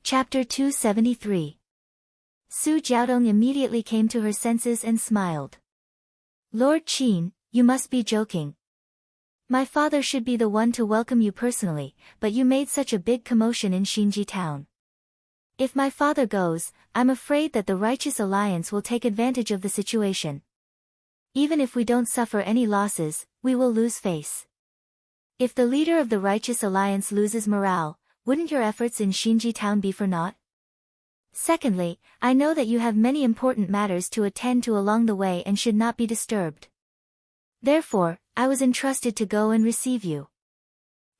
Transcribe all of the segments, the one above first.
Chapter 273. Su Jiaodong immediately came to her senses and smiled. Lord Qin, you must be joking. My father should be the one to welcome you personally, but you made such a big commotion in Xinji town. If my father goes, I'm afraid that the Righteous Alliance will take advantage of the situation. Even if we don't suffer any losses, we will lose face. If the leader of the Righteous Alliance loses morale, wouldn't your efforts in Xinji town be for naught? Secondly, I know that you have many important matters to attend to along the way and should not be disturbed. Therefore, I was entrusted to go and receive you.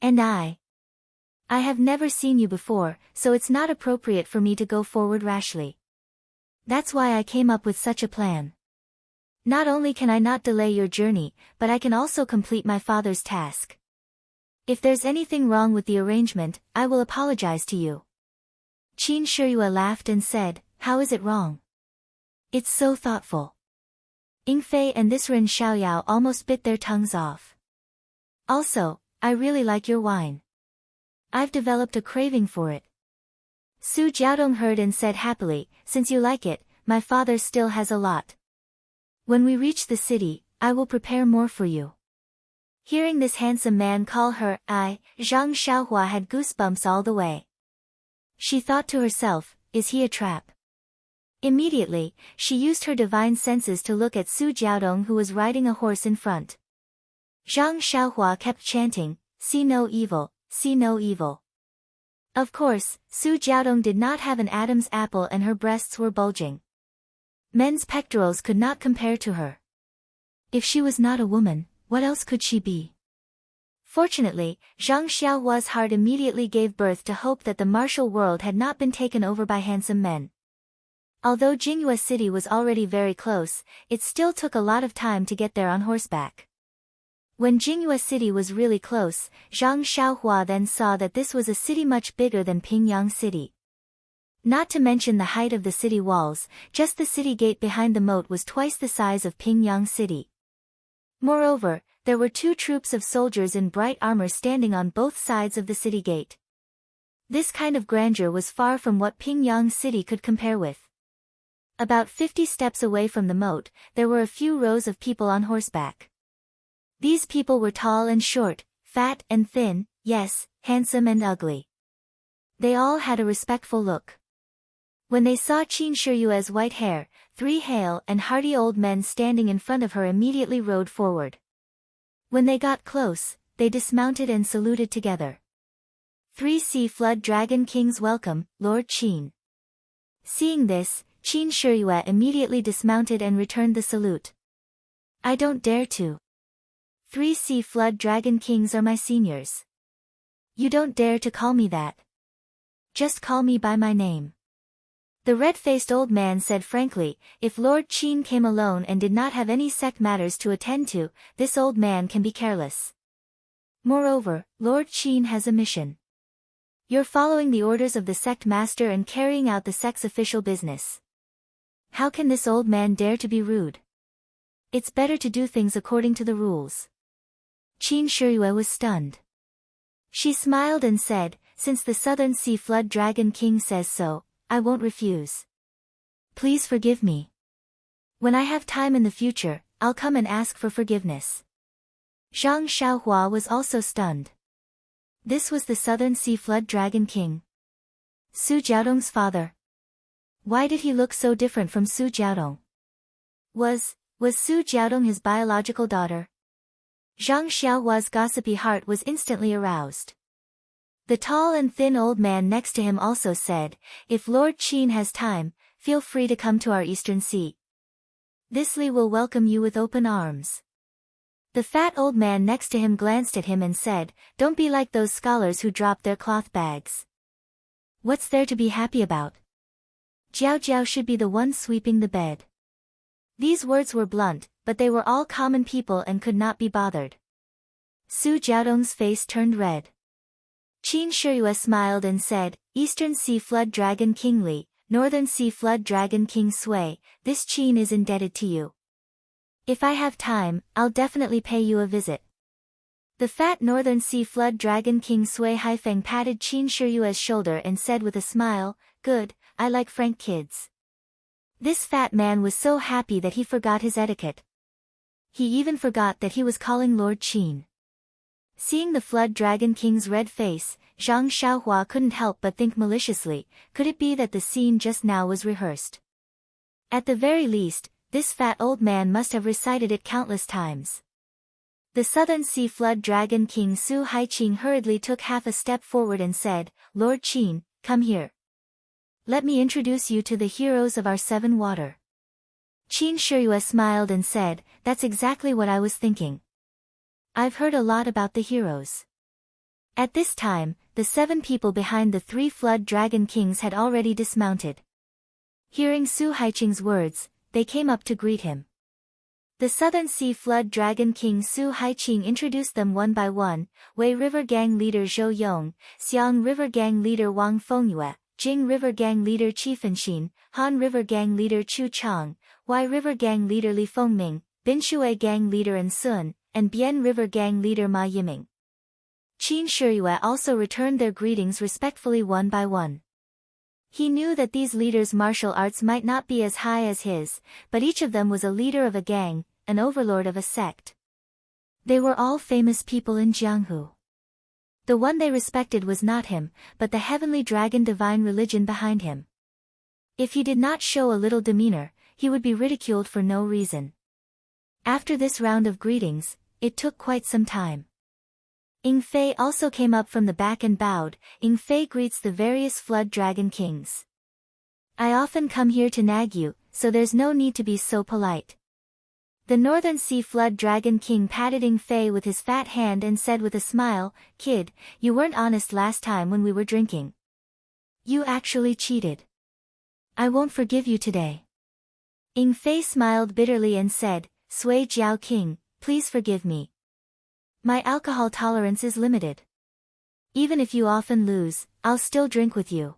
And I have never seen you before, so it's not appropriate for me to go forward rashly. That's why I came up with such a plan. Not only can I not delay your journey, but I can also complete my father's task. If there's anything wrong with the arrangement, I will apologize to you. Qin Shiyue laughed and said, how is it wrong? It's so thoughtful. Yingfei and this Ren Xiaoyao almost bit their tongues off. Also, I really like your wine. I've developed a craving for it. Su Jiaodong heard and said happily, since you like it, my father still has a lot. When we reach the city, I will prepare more for you. Hearing this handsome man call her, Zhang Xiaohua had goosebumps all the way. She thought to herself, is he a trap? Immediately, she used her divine senses to look at Su Jiaodong who was riding a horse in front. Zhang Xiaohua kept chanting, see no evil, see no evil. Of course, Su Jiaodong did not have an Adam's apple and her breasts were bulging. Men's pectorals could not compare to her. If she was not a woman, what else could she be? Fortunately, Zhang Xiaohua's heart immediately gave birth to hope that the martial world had not been taken over by handsome men. Although Jingyue City was already very close, it still took a lot of time to get there on horseback. When Jingyue City was really close, Zhang Xiaohua then saw that this was a city much bigger than Pingyang City. Not to mention the height of the city walls, just the city gate behind the moat was twice the size of Pingyang City. Moreover, there were 2 troops of soldiers in bright armor standing on both sides of the city gate. This kind of grandeur was far from what Pingyang City could compare with. About 50 steps away from the moat, there were a few rows of people on horseback. These people were tall and short, fat and thin, yes, handsome and ugly. They all had a respectful look. When they saw Qin Shiyue's white hair, 3 hale and hearty old men standing in front of her immediately rode forward. When they got close, they dismounted and saluted together. 3 Sea Flood Dragon Kings welcome, Lord Qin. Seeing this, Qin Shiyue immediately dismounted and returned the salute. I don't dare to. 3 Sea Flood Dragon Kings are my seniors. You don't dare to call me that. Just call me by my name. The red-faced old man said frankly, if Lord Qin came alone and did not have any sect matters to attend to, this old man can be careless. Moreover, Lord Qin has a mission. You're following the orders of the sect master and carrying out the sect's official business. How can this old man dare to be rude? It's better to do things according to the rules. Qin Shiyue was stunned. She smiled and said, since the Southern Sea Flood Dragon King says so, I won't refuse. Please forgive me. When I have time in the future, I'll come and ask for forgiveness. Zhang Xiaohua was also stunned. This was the Southern Sea Flood Dragon King. Su Jiaodong's father. Why did he look so different from Su Jiaodong? Was Su Jiaodong his biological daughter? Zhang Xiaohua's gossipy heart was instantly aroused. The tall and thin old man next to him also said, if Lord Qin has time, feel free to come to our eastern sea. This Li will welcome you with open arms. The fat old man next to him glanced at him and said, don't be like those scholars who drop their cloth bags. What's there to be happy about? Jiao Jiao should be the one sweeping the bed. These words were blunt, but they were all common people and could not be bothered. Su Jiaodong's face turned red. Qin Shiyue smiled and said, Eastern Sea Flood Dragon King Li, Northern Sea Flood Dragon King Sui, this Qin is indebted to you. If I have time, I'll definitely pay you a visit. The fat Northern Sea Flood Dragon King Sui Haifeng patted Qin Shiyue's shoulder and said with a smile, "Good, I like frank kids." This fat man was so happy that he forgot his etiquette. He even forgot that he was calling Lord Qin. Seeing the Flood Dragon King's red face, Zhang Xiaohua couldn't help but think maliciously, could it be that the scene just now was rehearsed? At the very least, this fat old man must have recited it countless times. The Southern Sea Flood Dragon King Su Haiqing hurriedly took half a step forward and said, "Lord Qin, come here. Let me introduce you to the heroes of our seven water." Qin Shiyue smiled and said, "That's exactly what I was thinking. I've heard a lot about the heroes." At this time, the seven people behind the three Flood Dragon Kings had already dismounted. Hearing Su Haiqing's words, they came up to greet him. The Southern Sea Flood Dragon King Su Haiqing introduced them one by one: Wei River Gang Leader Zhou Yong, Xiang River Gang Leader Wang Fengyue, Jing River Gang Leader Qi Fenxin, Han River Gang Leader Chu Chang, Wai River Gang Leader Li Fengming, Binshui Gang Leader An Sun, and Bian River Gang Leader Ma Yiming. Qin Shiyue also returned their greetings respectfully one by one. He knew that these leaders' martial arts might not be as high as his, but each of them was a leader of a gang, an overlord of a sect. They were all famous people in Jianghu. The one they respected was not him, but the heavenly dragon divine religion behind him. If he did not show a little demeanor, he would be ridiculed for no reason. After this round of greetings, it took quite some time. Ying Fei also came up from the back and bowed. Ying Fei greets the various Flood Dragon Kings. "I often come here to nag you, so there's no need to be so polite." The Northern Sea Flood Dragon King patted Ying Fei with his fat hand and said with a smile, "Kid, you weren't honest last time when we were drinking. You actually cheated. I won't forgive you today." Ying Fei smiled bitterly and said, "Sui Jiao King, please forgive me. My alcohol tolerance is limited. Even if you often lose, I'll still drink with you.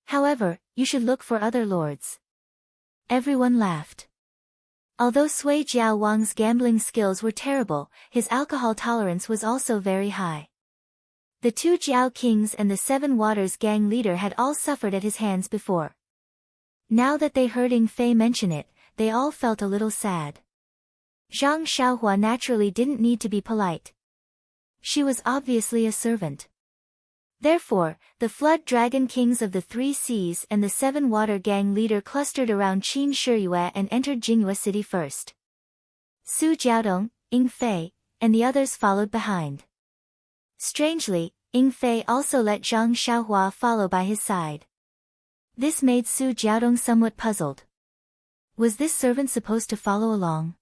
However, you should look for other lords." Everyone laughed. Although Sui Jiao Wang's gambling skills were terrible, his alcohol tolerance was also very high. The two Jiao Kings and the Seven Waters gang leader had all suffered at his hands before. Now that they heard Ying Fei mention it, they all felt a little sad. Zhang Xiaohua naturally didn't need to be polite. She was obviously a servant. Therefore, the Flood Dragon Kings of the Three Seas and the Seven Water Gang leader clustered around Qin Shiyue and entered Jinghua City first. Su Jiaodong, Ying Fei, and the others followed behind. Strangely, Ying Fei also let Zhang Xiaohua follow by his side. This made Su Jiaodong somewhat puzzled. Was this servant supposed to follow along?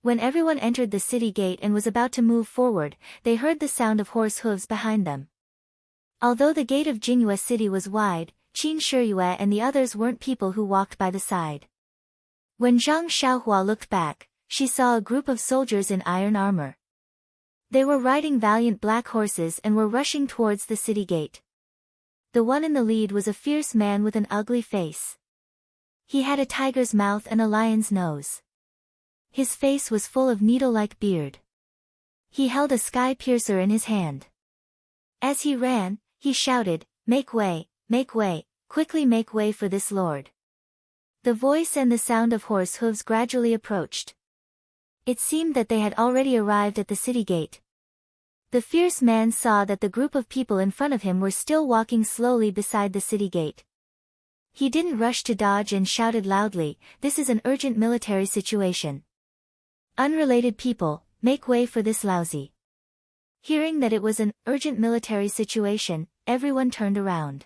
When everyone entered the city gate and was about to move forward, they heard the sound of horse hooves behind them. Although the gate of Jinghua City was wide, Qin Shiyue and the others weren't people who walked by the side. When Zhang Xiaohua looked back, she saw a group of soldiers in iron armor. They were riding valiant black horses and were rushing towards the city gate. The one in the lead was a fierce man with an ugly face. He had a tiger's mouth and a lion's nose. His face was full of needle-like beard. He held a sky piercer in his hand. As he ran, he shouted, make way, quickly make way for this lord." The voice and the sound of horse hooves gradually approached. It seemed that they had already arrived at the city gate. The fierce man saw that the group of people in front of him were still walking slowly beside the city gate. He didn't rush to dodge and shouted loudly, "This is an urgent military situation. Unrelated people, make way for this lousy." Hearing that it was an urgent military situation, everyone turned around.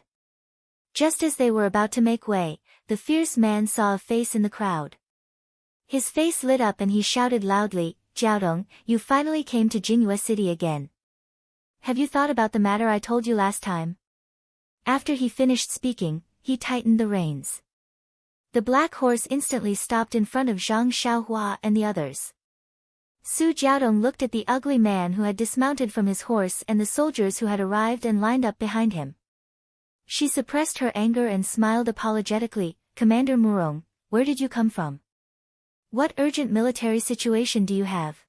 Just as they were about to make way, the fierce man saw a face in the crowd. His face lit up and he shouted loudly, "Jiaodong, you finally came to Jinghua City again. Have you thought about the matter I told you last time?" After he finished speaking, he tightened the reins. The black horse instantly stopped in front of Zhang Xiaohua and the others. Su Jiaodong looked at the ugly man who had dismounted from his horse and the soldiers who had arrived and lined up behind him. She suppressed her anger and smiled apologetically, "Commander Murong, where did you come from? What urgent military situation do you have?"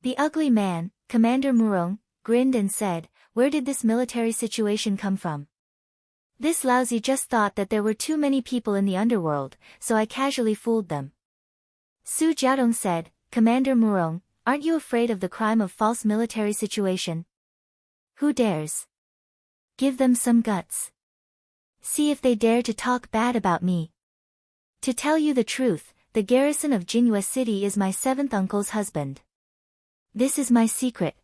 The ugly man, Commander Murong grinned and said, "Where did this military situation come from? This lousy just thought that there were too many people in the underworld, so I casually fooled them." Su Jiaodong said, "Commander Murong, aren't you afraid of the crime of false military situation? Who dares? Give them some guts. See if they dare to talk bad about me. To tell you the truth, the garrison of Jinhua City is my seventh uncle's husband. This is my secret.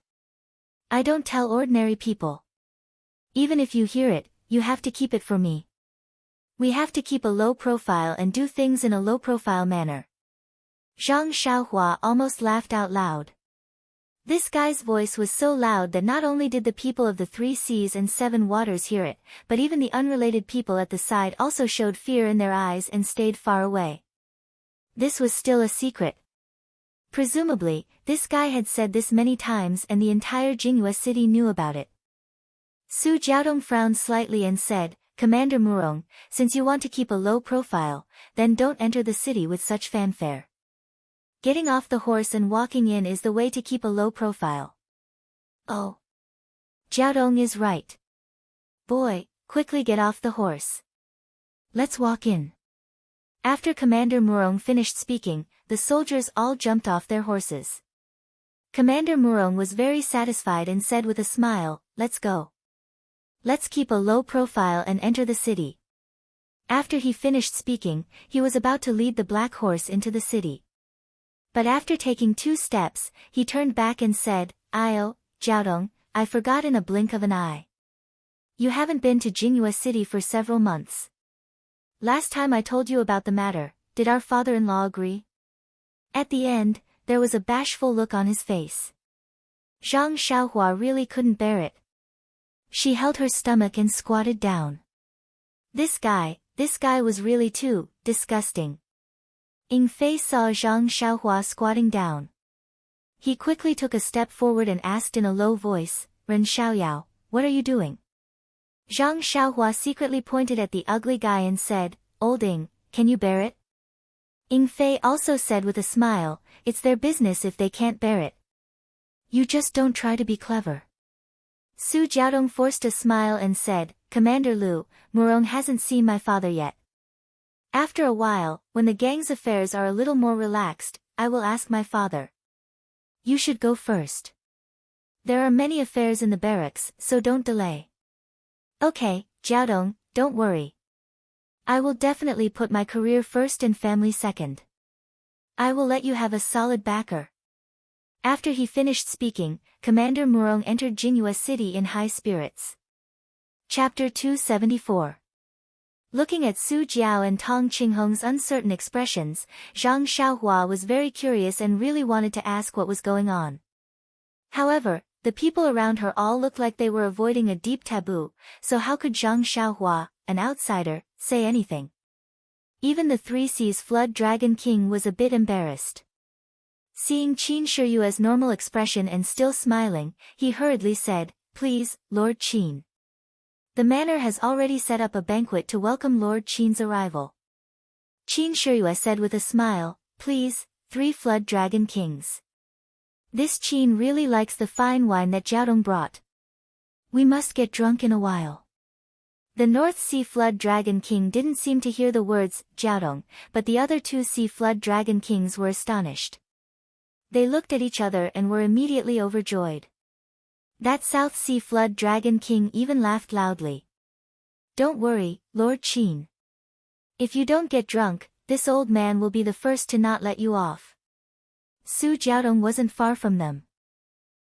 I don't tell ordinary people. Even if you hear it, you have to keep it for me. We have to keep a low profile and do things in a low-profile manner." Zhang Xiaohua almost laughed out loud. This guy's voice was so loud that not only did the people of the 3 seas and 7 waters hear it, but even the unrelated people at the side also showed fear in their eyes and stayed far away. This was still a secret. Presumably, this guy had said this many times and the entire Jinhua city knew about it. Su Jiaodong frowned slightly and said, "Commander Murong, since you want to keep a low profile, then don't enter the city with such fanfare. Getting off the horse and walking in is the way to keep a low profile." "Oh. Jiaodong is right. Boy, quickly get off the horse. Let's walk in." After Commander Murong finished speaking, the soldiers all jumped off their horses. Commander Murong was very satisfied and said with a smile, "Let's go. Let's keep a low profile and enter the city." After he finished speaking, he was about to lead the black horse into the city. But after taking 2 steps, he turned back and said, Jiaodong, I forgot in a blink of an eye. You haven't been to Jinhua City for several months. Last time I told you about the matter, did our father-in-law agree?" At the end, there was a bashful look on his face. Zhang Xiaohua really couldn't bear it. She held her stomach and squatted down. This guy was really too disgusting. Ying Fei saw Zhang Xiaohua squatting down. He quickly took a step forward and asked in a low voice, "Ren Xiaoyao, what are you doing?" Zhang Xiaohua secretly pointed at the ugly guy and said, "Old Ying, can you bear it?" Ying Fei also said with a smile, "It's their business if they can't bear it. You just don't try to be clever." Su Jiaodong forced a smile and said, "Commander Lu, Murong hasn't seen my father yet. After a while, when the gang's affairs are a little more relaxed, I will ask my father. You should go first. There are many affairs in the barracks, so don't delay." "Okay, Jiaodong, don't worry. I will definitely put my career first and family second. I will let you have a solid backer." After he finished speaking, Commander Murong entered Jinhua City in high spirits. Chapter 274. Looking at Su Jiao and Tong Qinghong's uncertain expressions, Zhang Xiaohua was very curious and really wanted to ask what was going on. However, the people around her all looked like they were avoiding a deep taboo, so how could Zhang Xiaohua, an outsider, say anything? Even the 3 Seas Flood Dragon King was a bit embarrassed. Seeing Qin Shiyue's normal expression and still smiling, he hurriedly said, "Please, Lord Qin. The manor has already set up a banquet to welcome Lord Qin's arrival." Qin Shiyue said with a smile, "Please, 3 Flood Dragon Kings. This Qin really likes the fine wine that Jiaodong brought. We must get drunk in a while." The North Sea Flood Dragon King didn't seem to hear the words, Jiaodong, but the other 2 Sea Flood Dragon Kings were astonished. They looked at each other and were immediately overjoyed. That South Sea Flood Dragon King even laughed loudly. "Don't worry, Lord Qin. If you don't get drunk, this old man will be the first to not let you off." Su Jiaodong wasn't far from them.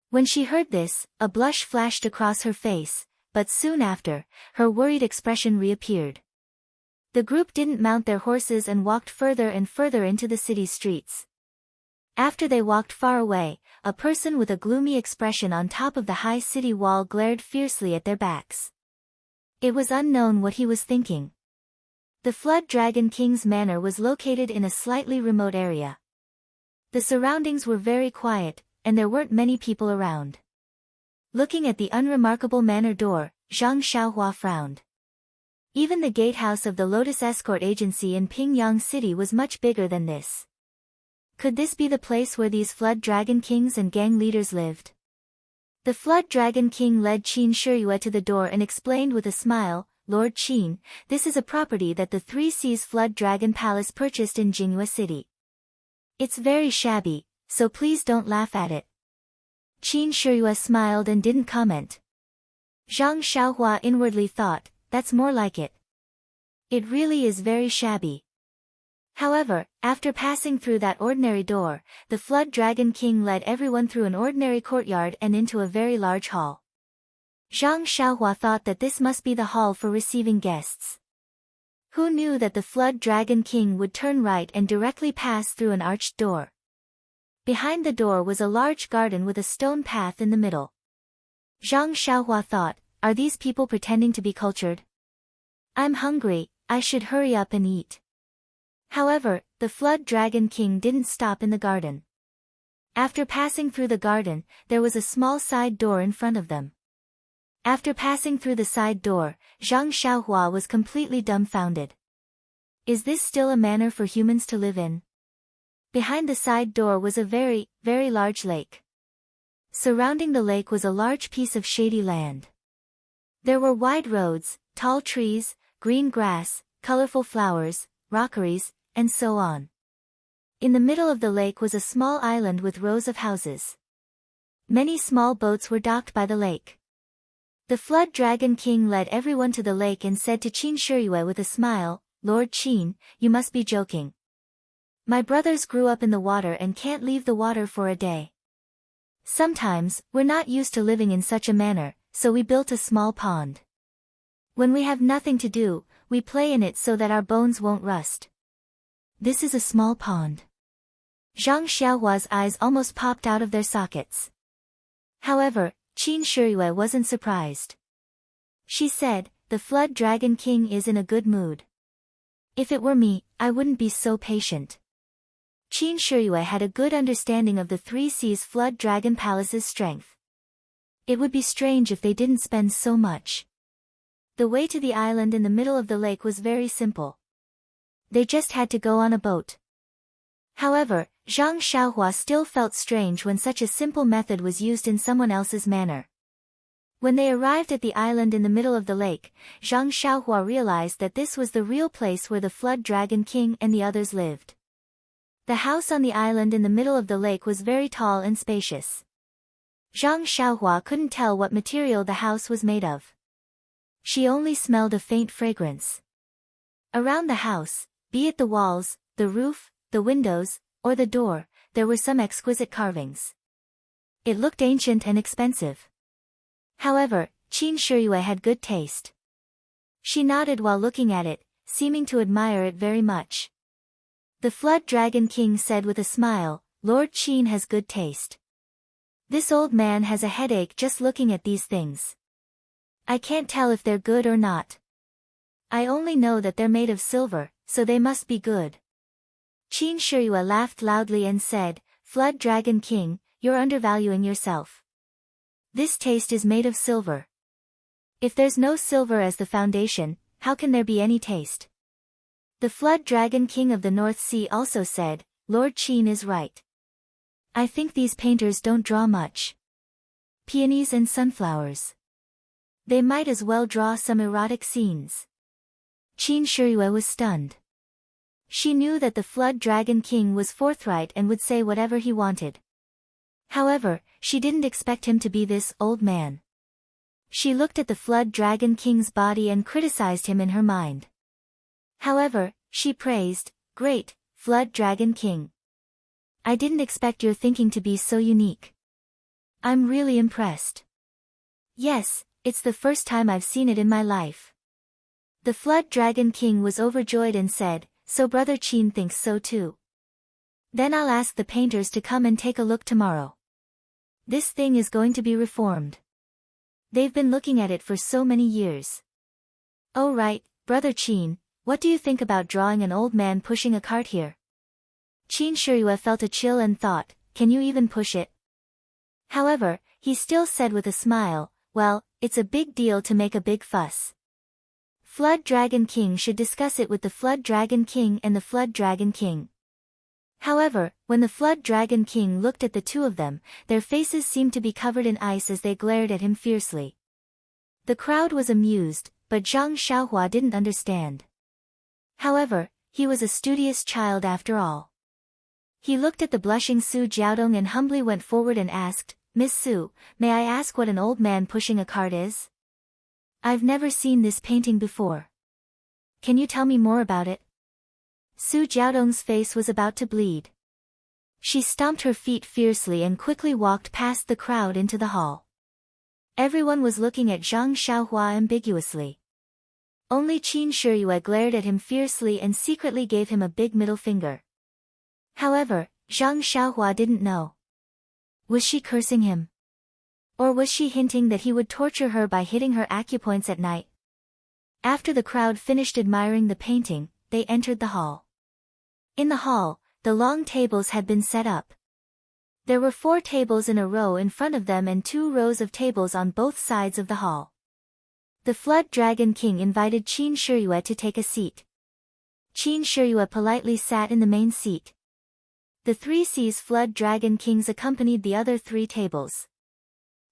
When she heard this, a blush flashed across her face, but soon after, her worried expression reappeared. The group didn't mount their horses and walked further and further into the city streets. After they walked far away, a person with a gloomy expression on top of the high city wall glared fiercely at their backs. It was unknown what he was thinking. The Flood Dragon King's manor was located in a slightly remote area. The surroundings were very quiet, and there weren't many people around. Looking at the unremarkable manor door, Zhang Xiaohua frowned. Even the gatehouse of the Lotus Escort Agency in Pingyang City was much bigger than this. Could this be the place where these Flood Dragon Kings and gang leaders lived? The Flood Dragon King led Qin Shiyue to the door and explained with a smile, Lord Qin, this is a property that the Three Seas Flood Dragon Palace purchased in Jinghua City. It's very shabby, so please don't laugh at it. Qin Shiyue smiled and didn't comment. Zhang Xiaohua inwardly thought, that's more like it. It really is very shabby. However, after passing through that ordinary door, the Flood Dragon King led everyone through an ordinary courtyard and into a very large hall. Zhang Xiaohua thought that this must be the hall for receiving guests. Who knew that the Flood Dragon King would turn right and directly pass through an arched door? Behind the door was a large garden with a stone path in the middle. Zhang Xiaohua thought, are these people pretending to be cultured? I'm hungry, I should hurry up and eat. However, the Flood Dragon King didn't stop in the garden. After passing through the garden, there was a small side door in front of them. After passing through the side door, Zhang Xiaohua was completely dumbfounded. Is this still a manor for humans to live in? Behind the side door was a very, very large lake. Surrounding the lake was a large piece of shady land. There were wide roads, tall trees, green grass, colorful flowers, rockeries, and so on. In the middle of the lake was a small island with rows of houses. Many small boats were docked by the lake. The Flood Dragon King led everyone to the lake and said to Qin Shiyue with a smile, Lord Qin, you must be joking. My brothers grew up in the water and can't leave the water for a day. Sometimes, we're not used to living in such a manner, so we built a small pond. When we have nothing to do, we play in it so that our bones won't rust. This is a small pond. Zhang Xiaohua's eyes almost popped out of their sockets. However, Qin Shiyue wasn't surprised. She said, the Flood Dragon King is in a good mood. If it were me, I wouldn't be so patient. Qin Shiyue had a good understanding of the Three Seas Flood Dragon Palace's strength. It would be strange if they didn't spend so much. The way to the island in the middle of the lake was very simple. They just had to go on a boat. However, Zhang Xiaohua still felt strange when such a simple method was used in someone else's manor. When they arrived at the island in the middle of the lake, Zhang Xiaohua realized that this was the real place where the Flood Dragon King and the others lived. The house on the island in the middle of the lake was very tall and spacious. Zhang Xiaohua couldn't tell what material the house was made of. She only smelled a faint fragrance. Around the house, be it the walls, the roof, the windows, or the door, there were some exquisite carvings. It looked ancient and expensive. However, Qin Shiyue had good taste. She nodded while looking at it, seeming to admire it very much. The Flood Dragon King said with a smile, Lord Qin has good taste. This old man has a headache just looking at these things. I can't tell if they're good or not. I only know that they're made of silver, so they must be good. Qin Shiyue laughed loudly and said, Flood Dragon King, you're undervaluing yourself. This taste is made of silver. If there's no silver as the foundation, how can there be any taste? The Flood Dragon King of the North Sea also said, Lord Qin is right. I think these painters don't draw much. Peonies and sunflowers. They might as well draw some erotic scenes. Qin Shiyue was stunned. She knew that the Flood Dragon King was forthright and would say whatever he wanted. However, she didn't expect him to be this old man. She looked at the Flood Dragon King's body and criticized him in her mind. However, she praised, Great, Flood Dragon King. I didn't expect your thinking to be so unique. I'm really impressed. Yes, it's the first time I've seen it in my life. The Flood Dragon King was overjoyed and said, So Brother Qin thinks so too. Then I'll ask the painters to come and take a look tomorrow. This thing is going to be reformed. They've been looking at it for so many years. Oh right, Brother Qin, what do you think about drawing an old man pushing a cart here? Qin Shiyue felt a chill and thought, can you even push it? However, he still said with a smile, well, it's a big deal to make a big fuss. Flood Dragon King should discuss it with the Flood Dragon King and the Flood Dragon King. However, when the Flood Dragon King looked at the two of them, their faces seemed to be covered in ice as they glared at him fiercely. The crowd was amused, but Zhang Xiaohua didn't understand. However, he was a studious child after all. He looked at the blushing Su Jiaodong and humbly went forward and asked, "Miss Su, may I ask what an old man pushing a cart is? I've never seen this painting before. Can you tell me more about it?" Su Jiaodong's face was about to bleed. She stomped her feet fiercely and quickly walked past the crowd into the hall. Everyone was looking at Zhang Xiaohua ambiguously. Only Qin Shiyue glared at him fiercely and secretly gave him a big middle finger. However, Zhang Xiaohua didn't know. Was she cursing him? Or was she hinting that he would torture her by hitting her acupoints at night? After the crowd finished admiring the painting, they entered the hall. In the hall, the long tables had been set up. There were 4 tables in a row in front of them and 2 rows of tables on both sides of the hall. The Flood Dragon King invited Qin Shiyue to take a seat. Qin Shiyue politely sat in the main seat. The 3 Seas Flood Dragon Kings accompanied the other 3 tables.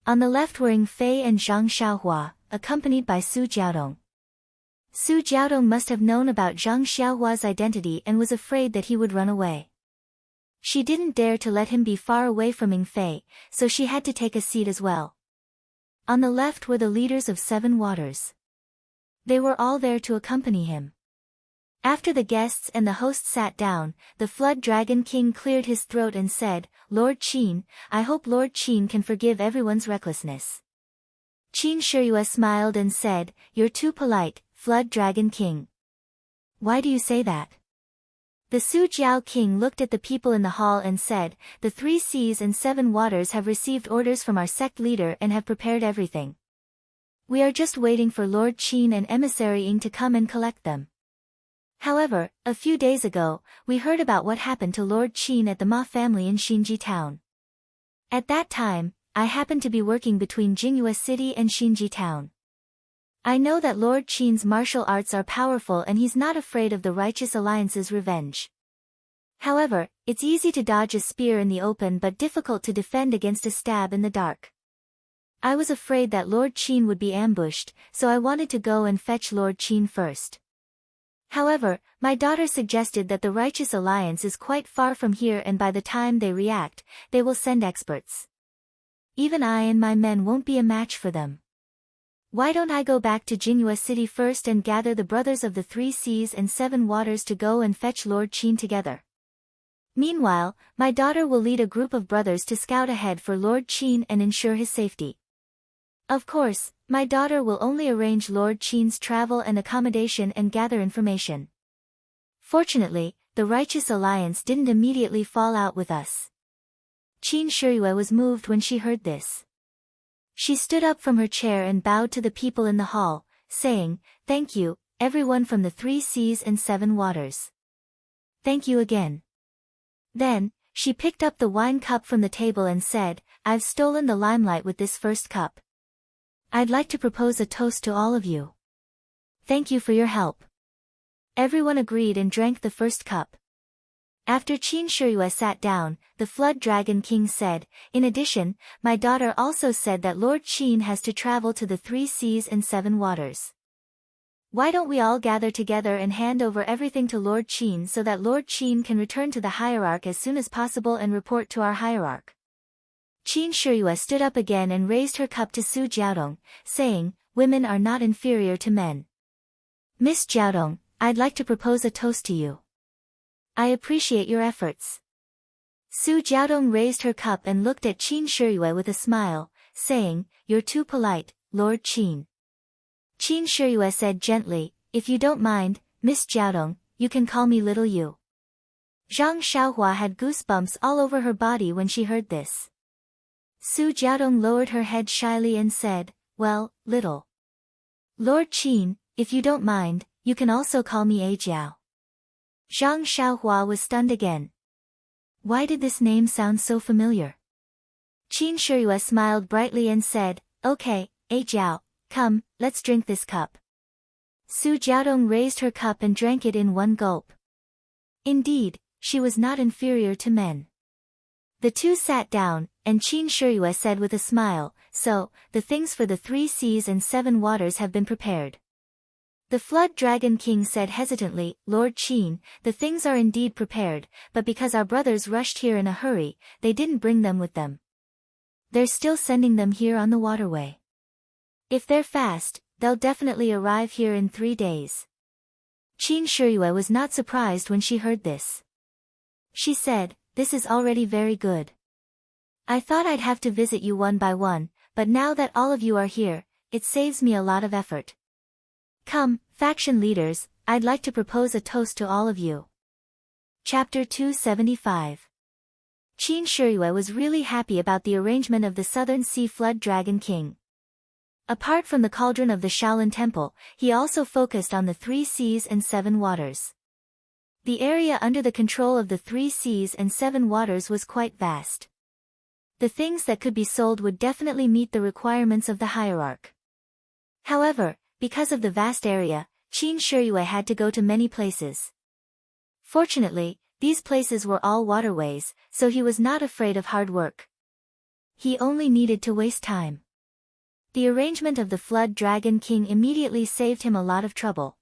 On the left were Ying Fei and Zhang Xiaohua, accompanied by Su Jiaodong. Su Jiaodong must have known about Zhang Xiaohua's identity and was afraid that he would run away. She didn't dare to let him be far away from Ying Fei, so she had to take a seat as well. On the left were the leaders of 7 waters. They were all there to accompany him. After the guests and the host sat down, the Flood Dragon King cleared his throat and said, "Lord Qin, I hope Lord Qin can forgive everyone's recklessness." Qin Shiyue smiled and said, "You're too polite, Flood Dragon King." "Why do you say that?" The Su Jiao King looked at the people in the hall and said, "The 3 Seas and 7 waters have received orders from our sect leader and have prepared everything. We are just waiting for Lord Qin and Emissary Ying to come and collect them. However, a few days ago, we heard about what happened to Lord Qin at the Ma family in Xinji town. At that time, I happened to be working between Jingyue City and Xinji town. I know that Lord Qin's martial arts are powerful and he's not afraid of the Righteous Alliance's revenge. However, it's easy to dodge a spear in the open but difficult to defend against a stab in the dark. I was afraid that Lord Qin would be ambushed, so I wanted to go and fetch Lord Qin first. However, my daughter suggested that the Righteous Alliance is quite far from here and by the time they react, they will send experts. Even I and my men won't be a match for them. Why don't I go back to Jingyue City first and gather the brothers of the 3 Seas and 7 waters to go and fetch Lord Qin together? Meanwhile, my daughter will lead a group of brothers to scout ahead for Lord Qin and ensure his safety. Of course, my daughter will only arrange Lord Qin's travel and accommodation and gather information. Fortunately, the Righteous Alliance didn't immediately fall out with us." Qin Shiyue was moved when she heard this. She stood up from her chair and bowed to the people in the hall, saying, "Thank you, everyone from the 3 Seas and 7 waters. Thank you again." Then, she picked up the wine cup from the table and said, "I've stolen the limelight with this first cup. I'd like to propose a toast to all of you. Thank you for your help." Everyone agreed and drank the first cup. After Qin Shiyue sat down, the Flood Dragon King said, "In addition, my daughter also said that Lord Qin has to travel to the 3 Seas and 7 waters. Why don't we all gather together and hand over everything to Lord Qin so that Lord Qin can return to the hierarch as soon as possible and report to our hierarch?" Qin Shiyue stood up again and raised her cup to Su Jiaodong, saying, "Women are not inferior to men. Miss Jiaodong, I'd like to propose a toast to you. I appreciate your efforts." Su Jiaodong raised her cup and looked at Qin Shiyue with a smile, saying, "You're too polite, Lord Qin." Qin Shiyue said gently, "If you don't mind, Miss Jiaodong, you can call me Little You." Zhang Xiaohua had goosebumps all over her body when she heard this. Su Jiaodong lowered her head shyly and said, "Well, Little Lord Qin, if you don't mind, you can also call me A Jiao." Zhang Xiaohua was stunned again. Why did this name sound so familiar? Qin Shiyue smiled brightly and said, "Okay, A Jiao, come, let's drink this cup." Su Jiaodong raised her cup and drank it in one gulp. Indeed, she was not inferior to men. The two sat down, and Qin Shiyue said with a smile, "So, the things for the 3 seas and 7 waters have been prepared." The Flood Dragon King said hesitantly, "Lord Qin, the things are indeed prepared, but because our brothers rushed here in a hurry, they didn't bring them with them. They're still sending them here on the waterway. If they're fast, they'll definitely arrive here in 3 days." Qin Shiyue was not surprised when she heard this. She said, "This is already very good. I thought I'd have to visit you one by one, but now that all of you are here, it saves me a lot of effort. Come, faction leaders, I'd like to propose a toast to all of you." Chapter 275. Qin Shiyue was really happy about the arrangement of the Southern Sea Flood Dragon King. Apart from the cauldron of the Shaolin Temple, he also focused on the 3 seas and 7 waters. The area under the control of the 3 seas and 7 waters was quite vast. The things that could be sold would definitely meet the requirements of the hierarch. However, because of the vast area, Qin Shiyue had to go to many places. Fortunately, these places were all waterways, so he was not afraid of hard work. He only needed to waste time. The arrangement of the Flood Dragon King immediately saved him a lot of trouble.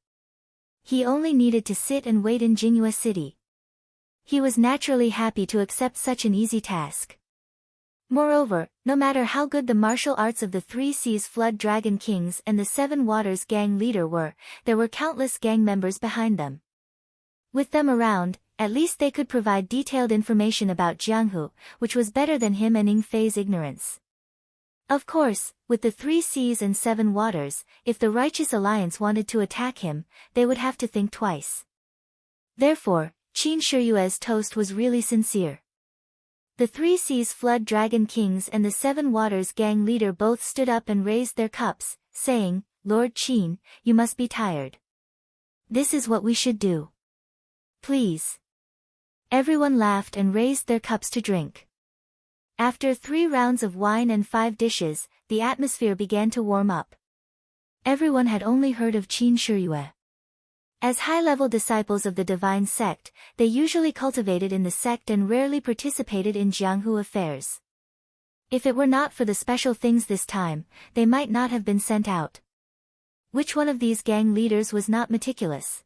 He only needed to sit and wait in Jinghua City. He was naturally happy to accept such an easy task. Moreover, no matter how good the martial arts of the 3 Seas Flood Dragon Kings and the 7 Waters gang leader were, there were countless gang members behind them. With them around, at least they could provide detailed information about Jianghu, which was better than him and Ing Fei's ignorance. Of course, with the 3 Seas and 7 Waters, if the Righteous Alliance wanted to attack him, they would have to think twice. Therefore, Qin Shiyue's toast was really sincere. The 3 Seas Flood Dragon Kings and the 7 Waters gang leader both stood up and raised their cups, saying, "Lord Qin, you must be tired. This is what we should do. Please." Everyone laughed and raised their cups to drink. After 3 rounds of wine and 5 dishes, the atmosphere began to warm up. Everyone had only heard of Qin Shiyue. As high-level disciples of the divine sect, they usually cultivated in the sect and rarely participated in Jianghu affairs. If it were not for the special things this time, they might not have been sent out. Which one of these gang leaders was not meticulous?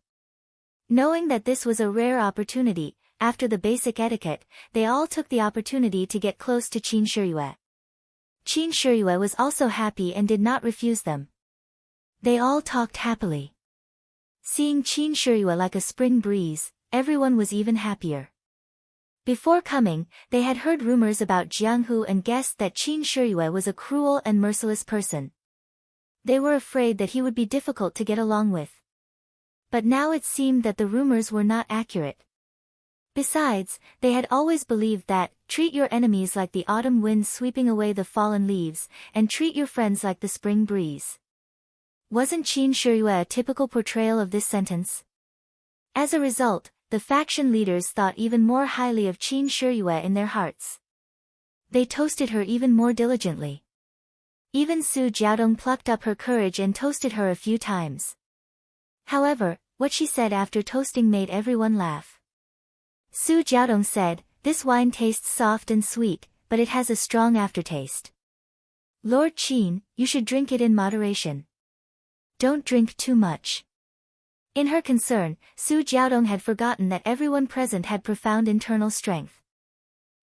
Knowing that this was a rare opportunity, after the basic etiquette, they all took the opportunity to get close to Qin Shiyue. Qin Shiyue was also happy and did not refuse them. They all talked happily. Seeing Qin Shiyue like a spring breeze, everyone was even happier. Before coming, they had heard rumors about Jianghu and guessed that Qin Shiyue was a cruel and merciless person. They were afraid that he would be difficult to get along with. But now it seemed that the rumors were not accurate. Besides, they had always believed that, treat your enemies like the autumn wind sweeping away the fallen leaves, and treat your friends like the spring breeze. Wasn't Qin Shiyue a typical portrayal of this sentence? As a result, the faction leaders thought even more highly of Qin Shiyue in their hearts. They toasted her even more diligently. Even Su Jiaodong plucked up her courage and toasted her a few times. However, what she said after toasting made everyone laugh. Su Jiaodong said, "This wine tastes soft and sweet, but it has a strong aftertaste. Lord Qin, you should drink it in moderation. Don't drink too much." In her concern, Su Jiaodong had forgotten that everyone present had profound internal strength.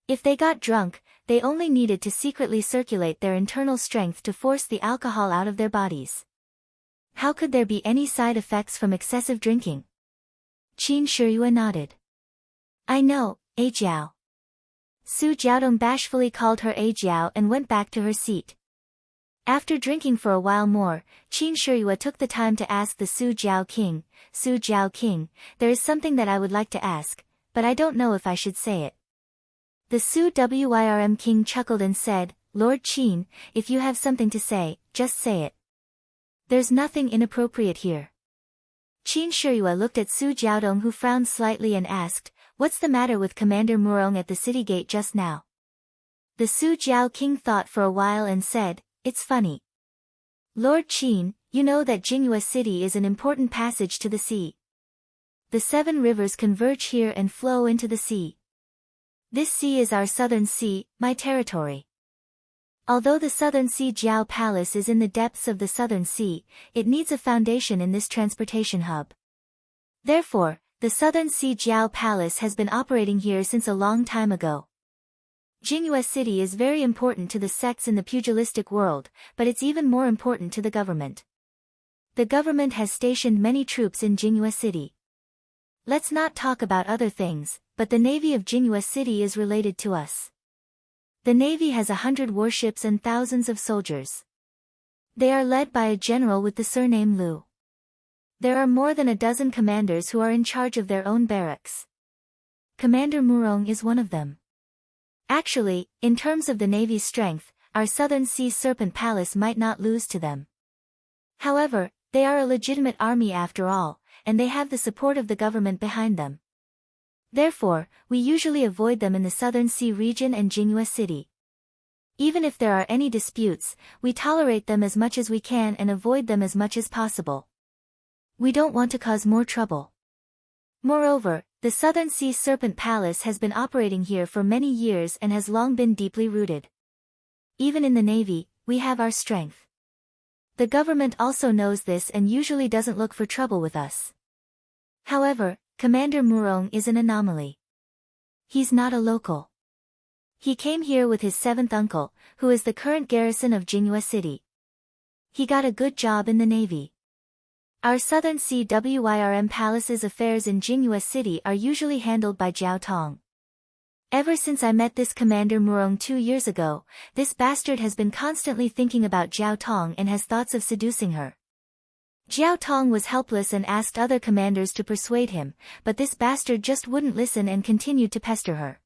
If they got drunk, they only needed to secretly circulate their internal strength to force the alcohol out of their bodies. How could there be any side effects from excessive drinking? Qin Shiyue nodded. "I know, A Jiao." Su Jiaodong bashfully called her A Jiao and went back to her seat. After drinking for a while more, Qin Shiyue took the time to ask the Su Jiao King, "Su Jiao King, there is something that I would like to ask, but I don't know if I should say it." The Su Wirm King chuckled and said, "Lord Qin, if you have something to say, just say it. There's nothing inappropriate here." Qin Shiyue looked at Su Jiaodong, who frowned slightly and asked, "What's the matter with Commander Murong at the city gate just now?" The Su Jiao King thought for a while and said, "It's funny. Lord Qin, you know that Jinghua City is an important passage to the sea. the 7 rivers converge here and flow into the sea. This sea is our southern sea, my territory. Although the Southern Sea Jiao Palace is in the depths of the Southern Sea, it needs a foundation in this transportation hub. Therefore, the Southern Sea Jiao Palace has been operating here since a long time ago. Jinghua City is very important to the sects in the pugilistic world, but it's even more important to the government. The government has stationed many troops in Jinghua City. Let's not talk about other things, but the navy of Jinghua City is related to us. The navy has 100 warships and thousands of soldiers. They are led by a general with the surname Liu. There are more than a dozen commanders who are in charge of their own barracks. Commander Murong is one of them. Actually, in terms of the navy's strength, our Southern Sea Serpent Palace might not lose to them. However, they are a legitimate army after all, and they have the support of the government behind them. Therefore, we usually avoid them in the Southern Sea region and Jinghua City. Even if there are any disputes, we tolerate them as much as we can and avoid them as much as possible. We don't want to cause more trouble. Moreover, the Southern Sea Serpent Palace has been operating here for many years and has long been deeply rooted. Even in the Navy, we have our strength. The government also knows this and usually doesn't look for trouble with us. However, Commander Murong is an anomaly. He's not a local. He came here with his 7th uncle, who is the current garrison of Jinghua City. He got a good job in the Navy. Our Southern Sea Wyrm Palace's affairs in Jinghua City are usually handled by Jiao Tong. Ever since I met this Commander Murong 2 years ago, this bastard has been constantly thinking about Jiao Tong and has thoughts of seducing her. Jiao Tong was helpless and asked other commanders to persuade him, but this bastard just wouldn't listen and continued to pester her.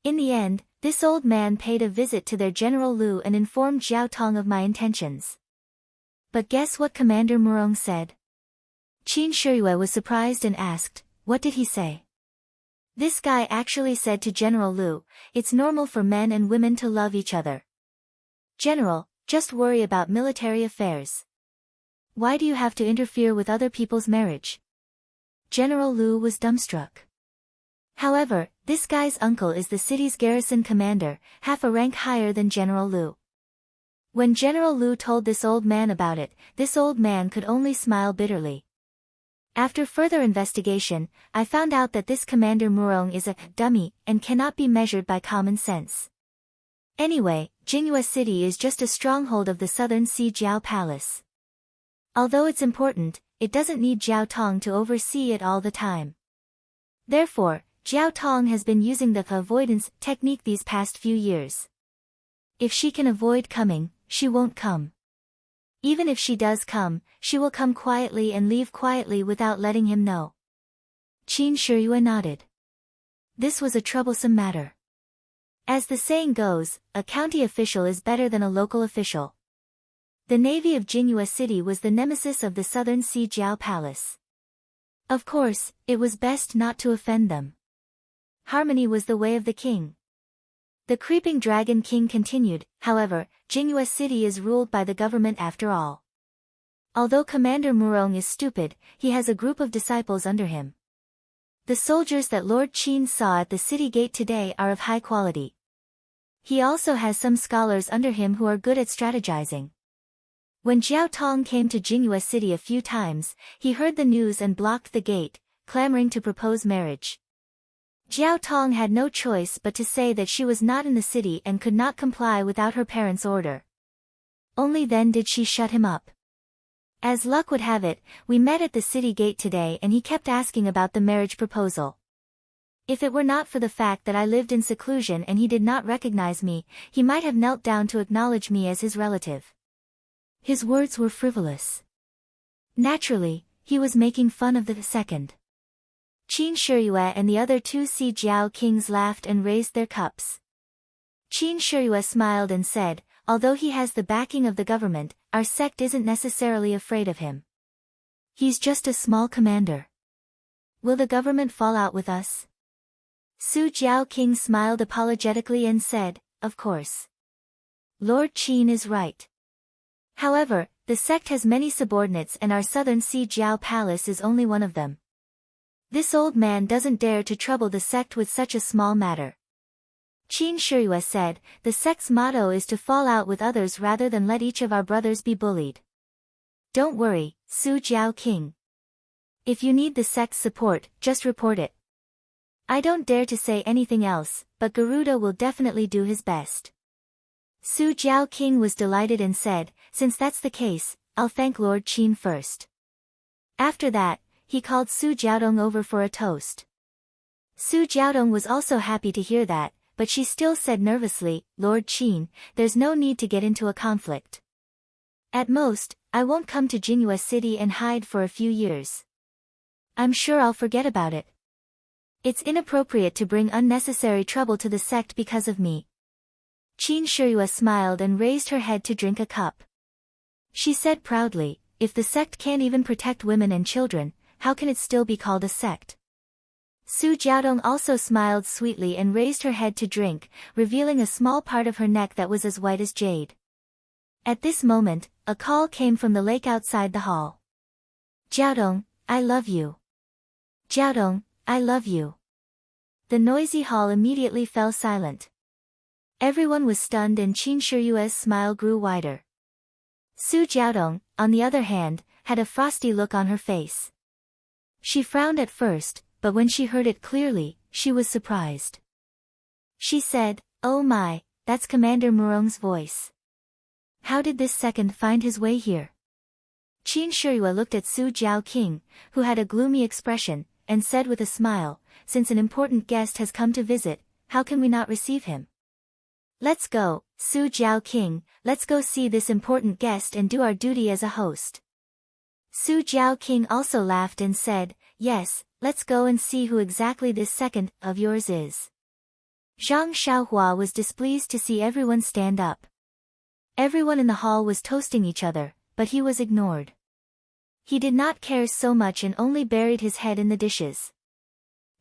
In the end, this old man paid a visit to their General Liu and informed Jiao Tong of my intentions. But guess what Commander Murong said? Qin Shiyue was surprised and asked, "What did he say?" This guy actually said to General Liu, "It's normal for men and women to love each other. General, just worry about military affairs. Why do you have to interfere with other people's marriage?" General Liu was dumbstruck. However, this guy's uncle is the city's garrison commander, half a rank higher than General Liu. When General Liu told this old man about it, this old man could only smile bitterly. After further investigation, I found out that this Commander Murong is a dummy and cannot be measured by common sense. Anyway, Jinghua City is just a stronghold of the Southern Sea Jiao Palace. Although it's important, it doesn't need Jiao Tong to oversee it all the time. Therefore, Jiao Tong has been using the avoidance technique these past few years. If she can avoid coming, she won't come. Even if she does come, she will come quietly and leave quietly without letting him know. Qin Shiyue nodded. This was a troublesome matter. As the saying goes, a county official is better than a local official. The navy of Jinghua City was the nemesis of the Southern Sea Jiao Palace. Of course, it was best not to offend them. Harmony was the way of the king. The creeping dragon king continued, however, Jinghua City is ruled by the government after all. Although Commander Murong is stupid, he has a group of disciples under him. The soldiers that Lord Qin saw at the city gate today are of high quality. He also has some scholars under him who are good at strategizing. When Jiao Tong came to Jinghua City a few times, he heard the news and blocked the gate, clamoring to propose marriage. Jiao Tong had no choice but to say that she was not in the city and could not comply without her parents' order. Only then did she shut him up. As luck would have it, we met at the city gate today and he kept asking about the marriage proposal. If it were not for the fact that I lived in seclusion and he did not recognize me, he might have knelt down to acknowledge me as his relative. His words were frivolous. Naturally, he was making fun of the second. Qin Shiyue and the other 2 Sea Jiao kings laughed and raised their cups. Qin Shiyue smiled and said, "Although he has the backing of the government, our sect isn't necessarily afraid of him. He's just a small commander. Will the government fall out with us?" Su Jiao King smiled apologetically and said, "Of course. Lord Qin is right. However, the sect has many subordinates and our Southern Sea Jiao Palace is only one of them. This old man doesn't dare to trouble the sect with such a small matter. Qin Shiyue said, the sect's motto is to fall out with others rather than let each of our brothers be bullied. Don't worry, Su Jiao King. If you need the sect's support, just report it. I don't dare to say anything else, but Garuda will definitely do his best. Su Jiao King was delighted and said, since that's the case, I'll thank Lord Qin first. After that, he called Su Jiaodong over for a toast. Su Jiaodong was also happy to hear that, but she still said nervously, Lord Qin, there's no need to get into a conflict. At most, I won't come to Jinhua City and hide for a few years. I'm sure I'll forget about it. It's inappropriate to bring unnecessary trouble to the sect because of me. Qin Shiyue smiled and raised her head to drink a cup. She said proudly, if the sect can't even protect women and children, how can it still be called a sect? Su Jiaodong also smiled sweetly and raised her head to drink, revealing a small part of her neck that was as white as jade. At this moment, a call came from the lake outside the hall. Jiaodong, I love you. Jiaodong, I love you. The noisy hall immediately fell silent. Everyone was stunned and Qin Shiyue's smile grew wider. Su Jiaodong, on the other hand, had a frosty look on her face. She frowned at first, but when she heard it clearly, she was surprised. She said, oh my, that's Commander Murong's voice. How did this second find his way here? Qin Shiyue looked at Su Jiao King, who had a gloomy expression, and said with a smile, since an important guest has come to visit, how can we not receive him? Let's go, Su Jiao King, let's go see this important guest and do our duty as a host. Su Jiao King also laughed and said, yes, let's go and see who exactly this second of yours is. Zhang Xiaohua was displeased to see everyone stand up. Everyone in the hall was toasting each other, but he was ignored. He did not care so much and only buried his head in the dishes.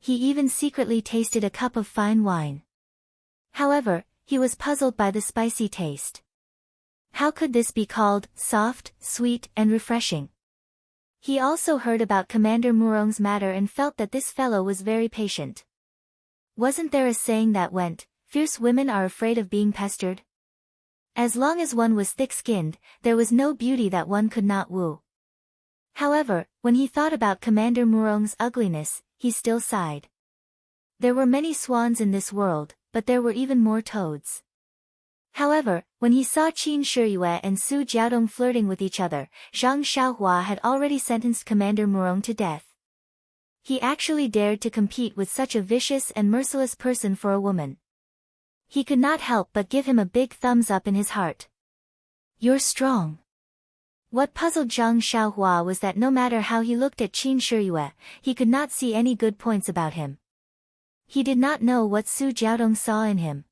He even secretly tasted a cup of fine wine. However, he was puzzled by the spicy taste. How could this be called soft, sweet, and refreshing? He also heard about Commander Murong's matter and felt that this fellow was very patient. Wasn't there a saying that went, fierce women are afraid of being pestered? As long as one was thick-skinned, there was no beauty that one could not woo. However, when he thought about Commander Murong's ugliness, he still sighed. There were many swans in this world, but there were even more toads. However, when he saw Qin Shiyue and Su Jiaodong flirting with each other, Zhang Xiaohua had already sentenced Commander Murong to death. He actually dared to compete with such a vicious and merciless person for a woman. He could not help but give him a big thumbs up in his heart. You're strong. What puzzled Zhang Xiaohua was that no matter how he looked at Qin Shiyue, he could not see any good points about him. He did not know what Su Jiaodong saw in him.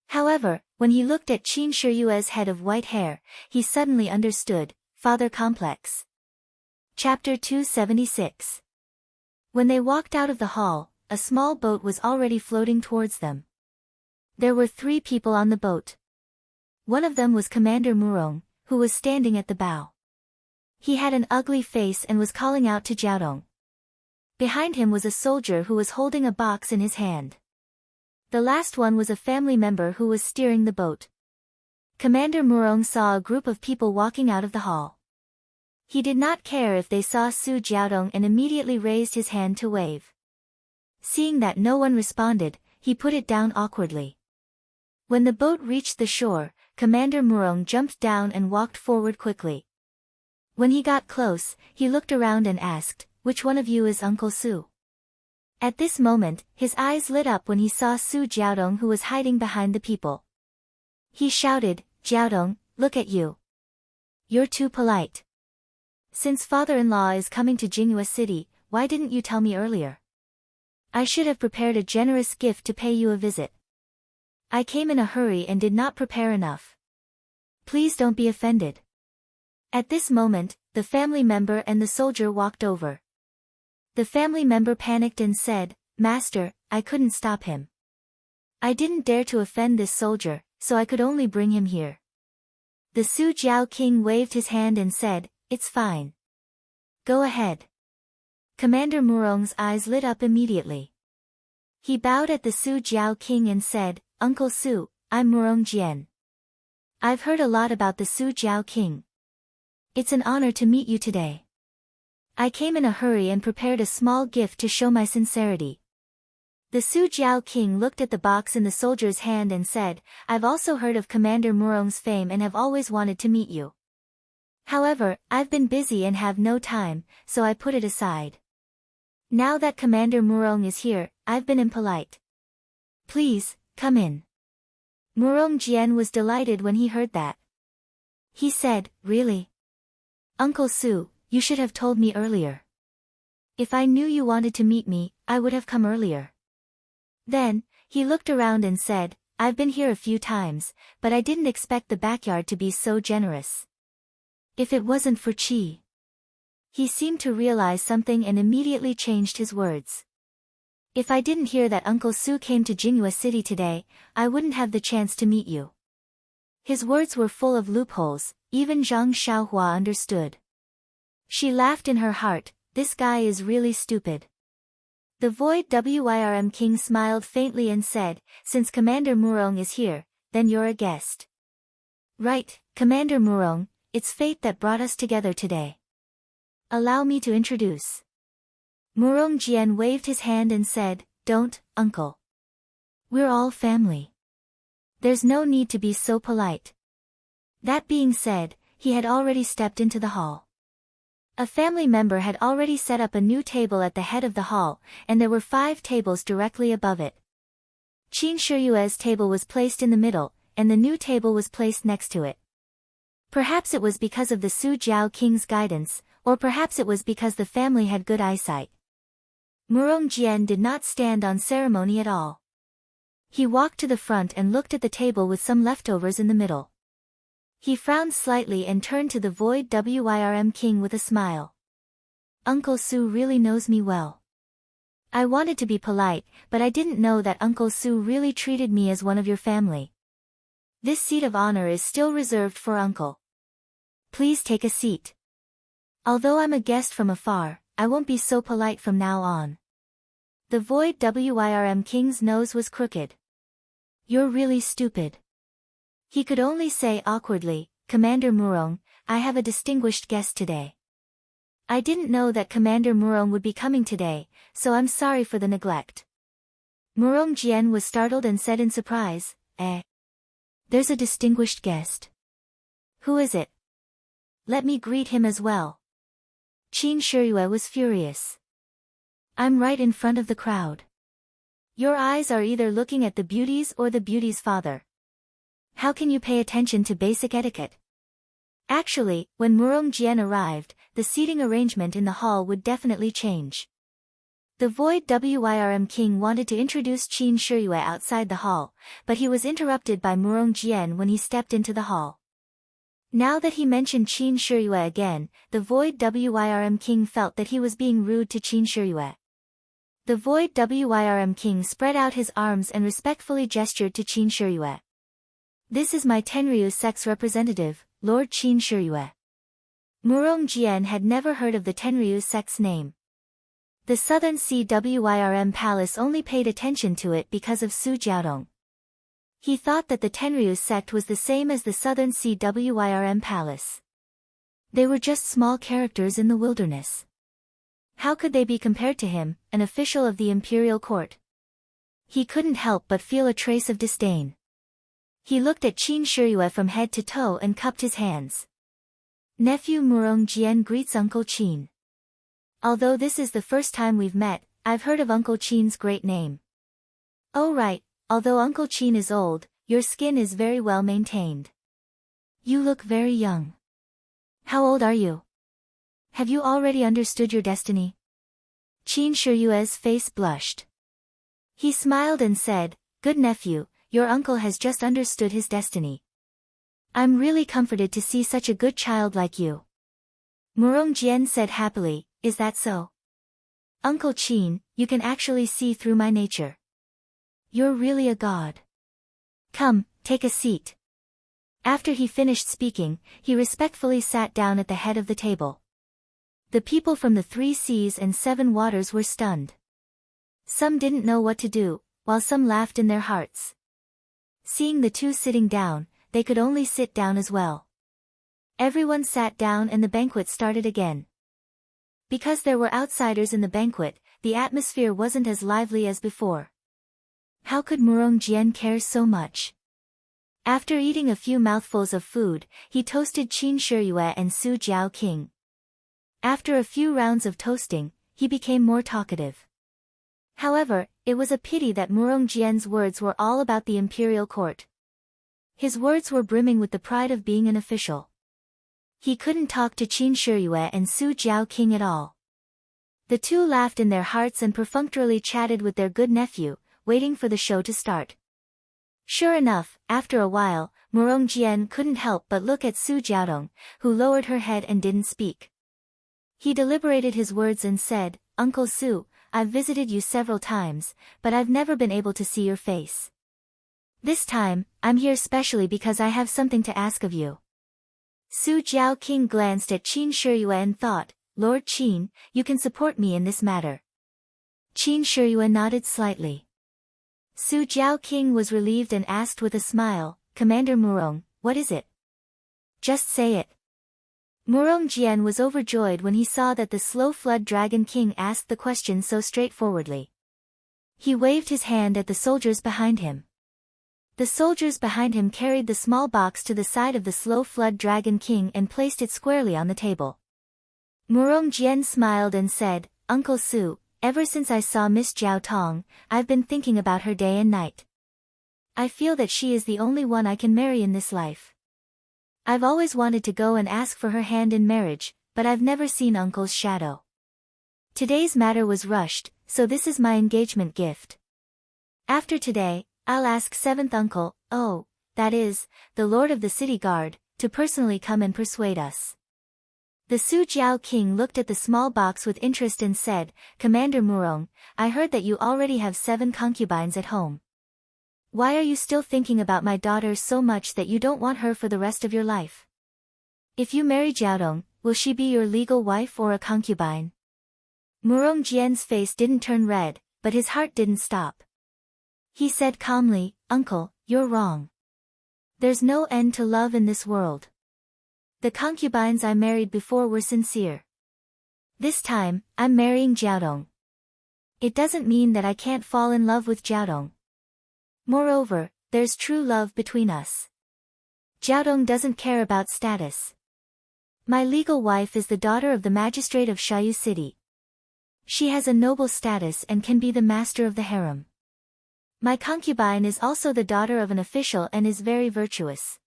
However, when he looked at Qin Shiyue's head of white hair, he suddenly understood, father complex. Chapter 276. When they walked out of the hall, a small boat was already floating towards them. There were 3 people on the boat. One of them was Commander Murong, who was standing at the bow. He had an ugly face and was calling out to Jiaodong. Behind him was a soldier who was holding a box in his hand. The last one was a family member who was steering the boat. Commander Murong saw a group of people walking out of the hall. He did not care if they saw Su Jiaodong and immediately raised his hand to wave. Seeing that no one responded, he put it down awkwardly. When the boat reached the shore, Commander Murong jumped down and walked forward quickly. When he got close, he looked around and asked, which one of you is Uncle Su? At this moment, his eyes lit up when he saw Su Jiaodong who was hiding behind the people. He shouted, Jiaodong, look at you. You're too polite. Since father-in-law is coming to Jinhua City, why didn't you tell me earlier? I should have prepared a generous gift to pay you a visit. I came in a hurry and did not prepare enough. Please don't be offended. At this moment, the family member and the soldier walked over. The family member panicked and said, Master, I couldn't stop him. I didn't dare to offend this soldier, so I could only bring him here. The Su Jiao King waved his hand and said, It's fine. Go ahead. Commander Murong's eyes lit up immediately. He bowed at the Su Jiao King and said, Uncle Su, I'm Murong Jian. I've heard a lot about the Su Jiao King. It's an honor to meet you today. I came in a hurry and prepared a small gift to show my sincerity. The Su Jiao King looked at the box in the soldier's hand and said, I've also heard of Commander Murong's fame and have always wanted to meet you. However, I've been busy and have no time, so I put it aside. Now that Commander Murong is here, I've been impolite. Please, come in. Murong Jian was delighted when he heard that. He said, Really? Uncle Su, you should have told me earlier. If I knew you wanted to meet me, I would have come earlier. Then, he looked around and said, I've been here a few times, but I didn't expect the backyard to be so generous. If it wasn't for Qi. He seemed to realize something and immediately changed his words. If I didn't hear that Uncle Su came to Jinghua City today, I wouldn't have the chance to meet you. His words were full of loopholes, even Zhang Xiaohua understood. She laughed in her heart, this guy is really stupid. The Void Wyrm King smiled faintly and said, Since Commander Murong is here, then you're a guest. Right, Commander Murong, it's fate that brought us together today. Allow me to introduce. Murong Jian waved his hand and said, Don't, uncle. We're all family. There's no need to be so polite. That being said, he had already stepped into the hall. A family member had already set up a new table at the head of the hall, and there were 5 tables directly above it. Qin Shiyue's table was placed in the middle, and the new table was placed next to it. Perhaps it was because of the Su Jiao King's guidance, or perhaps it was because the family had good eyesight. Murong Jian did not stand on ceremony at all. He walked to the front and looked at the table with some leftovers in the middle. He frowned slightly and turned to the Void Wyrm King with a smile. Uncle Su really knows me well. I wanted to be polite, but I didn't know that Uncle Su really treated me as one of your family. This seat of honor is still reserved for Uncle. Please take a seat. Although I'm a guest from afar, I won't be so polite from now on. The Void Wyrm King's nose was crooked. You're really stupid. He could only say awkwardly, Commander Murong, I have a distinguished guest today. I didn't know that Commander Murong would be coming today, so I'm sorry for the neglect. Murong Jian was startled and said in surprise, There's a distinguished guest. Who is it? Let me greet him as well. Qin Shiyue was furious. I'm right in front of the crowd. Your eyes are either looking at the beauties or the beauty's father. How can you pay attention to basic etiquette? Actually, when Murong Jian arrived, the seating arrangement in the hall would definitely change. The Void Wyrm King wanted to introduce Qin Shiyue outside the hall, but he was interrupted by Murong Jian when he stepped into the hall. Now that he mentioned Qin Shiyue again, the Void Wyrm King felt that he was being rude to Qin Shiyue. The Void Wyrm King spread out his arms and respectfully gestured to Qin Shiyue. This is my Tenryu sex representative, Lord Qin Shiyue. Murong Jian had never heard of the Tenryu sex name. The Southern CWYRM Palace only paid attention to it because of Su Jiaodong. He thought that the Tenryu sect was the same as the Southern CWYRM Palace. They were just small characters in the wilderness. How could they be compared to him, an official of the imperial court? He couldn't help but feel a trace of disdain. He looked at Qin Shiyue from head to toe and cupped his hands. Nephew Murong Jian greets Uncle Qin. Although this is the first time we've met, I've heard of Uncle Qin's great name. Oh right, although Uncle Qin is old, your skin is very well maintained. You look very young. How old are you? Have you already understood your destiny? Qin Shiyue's face blushed. He smiled and said, Good nephew, your uncle has just understood his destiny. I'm really comforted to see such a good child like you. Murong Jian said happily, Is that so? Uncle Qin, you can actually see through my nature. You're really a god. Come, take a seat. After he finished speaking, he respectfully sat down at the head of the table. The people from the 3 seas and 7 waters were stunned. Some didn't know what to do, while some laughed in their hearts. Seeing the two sitting down, they could only sit down as well. Everyone sat down and the banquet started again. Because there were outsiders in the banquet, the atmosphere wasn't as lively as before. How could Murong Jian care so much? After eating a few mouthfuls of food, he toasted Qin Shiyue and Su Jiao King. After a few rounds of toasting, he became more talkative. However, it was a pity that Murong Jian's words were all about the imperial court. His words were brimming with the pride of being an official. He couldn't talk to Qin Shiyue and Su Jiao King at all. The two laughed in their hearts and perfunctorily chatted with their good nephew, waiting for the show to start. Sure enough, after a while, Murong Jian couldn't help but look at Su Jiaodong, who lowered her head and didn't speak. He deliberated his words and said, "Uncle Su, I've visited you several times, but I've never been able to see your face. This time, I'm here specially because I have something to ask of you." Su Jiao King glanced at Qin Shiyue and thought, "Lord Qin, you can support me in this matter." Qin Shiyue nodded slightly. Su Jiao King was relieved and asked with a smile, "Commander Murong, what is it? Just say it." Murong Jian was overjoyed when he saw that the slow flood dragon king asked the question so straightforwardly. He waved his hand at the soldiers behind him. The soldiers behind him carried the small box to the side of the slow flood dragon king and placed it squarely on the table. Murong Jian smiled and said, "Uncle Su, ever since I saw Miss Jiao Tong, I've been thinking about her day and night. I feel that she is the only one I can marry in this life. I've always wanted to go and ask for her hand in marriage, but I've never seen Uncle's shadow. Today's matter was rushed, so this is my engagement gift. After today, I'll ask 7th Uncle, that is, the Lord of the City Guard, to personally come and persuade us." The Su Jiao King looked at the small box with interest and said, "Commander Murong, I heard that you already have 7 concubines at home. Why are you still thinking about my daughter so much that you don't want her for the rest of your life? If you marry Jiaodong, will she be your legal wife or a concubine?" Murong Jian's face didn't turn red, but his heart didn't stop. He said calmly, "Uncle, you're wrong. There's no end to love in this world. The concubines I married before were sincere. This time, I'm marrying Jiaodong. It doesn't mean that I can't fall in love with Jiaodong. Moreover, there's true love between us. Jiaodong doesn't care about status. My legal wife is the daughter of the magistrate of Shiyu City. She has a noble status and can be the master of the harem. My concubine is also the daughter of an official and is very virtuous.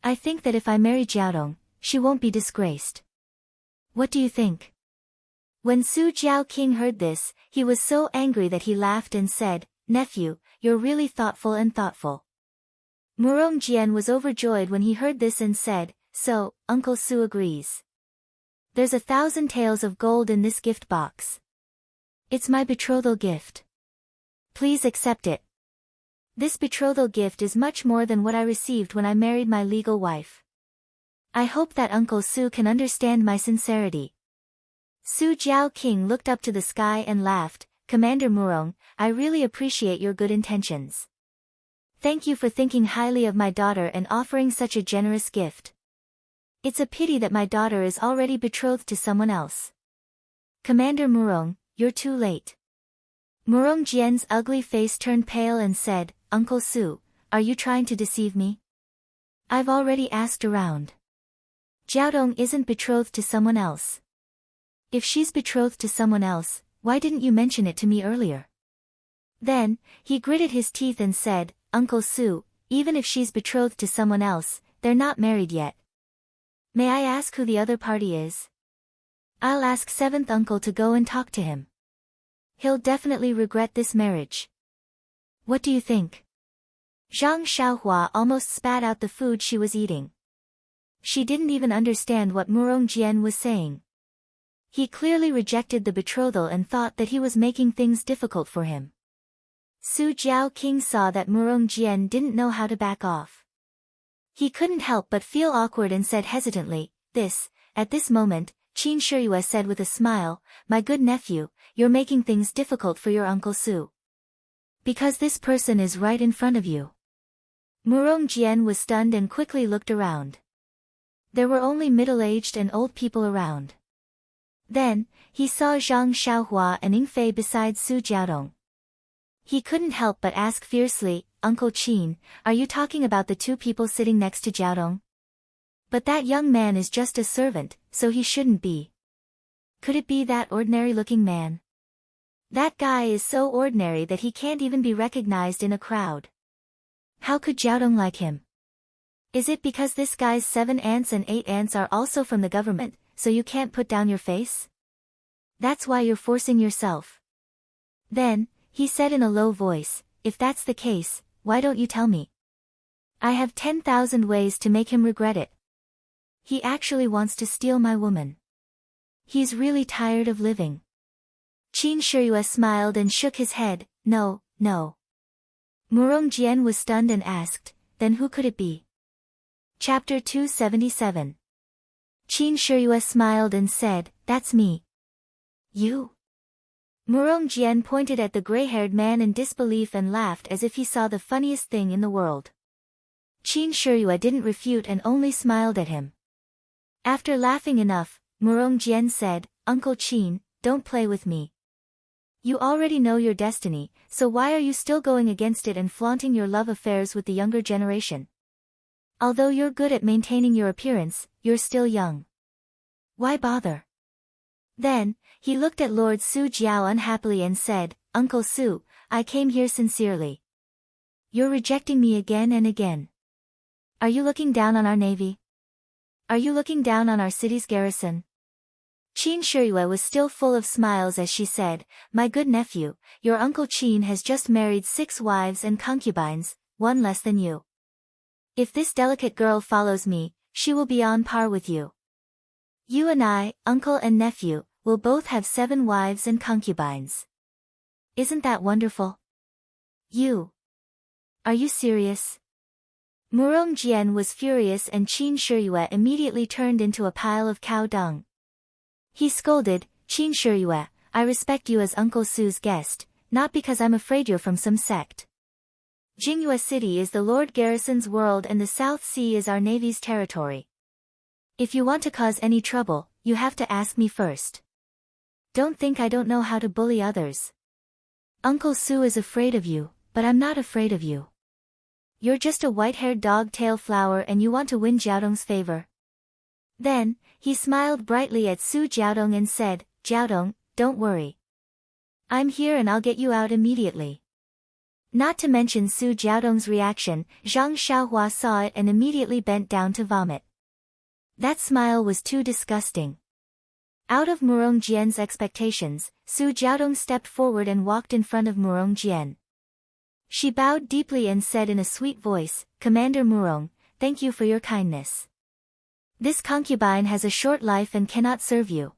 I think that if I marry Jiaodong, she won't be disgraced. What do you think?" When Su Jiao King heard this, he was so angry that he laughed and said, "Nephew, you're really thoughtful and thoughtful." Murong Jian was overjoyed when he heard this and said, "So, Uncle Su agrees. There's 1,000 taels of gold in this gift box. It's my betrothal gift. Please accept it. This betrothal gift is much more than what I received when I married my legal wife. I hope that Uncle Su can understand my sincerity." Su Jiao King looked up to the sky and laughed, "Commander Murong, I really appreciate your good intentions. Thank you for thinking highly of my daughter and offering such a generous gift. It's a pity that my daughter is already betrothed to someone else. Commander Murong, you're too late." Murong Jian's ugly face turned pale and said, "Uncle Su, are you trying to deceive me? I've already asked around. Jiaodong isn't betrothed to someone else. If she's betrothed to someone else, why didn't you mention it to me earlier?" Then, he gritted his teeth and said, "Uncle Su, even if she's betrothed to someone else, they're not married yet. May I ask who the other party is? I'll ask 7th Uncle to go and talk to him. He'll definitely regret this marriage. What do you think?" Zhang Xiaohua almost spat out the food she was eating. She didn't even understand what Murong Jian was saying. He clearly rejected the betrothal and thought that he was making things difficult for him. Su Jiao King saw that Murong Jian didn't know how to back off. He couldn't help but feel awkward and said hesitantly, At this moment, Qin Shiyue said with a smile, "My good nephew, you're making things difficult for your Uncle Su. Because this person is right in front of you." Murong Jian was stunned and quickly looked around. There were only middle-aged and old people around. Then, he saw Zhang Xiaohua and Ying Fei beside Su Jiaodong. He couldn't help but ask fiercely, "Uncle Qin, are you talking about the two people sitting next to Jiaodong? But that young man is just a servant, so he shouldn't be. Could it be that ordinary-looking man? That guy is so ordinary that he can't even be recognized in a crowd. How could Jiaodong like him? Is it because this guy's 7 aunts and 8 aunts are also from the government, so you can't put down your face? That's why you're forcing yourself." Then, he said in a low voice, "If that's the case, why don't you tell me? I have 10,000 ways to make him regret it. He actually wants to steal my woman. He's really tired of living." Qin Shiyue smiled and shook his head, "No, no." Murong Jian was stunned and asked, "Then who could it be?" Chapter 277. Qin Shiyue smiled and said, "That's me." "You?" Murong Jian pointed at the gray-haired man in disbelief and laughed as if he saw the funniest thing in the world. Qin Shiyue didn't refute and only smiled at him. After laughing enough, Murong Jian said, "Uncle Qin, don't play with me. You already know your destiny, so why are you still going against it and flaunting your love affairs with the younger generation? Although you're good at maintaining your appearance, you're still young. Why bother?" Then, he looked at Lord Su Jiao unhappily and said, "Uncle Su, I came here sincerely. You're rejecting me again and again. Are you looking down on our navy? Are you looking down on our city's garrison?" Qin Shiyue was still full of smiles as she said, "My good nephew, your Uncle Qin has just married 6 wives and concubines, 1 less than you. If this delicate girl follows me, she will be on par with you. You and I, uncle and nephew, will both have 7 wives and concubines. Isn't that wonderful? Are you serious?" Murong Jian was furious and Qin Shiyue immediately turned into a pile of cow dung. He scolded, "Qin Shiyue, I respect you as Uncle Su's guest, not because I'm afraid you're from some sect. Jingyue City is the Lord Garrison's world and the South Sea is our Navy's territory. If you want to cause any trouble, you have to ask me first. Don't think I don't know how to bully others. Uncle Su is afraid of you, but I'm not afraid of you. You're just a white-haired dog-tail flower and you want to win Jiaodong's favor." Then, he smiled brightly at Su Jiaodong and said, "Jiaodong, don't worry. I'm here and I'll get you out immediately." Not to mention Su Jiaodong's reaction, Zhang Xiaohua saw it and immediately bent down to vomit. That smile was too disgusting. Out of Murong Jian's expectations, Su Jiaodong stepped forward and walked in front of Murong Jian. She bowed deeply and said in a sweet voice, "Commander Murong, thank you for your kindness. This concubine has a short life and cannot serve you.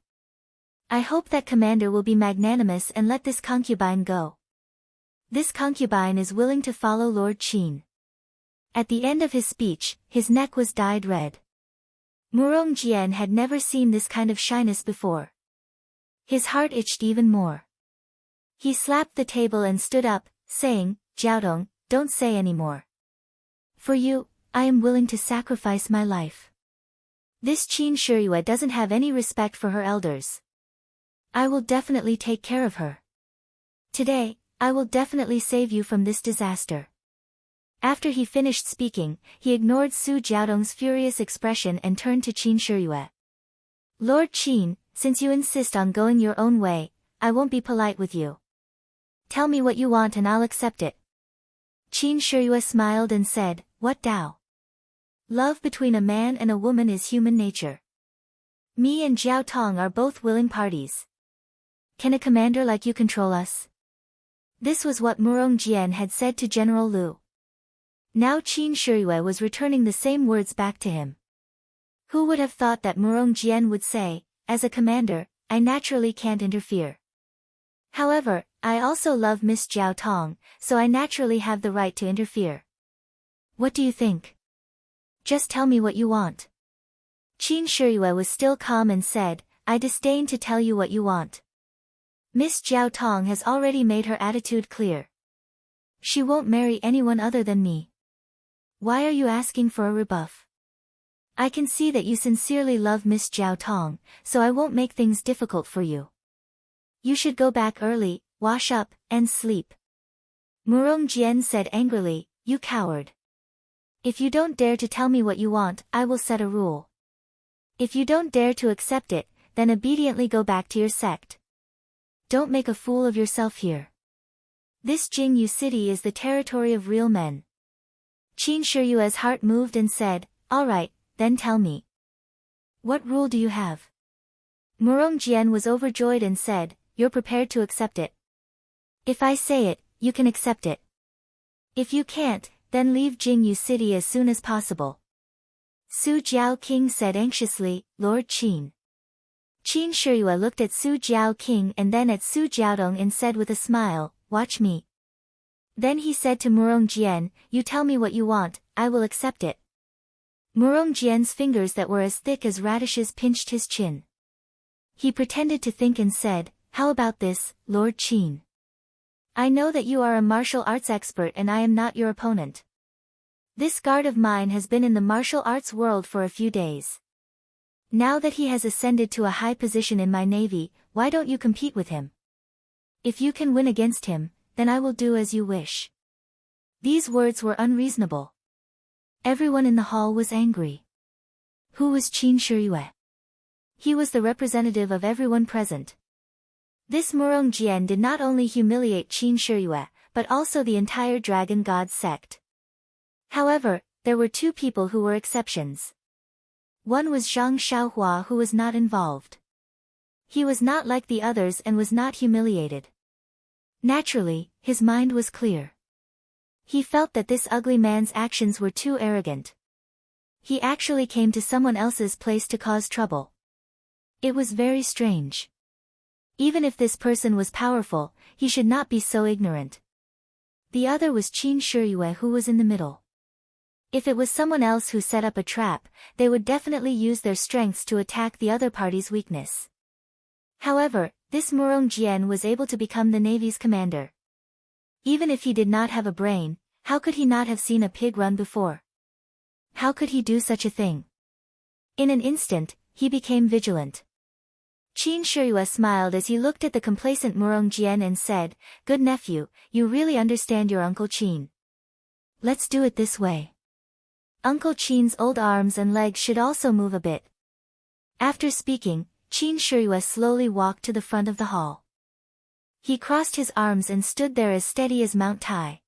I hope that commander will be magnanimous and let this concubine go. This concubine is willing to follow Lord Qin." At the end of his speech, his neck was dyed red. Murong Jian had never seen this kind of shyness before. His heart itched even more. He slapped the table and stood up, saying, "Jiaodong, don't say any more. For you, I am willing to sacrifice my life. This Qin Shiyue doesn't have any respect for her elders. I will definitely take care of her. Today, I will definitely save you from this disaster." After he finished speaking, he ignored Su Jiaodong's furious expression and turned to Qin Shiyue. "Lord Qin, since you insist on going your own way, I won't be polite with you. Tell me what you want and I'll accept it." Qin Shiyue smiled and said, "What Dao? Love between a man and a woman is human nature. Me and Jiao Tong are both willing parties. Can a commander like you control us?" This was what Murong Jian had said to General Liu. Now Qin Shiyue was returning the same words back to him. Who would have thought that Murong Jian would say, "As a commander, I naturally can't interfere. However, I also love Miss Jiao Tong, so I naturally have the right to interfere. What do you think? Just tell me what you want." Qin Shiyue was still calm and said, I disdain to tell you what you want. Miss Jiao Tong has already made her attitude clear. She won't marry anyone other than me. Why are you asking for a rebuff? I can see that you sincerely love Miss Jiao Tong, so I won't make things difficult for you. You should go back early, wash up, and sleep. Murong Jian said angrily, you coward. If you don't dare to tell me what you want, I will set a rule. If you don't dare to accept it, then obediently go back to your sect. Don't make a fool of yourself here. This Jingyu city is the territory of real men. Qin Shiyue's heart moved and said, all right, then tell me. What rule do you have? Murong Jian was overjoyed and said, you're prepared to accept it. If I say it, you can accept it. If you can't, then leave Jingyu city as soon as possible. Su Jiao King said anxiously, Lord Qin. Qin Shiyue looked at Su Jiao King and then at Su Jiaodong and said with a smile, watch me. Then he said to Murong Jian, you tell me what you want, I will accept it. Murong Jian's fingers that were as thick as radishes pinched his chin. He pretended to think and said, how about this, Lord Qin? I know that you are a martial arts expert and I am not your opponent. This guard of mine has been in the martial arts world for a few days. Now that he has ascended to a high position in my navy, why don't you compete with him? If you can win against him, then I will do as you wish. These words were unreasonable. Everyone in the hall was angry. Who was Qin Shiyue? He was the representative of everyone present. This Murong Jian did not only humiliate Qin Shiyue, but also the entire Dragon God sect. However, there were two people who were exceptions. One was Zhang Xiaohua, who was not involved. He was not like the others and was not humiliated. Naturally, his mind was clear. He felt that this ugly man's actions were too arrogant. He actually came to someone else's place to cause trouble. It was very strange. Even if this person was powerful, he should not be so ignorant. The other was Qin Shiyue, who was in the middle. If it was someone else who set up a trap, they would definitely use their strengths to attack the other party's weakness. However, this Murong Jian was able to become the navy's commander. Even if he did not have a brain, how could he not have seen a pig run before? How could he do such a thing? In an instant, he became vigilant. Qin Shiyue smiled as he looked at the complacent Murong Jian and said, good nephew, you really understand your Uncle Qin. Let's do it this way. Uncle Qin's old arms and legs should also move a bit. After speaking, Qin Shiyue slowly walked to the front of the hall. He crossed his arms and stood there as steady as Mount Tai.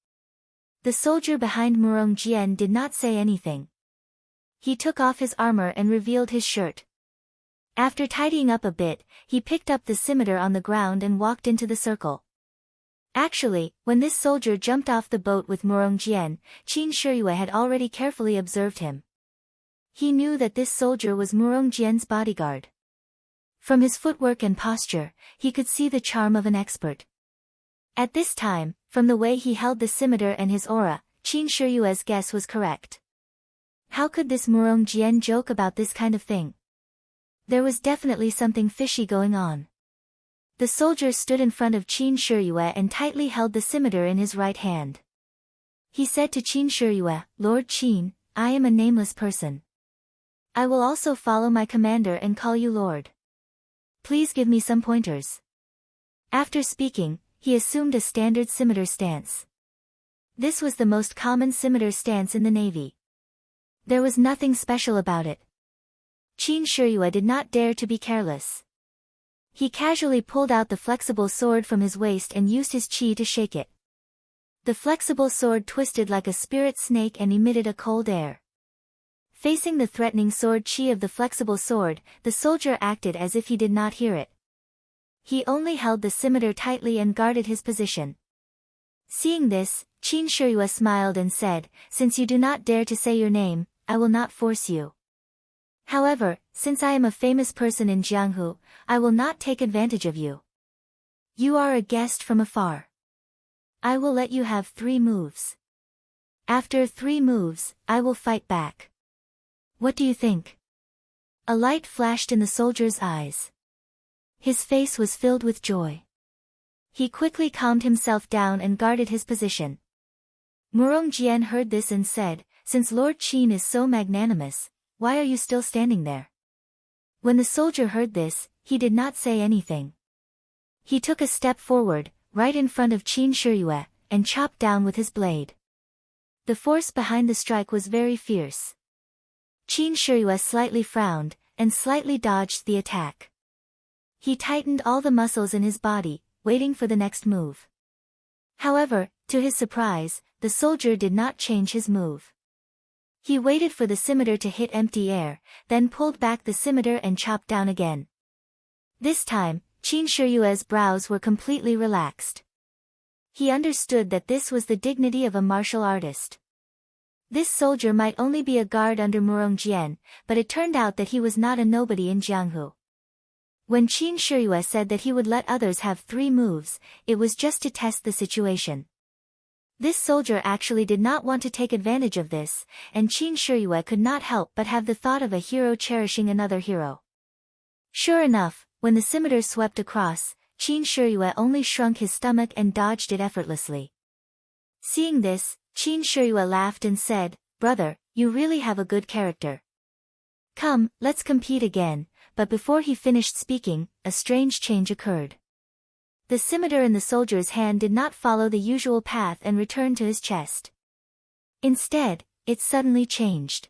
The soldier behind Murong Jian did not say anything. He took off his armor and revealed his shirt. After tidying up a bit, he picked up the scimitar on the ground and walked into the circle. Actually, when this soldier jumped off the boat with Murong Jian, Qin Shiyue had already carefully observed him. He knew that this soldier was Murong Jian's bodyguard. From his footwork and posture, he could see the charm of an expert. At this time, from the way he held the scimitar and his aura, Qin Shiyue's guess was correct. How could this Murong Jian joke about this kind of thing? There was definitely something fishy going on. The soldier stood in front of Qin Shiyue and tightly held the scimitar in his right hand. He said to Qin Shiyue, Lord Qin, I am a nameless person. I will also follow my commander and call you Lord. Please give me some pointers. After speaking, he assumed a standard scimitar stance. This was the most common scimitar stance in the navy. There was nothing special about it. Qin Shiyue did not dare to be careless. He casually pulled out the flexible sword from his waist and used his qi to shake it. The flexible sword twisted like a spirit snake and emitted a cold air. Facing the threatening sword qi of the flexible sword, the soldier acted as if he did not hear it. He only held the scimitar tightly and guarded his position. Seeing this, Qin Shiyue smiled and said, Since you do not dare to say your name, I will not force you. However, since I am a famous person in Jianghu, I will not take advantage of you. You are a guest from afar. I will let you have 3 moves. After 3 moves, I will fight back. What do you think? A light flashed in the soldier's eyes. His face was filled with joy. He quickly calmed himself down and guarded his position. Murong Jian heard this and said, "Since Lord Qin is so magnanimous, why are you still standing there?" When the soldier heard this, he did not say anything. He took a step forward, right in front of Qin Shiyue, and chopped down with his blade. The force behind the strike was very fierce. Qin Shiyue slightly frowned, and slightly dodged the attack. He tightened all the muscles in his body, waiting for the next move. However, to his surprise, the soldier did not change his move. He waited for the scimitar to hit empty air, then pulled back the scimitar and chopped down again. This time, Qin Shiyue's brows were completely relaxed. He understood that this was the dignity of a martial artist. This soldier might only be a guard under Murong Jian, but it turned out that he was not a nobody in Jianghu. When Qin Shiyue said that he would let others have 3 moves, it was just to test the situation. This soldier actually did not want to take advantage of this, and Qin Shiyue could not help but have the thought of a hero cherishing another hero. Sure enough, when the scimitar swept across, Qin Shiyue only shrunk his stomach and dodged it effortlessly. Seeing this, Qin Shiyue laughed and said, "Brother, you really have a good character. Come, let's compete again," but before he finished speaking, a strange change occurred. The scimitar in the soldier's hand did not follow the usual path and return to his chest. Instead, it suddenly changed.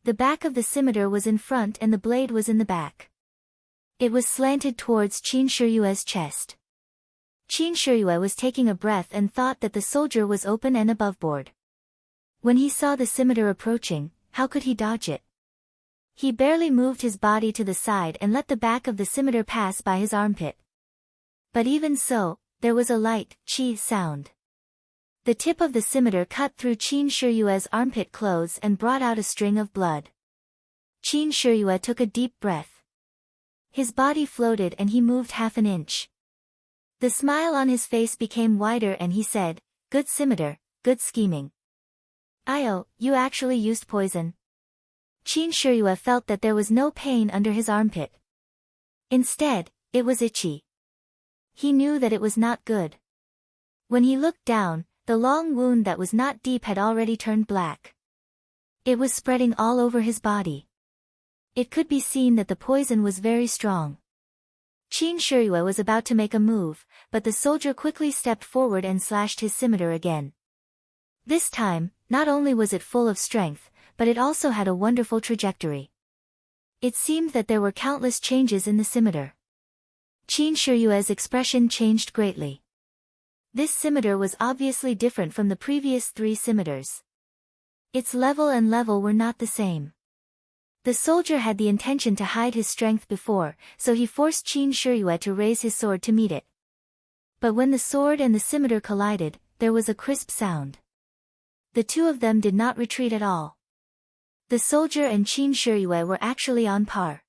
The back of the scimitar was in front and the blade was in the back. It was slanted towards Qin Shiyue's chest. Qin Shiyue was taking a breath and thought that the soldier was open and aboveboard. When he saw the scimitar approaching, how could he dodge it? He barely moved his body to the side and let the back of the scimitar pass by his armpit. But even so, there was a light, "chi" sound. The tip of the scimitar cut through Qin Shiyue's armpit clothes and brought out a string of blood. Qin Shiyue took a deep breath. His body floated and he moved half an inch. The smile on his face became wider and he said, "Good scimitar, good scheming. Io, you actually used poison." Qin Shiyue felt that there was no pain under his armpit. Instead, it was itchy. He knew that it was not good. When he looked down, the long wound that was not deep had already turned black. It was spreading all over his body. It could be seen that the poison was very strong. Qin Shiyue was about to make a move, but the soldier quickly stepped forward and slashed his scimitar again. This time, not only was it full of strength, but it also had a wonderful trajectory. It seemed that there were countless changes in the scimitar. Qin Shiyue's expression changed greatly. This scimitar was obviously different from the previous 3 scimitars. Its level and level were not the same. The soldier had the intention to hide his strength before, so he forced Qin Shiyue to raise his sword to meet it. But when the sword and the scimitar collided, there was a crisp sound. The 2 of them did not retreat at all. The soldier and Qin Shiyue were actually on par.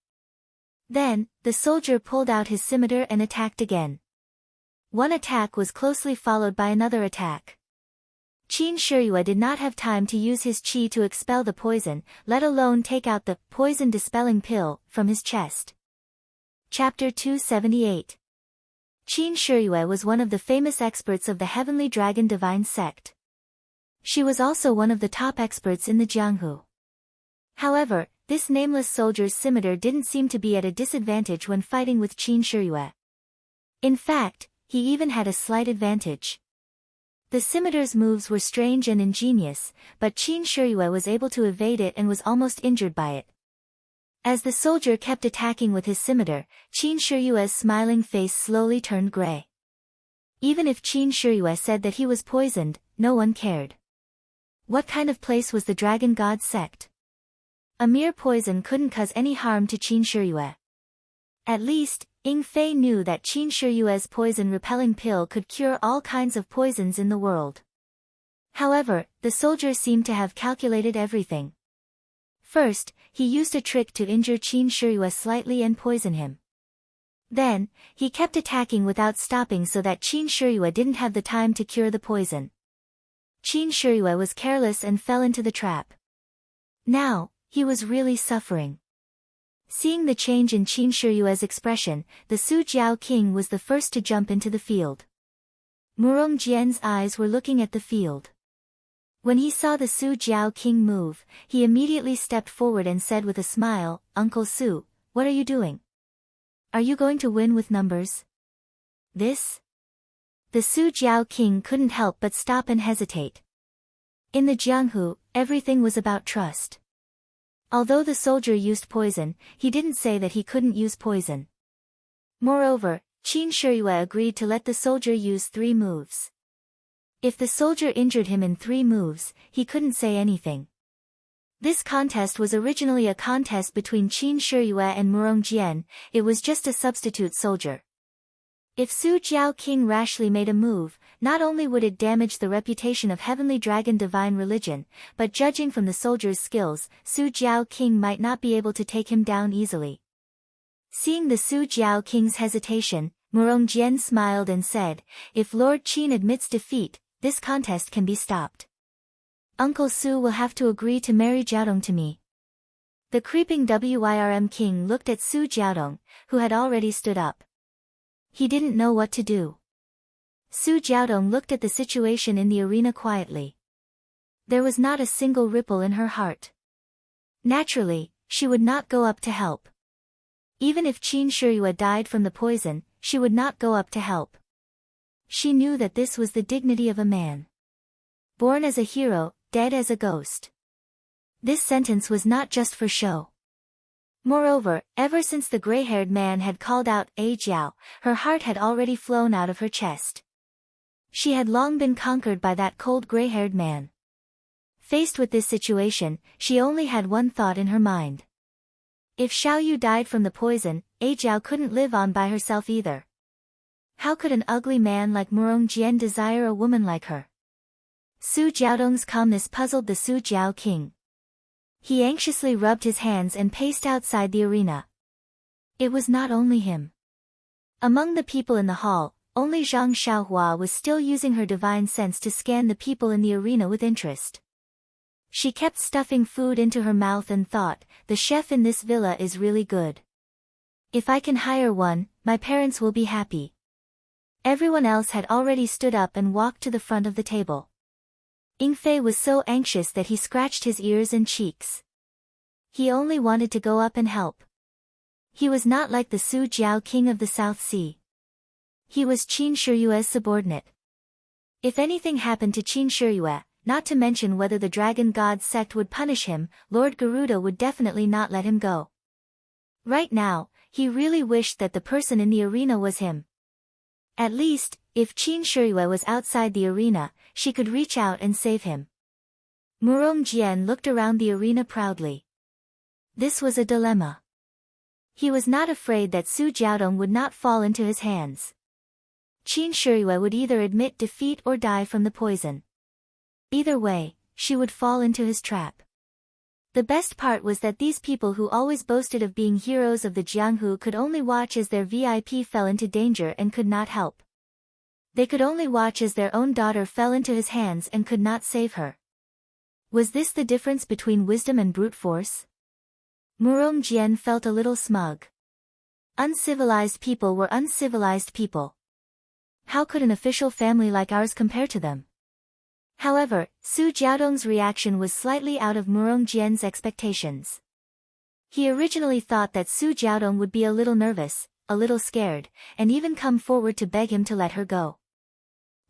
Then, the soldier pulled out his scimitar and attacked again. One attack was closely followed by another attack. Qin Shiyue did not have time to use his qi to expel the poison, let alone take out the poison-dispelling pill from his chest. Chapter 278. Qin Shiyue was one of the famous experts of the Heavenly Dragon Divine Sect. She was also one of the top experts in the Jianghu. However, this nameless soldier's scimitar didn't seem to be at a disadvantage when fighting with Qin Shiyue. In fact, he even had a slight advantage. The scimitar's moves were strange and ingenious, but Qin Shiyue was able to evade it and was almost injured by it. As the soldier kept attacking with his scimitar, Qin Shiyue's smiling face slowly turned gray. Even if Qin Shiyue said that he was poisoned, no one cared. What kind of place was the Dragon God sect? A mere poison couldn't cause any harm to Qin Shiyue. At least, Ying Fei knew that Qin Shiyue's poison-repelling pill could cure all kinds of poisons in the world. However, the soldier seemed to have calculated everything. First, he used a trick to injure Qin Shiyue slightly and poison him. Then, he kept attacking without stopping so that Qin Shiyue didn't have the time to cure the poison. Qin Shiyue was careless and fell into the trap. Now, he was really suffering. Seeing the change in Qin Shiyue's expression, the Su Jiao king was the first to jump into the field. Murong Jian's eyes were looking at the field. When he saw the Su Jiao king move, he immediately stepped forward and said with a smile, "Uncle Su, what are you doing? Are you going to win with numbers?" This? The Su Jiao king couldn't help but stop and hesitate. In the Jianghu, everything was about trust. Although the soldier used poison, he didn't say that he couldn't use poison. Moreover, Qin Shiyue agreed to let the soldier use 3 moves. If the soldier injured him in 3 moves, he couldn't say anything. This contest was originally a contest between Qin Shiyue and Murong Jian. It was just a substitute soldier. If Su Jiao king rashly made a move, not only would it damage the reputation of Heavenly Dragon divine religion, but judging from the soldier's skills, Su Jiao king might not be able to take him down easily. Seeing the Su Jiao king's hesitation, Murong Jian smiled and said, "If Lord Qin admits defeat, this contest can be stopped. Uncle Su will have to agree to marry Jiaodong to me." The creeping Wyrm king looked at Su Jiaodong, who had already stood up. He didn't know what to do. Su Jiaodong looked at the situation in the arena quietly. There was not a single ripple in her heart. Naturally, she would not go up to help. Even if Qin Shiyue died from the poison, she would not go up to help. She knew that this was the dignity of a man. Born as a hero, dead as a ghost. This sentence was not just for show. Moreover, ever since the gray-haired man had called out, "A Jiao," her heart had already flown out of her chest. She had long been conquered by that cold gray-haired man. Faced with this situation, she only had one thought in her mind. If Xiaoyu died from the poison, A Jiao couldn't live on by herself either. How could an ugly man like Murong Jian desire a woman like her? Su Jiaodong's calmness puzzled the Su Jiao king. He anxiously rubbed his hands and paced outside the arena. It was not only him. Among the people in the hall, only Zhang Xiaohua was still using her divine sense to scan the people in the arena with interest. She kept stuffing food into her mouth and thought, "The chef in this villa is really good. If I can hire one, my parents will be happy." Everyone else had already stood up and walked to the front of the table. Yingfei was so anxious that he scratched his ears and cheeks. He only wanted to go up and help. He was not like the Su Jiao king of the South Sea. He was Qin Shiyue's subordinate. If anything happened to Qin Shiyue, not to mention whether the dragon god sect would punish him, Lord Garuda would definitely not let him go. Right now, he really wished that the person in the arena was him. At least, if Qin Shiyue was outside the arena, she could reach out and save him. Murong Jian looked around the arena proudly. This was a dilemma. He was not afraid that Su Jiaodong would not fall into his hands. Qin Shiyue would either admit defeat or die from the poison. Either way, she would fall into his trap. The best part was that these people who always boasted of being heroes of the Jianghu could only watch as their VIP fell into danger and could not help. They could only watch as their own daughter fell into his hands and could not save her. Was this the difference between wisdom and brute force? Murong Jian felt a little smug. Uncivilized people were uncivilized people. How could an official family like ours compare to them? However, Su Jiaodong's reaction was slightly out of Murong Jian's expectations. He originally thought that Su Jiaodong would be a little nervous, a little scared, and even come forward to beg him to let her go.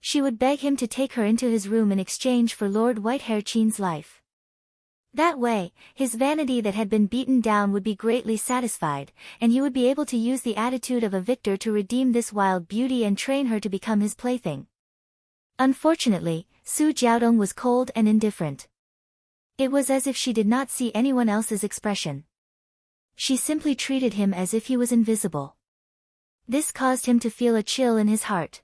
She would beg him to take her into his room in exchange for Lord Whitehair Qin's life. That way, his vanity that had been beaten down would be greatly satisfied, and he would be able to use the attitude of a victor to redeem this wild beauty and train her to become his plaything. Unfortunately, Su Jiaodong was cold and indifferent. It was as if she did not see anyone else's expression. She simply treated him as if he was invisible. This caused him to feel a chill in his heart.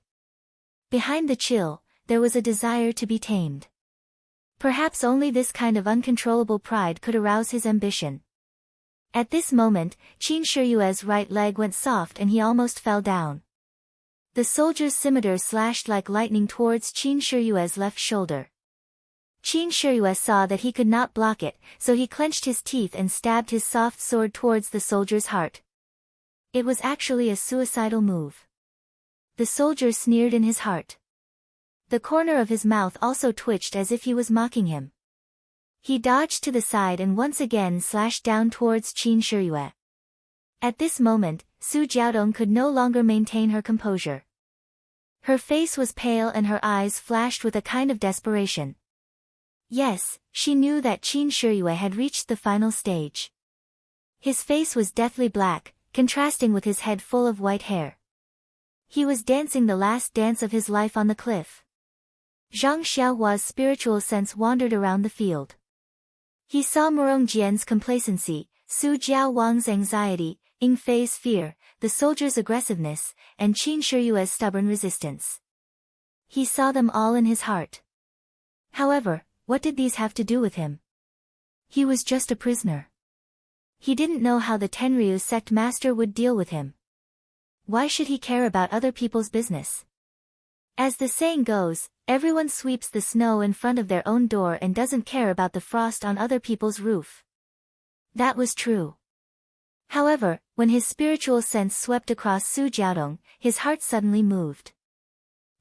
Behind the chill, there was a desire to be tamed. Perhaps only this kind of uncontrollable pride could arouse his ambition. At this moment, Qin Shiyue's right leg went soft and he almost fell down. The soldier's scimitar slashed like lightning towards Qin Shiyue's left shoulder. Qin Shiyue saw that he could not block it, so he clenched his teeth and stabbed his soft sword towards the soldier's heart. It was actually a suicidal move. The soldier sneered in his heart. The corner of his mouth also twitched as if he was mocking him. He dodged to the side and once again slashed down towards Qin Shiyue. At this moment, Su Jiaodong could no longer maintain her composure. Her face was pale and her eyes flashed with a kind of desperation. Yes, she knew that Qin Shiyue had reached the final stage. His face was deathly black, contrasting with his head full of white hair. He was dancing the last dance of his life on the cliff. Zhang Xiaohua's spiritual sense wandered around the field. He saw Murong Jian's complacency, Su Jiawang's anxiety, Ying Fei's fear, the soldier's aggressiveness, and Qin Shiyue's stubborn resistance. He saw them all in his heart. However, what did these have to do with him? He was just a prisoner. He didn't know how the Tenryu sect master would deal with him. Why should he care about other people's business? As the saying goes, everyone sweeps the snow in front of their own door and doesn't care about the frost on other people's roof. That was true. However, when his spiritual sense swept across Su Jiaodong, his heart suddenly moved.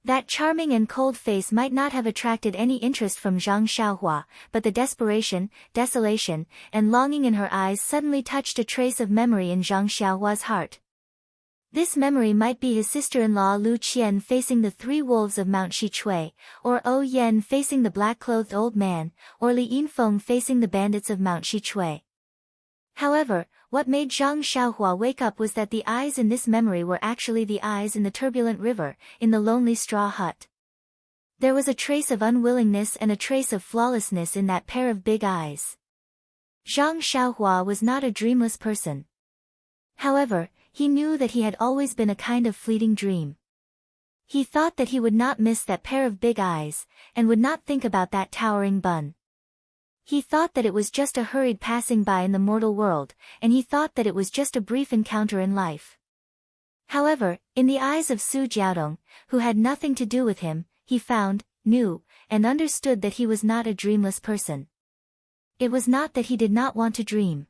That charming and cold face might not have attracted any interest from Zhang Xiaohua, but the desperation, desolation, and longing in her eyes suddenly touched a trace of memory in Zhang Xiaohua's heart. This memory might be his sister-in-law Lu Qian facing the 3 wolves of Mount Shichui, or O Yen facing the black-clothed old man, or Li Yinfeng facing the bandits of Mount Shichui. However, what made Zhang Xiaohua wake up was that the eyes in this memory were actually the eyes in the turbulent river, in the lonely straw hut. There was a trace of unwillingness and a trace of flawlessness in that pair of big eyes. Zhang Xiaohua was not a dreamless person. However, he knew that he had always been a kind of fleeting dream. He thought that he would not miss that pair of big eyes, and would not think about that towering bun. He thought that it was just a hurried passing by in the mortal world, and he thought that it was just a brief encounter in life. However, in the eyes of Su Jiaodong, who had nothing to do with him, he found, knew, and understood that he was not a dreamless person. It was not that he did not want to dream.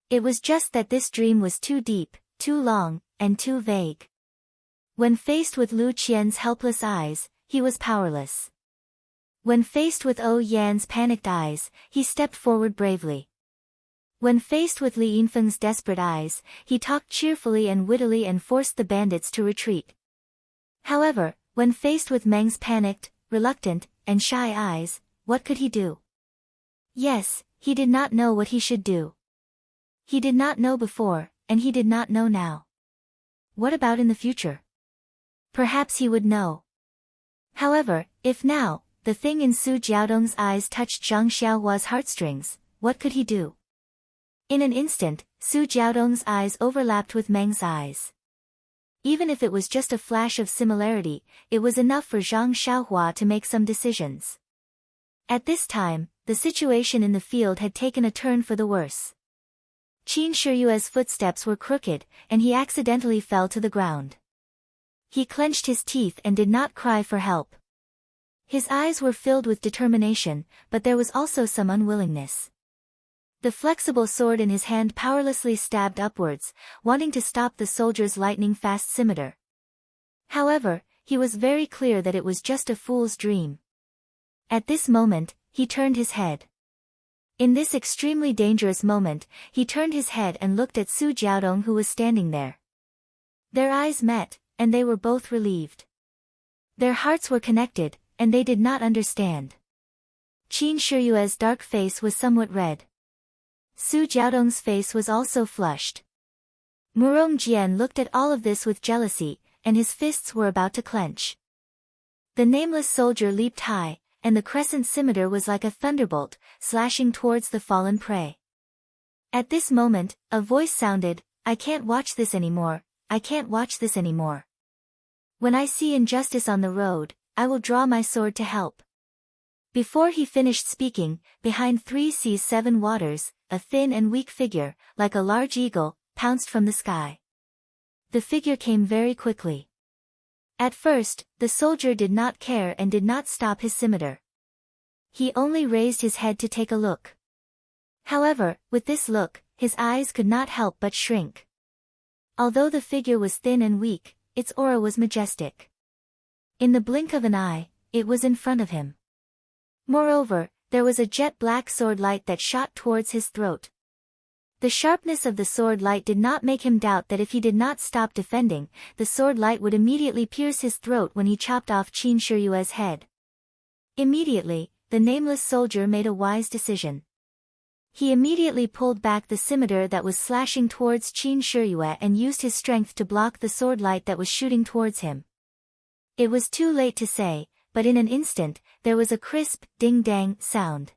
It was just that this dream was too deep, too long, and too vague. When faced with Lu Qian's helpless eyes, he was powerless. When faced with O Yan's panicked eyes, he stepped forward bravely. When faced with Li Yinfeng's desperate eyes, he talked cheerfully and wittily and forced the bandits to retreat. However, when faced with Meng's panicked, reluctant, and shy eyes, what could he do? Yes, he did not know what he should do. He did not know before, and he did not know now. What about in the future? Perhaps he would know. However, if now, the thing in Su Jiaodong's eyes touched Zhang Xiaohua's heartstrings, what could he do? In an instant, Su Jiaodong's eyes overlapped with Meng's eyes. Even if it was just a flash of similarity, it was enough for Zhang Xiaohua to make some decisions. At this time, the situation in the field had taken a turn for the worse. Qin Shiyue's footsteps were crooked, and he accidentally fell to the ground. He clenched his teeth and did not cry for help. His eyes were filled with determination, but there was also some unwillingness. The flexible sword in his hand powerlessly stabbed upwards, wanting to stop the soldier's lightning-fast scimitar. However, he was very clear that it was just a fool's dream. At this moment, he turned his head. In this extremely dangerous moment, he turned his head and looked at Su Jiaodong, who was standing there. Their eyes met, and they were both relieved. Their hearts were connected, and they did not understand. Qin Shiyue's dark face was somewhat red. Su Jiaodong's face was also flushed. Murong Jian looked at all of this with jealousy, and his fists were about to clench. The nameless soldier leaped high, and the crescent scimitar was like a thunderbolt, slashing towards the fallen prey. At this moment, a voice sounded, "I can't watch this anymore, I can't watch this anymore. When I see injustice on the road, I will draw my sword to help." Before he finished speaking, behind 3 seas 7 waters, a thin and weak figure, like a large eagle, pounced from the sky. The figure came very quickly. At first, the soldier did not care and did not stop his scimitar. He only raised his head to take a look. However, with this look, his eyes could not help but shrink. Although the figure was thin and weak, its aura was majestic. In the blink of an eye, it was in front of him. Moreover, there was a jet-black sword light that shot towards his throat. The sharpness of the sword light did not make him doubt that if he did not stop defending, the sword light would immediately pierce his throat when he chopped off Qin Shiyue's head. Immediately, the nameless soldier made a wise decision. He immediately pulled back the scimitar that was slashing towards Qin Shiyue and used his strength to block the sword light that was shooting towards him. It was too late to say, but in an instant, there was a crisp, ding-dang sound.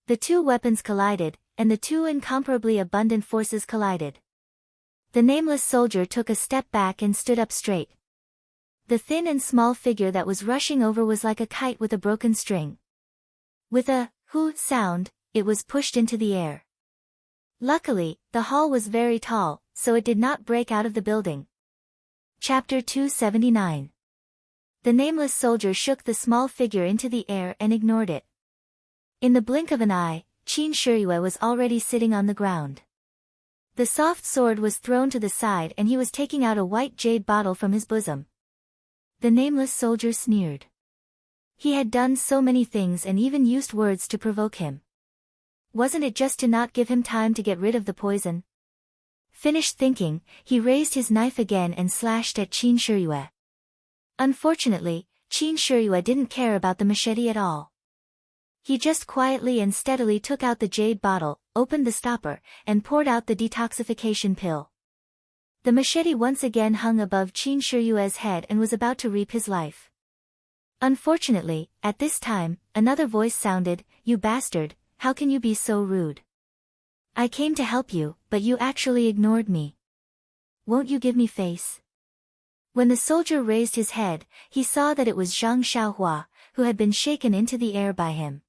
The two weapons collided, and the two incomparably abundant forces collided. The nameless soldier took a step back and stood up straight. The thin and small figure that was rushing over was like a kite with a broken string. With a "hoo" sound, it was pushed into the air. Luckily, the hall was very tall, so it did not break out of the building. Chapter 279. The nameless soldier shook the small figure into the air and ignored it. In the blink of an eye, Qin Shiyue was already sitting on the ground. The soft sword was thrown to the side and he was taking out a white jade bottle from his bosom. The nameless soldier sneered. He had done so many things and even used words to provoke him. Wasn't it just to not give him time to get rid of the poison? Finished thinking, he raised his knife again and slashed at Qin Shiyue. Unfortunately, Qin Shiyue didn't care about the machete at all. He just quietly and steadily took out the jade bottle, opened the stopper, and poured out the detoxification pill. The machete once again hung above Qin Shiyue's head and was about to reap his life. Unfortunately, at this time, another voice sounded, "You bastard, how can you be so rude? I came to help you, but you actually ignored me. Won't you give me face?" When the soldier raised his head, he saw that it was Zhang Xiaohua, who had been shaken into the air by him.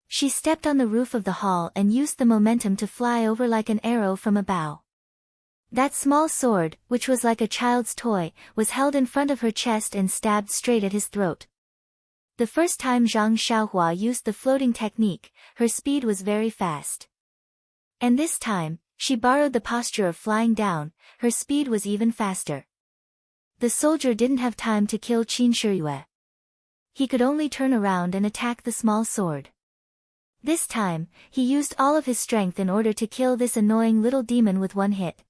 She stepped on the roof of the hall and used the momentum to fly over like an arrow from a bow. That small sword, which was like a child's toy, was held in front of her chest and stabbed straight at his throat. The first time Zhang Xiaohua used the floating technique, her speed was very fast. And this time, she borrowed the posture of flying down, her speed was even faster. The soldier didn't have time to kill Qin Shiyue. He could only turn around and attack the small sword. This time, he used all of his strength in order to kill this annoying little demon with one hit.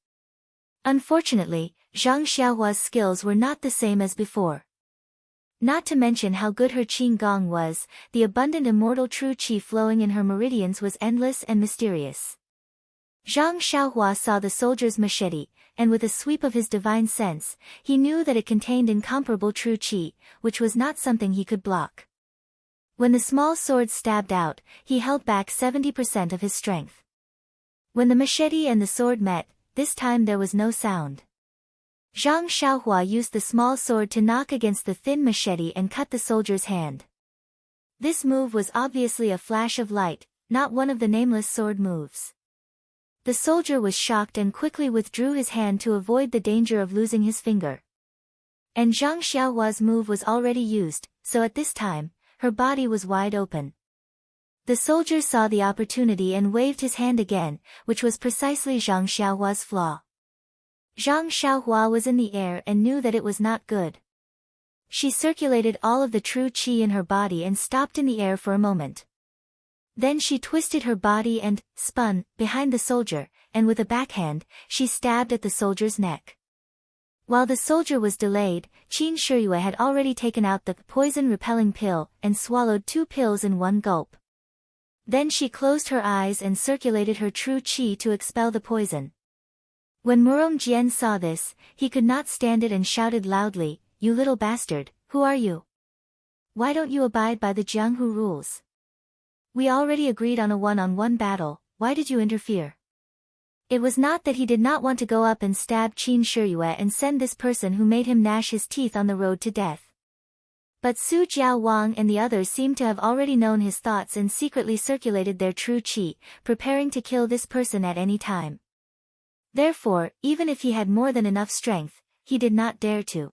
Unfortunately, Zhang Xiaohua's skills were not the same as before. Not to mention how good her qin gong was, the abundant immortal true qi flowing in her meridians was endless and mysterious. Zhang Xiaohua saw the soldier's machete, and with a sweep of his divine sense, he knew that it contained incomparable true qi, which was not something he could block. When the small sword stabbed out, he held back 70% of his strength. When the machete and the sword met, this time there was no sound. Zhang Xiaohua used the small sword to knock against the thin machete and cut the soldier's hand. This move was obviously a flash of light, not one of the nameless sword moves. The soldier was shocked and quickly withdrew his hand to avoid the danger of losing his finger. And Zhang Xiaohua's move was already used, so at this time, her body was wide open. The soldier saw the opportunity and waved his hand again, which was precisely Zhang Xiaohua's flaw. Zhang Xiaohua was in the air and knew that it was not good. She circulated all of the true qi in her body and stopped in the air for a moment. Then she twisted her body and spun behind the soldier, and with a backhand, she stabbed at the soldier's neck. While the soldier was delayed, Qin Shiyue had already taken out the poison-repelling pill and swallowed 2 pills in one gulp. Then she closed her eyes and circulated her true qi to expel the poison. When Murong Jian saw this, he could not stand it and shouted loudly, "You little bastard, who are you? Why don't you abide by the Jianghu rules? We already agreed on a one-on-one battle, why did you interfere?" It was not that he did not want to go up and stab Qin Shiyue and send this person who made him gnash his teeth on the road to death. But Su Jiao Wang and the others seemed to have already known his thoughts and secretly circulated their true qi, preparing to kill this person at any time. Therefore, even if he had more than enough strength, he did not dare to.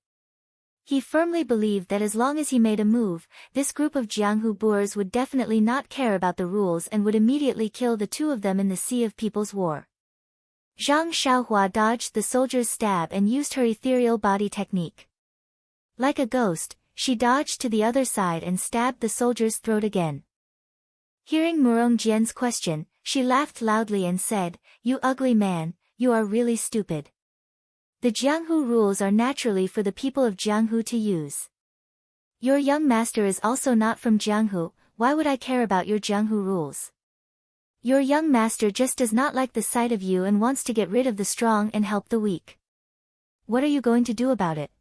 He firmly believed that as long as he made a move, this group of Jianghu boors would definitely not care about the rules and would immediately kill the two of them in the Sea of People's War. Zhang Xiaohua dodged the soldier's stab and used her ethereal body technique. Like a ghost, she dodged to the other side and stabbed the soldier's throat again. Hearing Murong Jian's question, she laughed loudly and said, "You ugly man, you are really stupid. The Jianghu rules are naturally for the people of Jianghu to use. Your young master is also not from Jianghu, why would I care about your Jianghu rules? Your young master just does not like the sight of you and wants to get rid of the strong and help the weak. What are you going to do about it?"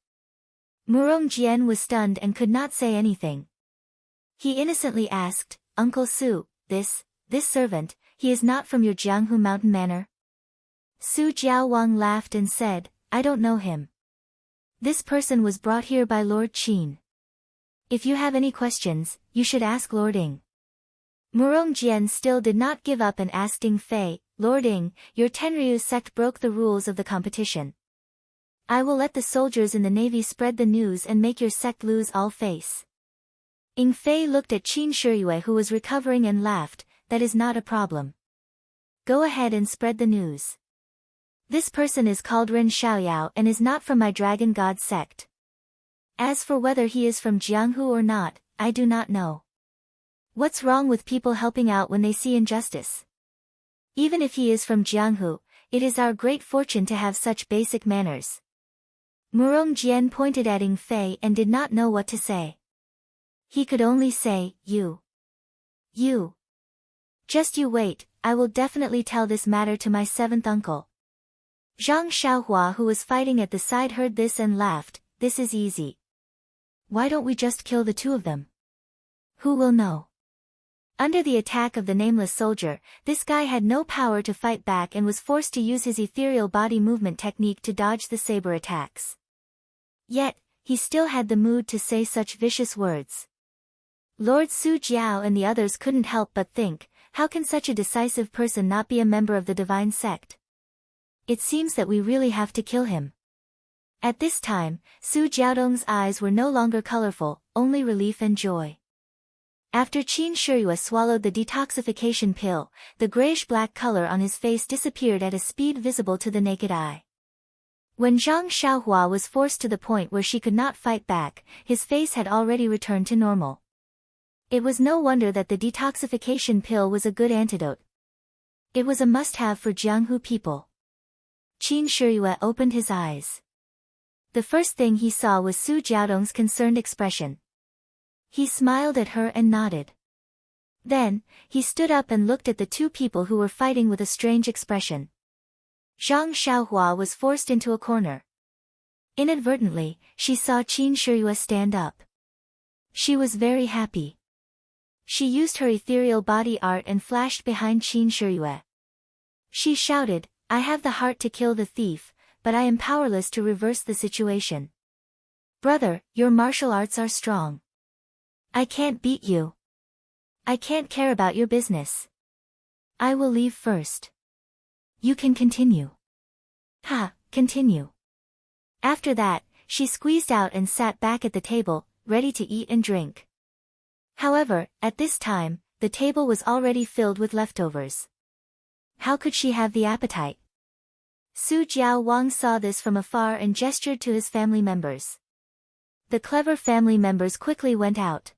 Murong Jian was stunned and could not say anything. He innocently asked, "Uncle Su, this servant, he is not from your Jianghu mountain manor?" Su Jiaowang laughed and said, "I don't know him. This person was brought here by Lord Qin. If you have any questions, you should ask Lord Ing." Murong Jian still did not give up and asked Ing Fei, "Lord Ing, your Tenryu sect broke the rules of the competition. I will let the soldiers in the navy spread the news and make your sect lose all face." Ing Fei looked at Qin Shiyue who was recovering and laughed, "That is not a problem. Go ahead and spread the news. This person is called Ren Xiaoyao and is not from my Dragon God sect. As for whether he is from Jianghu or not, I do not know. What's wrong with people helping out when they see injustice? Even if he is from Jianghu, it is our great fortune to have such basic manners." Murong Jian pointed at Ing Fei and did not know what to say. He could only say, You. Just you wait, I will definitely tell this matter to my seventh uncle." Zhang Xiaohua who was fighting at the side heard this and laughed, "This is easy. Why don't we just kill the two of them? Who will know?" Under the attack of the nameless soldier, this guy had no power to fight back and was forced to use his ethereal body movement technique to dodge the saber attacks. Yet, he still had the mood to say such vicious words. Lord Su Jiao and the others couldn't help but think, how can such a decisive person not be a member of the divine sect? It seems that we really have to kill him. At this time, Su Jiaodong's eyes were no longer colorful, only relief and joy. After Qin Shiyue swallowed the detoxification pill, the grayish-black color on his face disappeared at a speed visible to the naked eye. When Zhang Xiaohua was forced to the point where she could not fight back, his face had already returned to normal. It was no wonder that the detoxification pill was a good antidote. It was a must-have for Jianghu people. Qin Shiyue opened his eyes. The first thing he saw was Su Jiaodong's concerned expression. He smiled at her and nodded. Then, he stood up and looked at the two people who were fighting with a strange expression. Zhang Xiaohua was forced into a corner. Inadvertently, she saw Qin Shiyue stand up. She was very happy. She used her ethereal body art and flashed behind Qin Shiyue. She shouted, "I have the heart to kill the thief, but I am powerless to reverse the situation. Brother, your martial arts are strong. I can't beat you. I can't care about your business. I will leave first. You can continue." Continue. After that, she squeezed out and sat back at the table, ready to eat and drink. However, at this time, the table was already filled with leftovers. How could she have the appetite? Su Jiaowang saw this from afar and gestured to his family members. The clever family members quickly went out.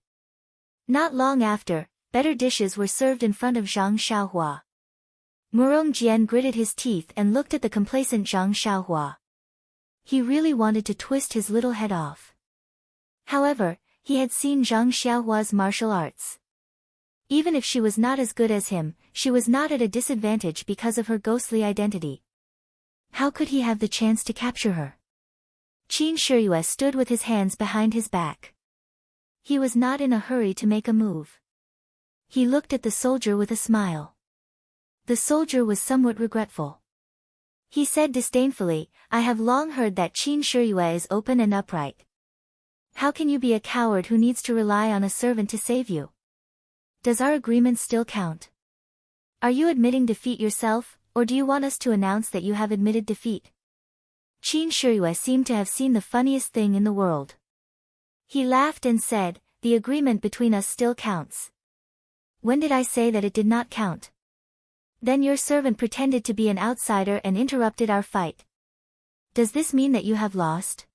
Not long after, better dishes were served in front of Zhang Xiaohua. Murong Jian gritted his teeth and looked at the complacent Zhang Xiaohua. He really wanted to twist his little head off. However, he had seen Zhang Xiaohua's martial arts. Even if she was not as good as him, she was not at a disadvantage because of her ghostly identity. How could he have the chance to capture her? Qin Shiyue stood with his hands behind his back. He was not in a hurry to make a move. He looked at the soldier with a smile. The soldier was somewhat regretful. He said disdainfully, "I have long heard that Qin Shiyue is open and upright. How can you be a coward who needs to rely on a servant to save you? Does our agreement still count? Are you admitting defeat yourself, or do you want us to announce that you have admitted defeat?" Qin Shiyue seemed to have seen the funniest thing in the world. He laughed and said, "The agreement between us still counts." "When did I say that it did not count?" "Then your servant pretended to be an outsider and interrupted our fight. Does this mean that you have lost?"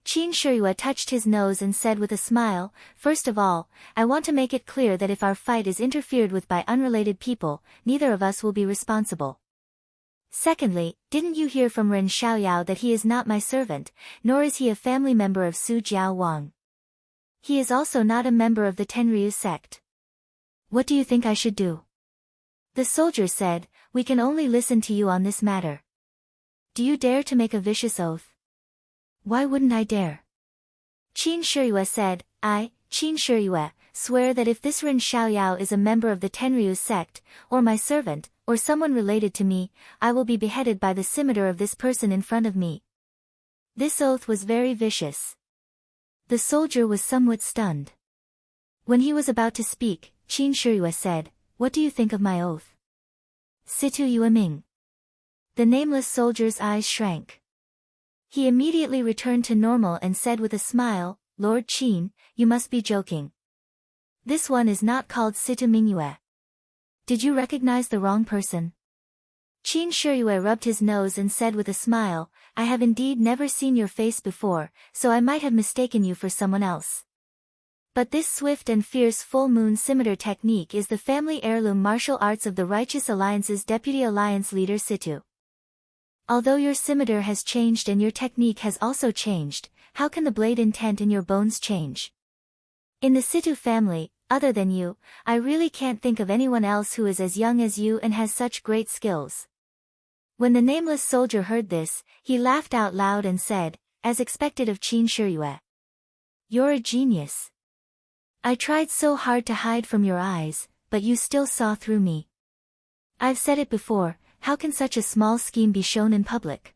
Qin Shiyue touched his nose and said with a smile, "First of all, I want to make it clear that if our fight is interfered with by unrelated people, neither of us will be responsible. Secondly, didn't you hear from Ren Xiaoyao that he is not my servant, nor is he a family member of Su Jiao Wang? He is also not a member of the Tenryu sect. What do you think I should do?" The soldier said, "We can only listen to you on this matter. Do you dare to make a vicious oath?" "Why wouldn't I dare?" Qin Shiyue said, "I, Qin Shiyue, swear that if this Ren Xiaoyao is a member of the Tenryu sect, or my servant, or someone related to me, I will be beheaded by the scimitar of this person in front of me." This oath was very vicious. The soldier was somewhat stunned. When he was about to speak, Qin Shiyue said, "What do you think of my oath?" "Situ Yueming." The nameless soldier's eyes shrank. He immediately returned to normal and said with a smile, "Lord Qin, you must be joking. This one is not called Situ Mingyue. Did you recognize the wrong person?" Qin Shiyue rubbed his nose and said with a smile, "I have indeed never seen your face before, so I might have mistaken you for someone else. But this swift and fierce full moon scimitar technique is the family heirloom martial arts of the Righteous Alliance's Deputy Alliance leader Situ. Although your scimitar has changed and your technique has also changed, how can the blade intent in your bones change? In the Situ family, other than you, I really can't think of anyone else who is as young as you and has such great skills." When the nameless soldier heard this, he laughed out loud and said, as expected of Qin Shiyue, "You're a genius. I tried so hard to hide from your eyes, but you still saw through me. I've said it before, how can such a small scheme be shown in public?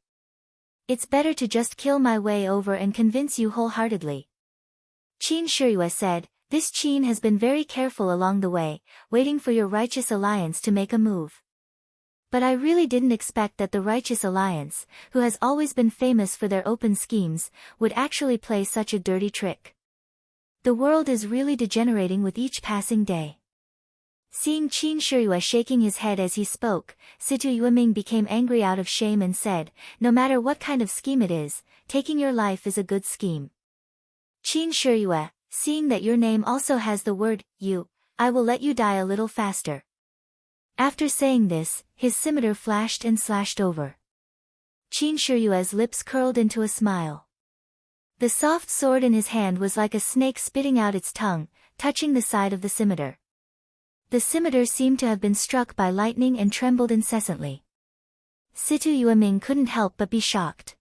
It's better to just kill my way over and convince you wholeheartedly." Qin Shiyue said, "This Qin has been very careful along the way, waiting for your Righteous Alliance to make a move. But I really didn't expect that the Righteous Alliance, who has always been famous for their open schemes, would actually play such a dirty trick. The world is really degenerating with each passing day." Seeing Qin Shiyue shaking his head as he spoke, Situ Yueming became angry out of shame and said, "No matter what kind of scheme it is, taking your life is a good scheme. Qin Shiyue, seeing that your name also has the word, you, I will let you die a little faster." After saying this, his scimitar flashed and slashed over. Qin Shiyue's lips curled into a smile. The soft sword in his hand was like a snake spitting out its tongue, touching the side of the scimitar. The scimitar seemed to have been struck by lightning and trembled incessantly. Situ Yueming couldn't help but be shocked.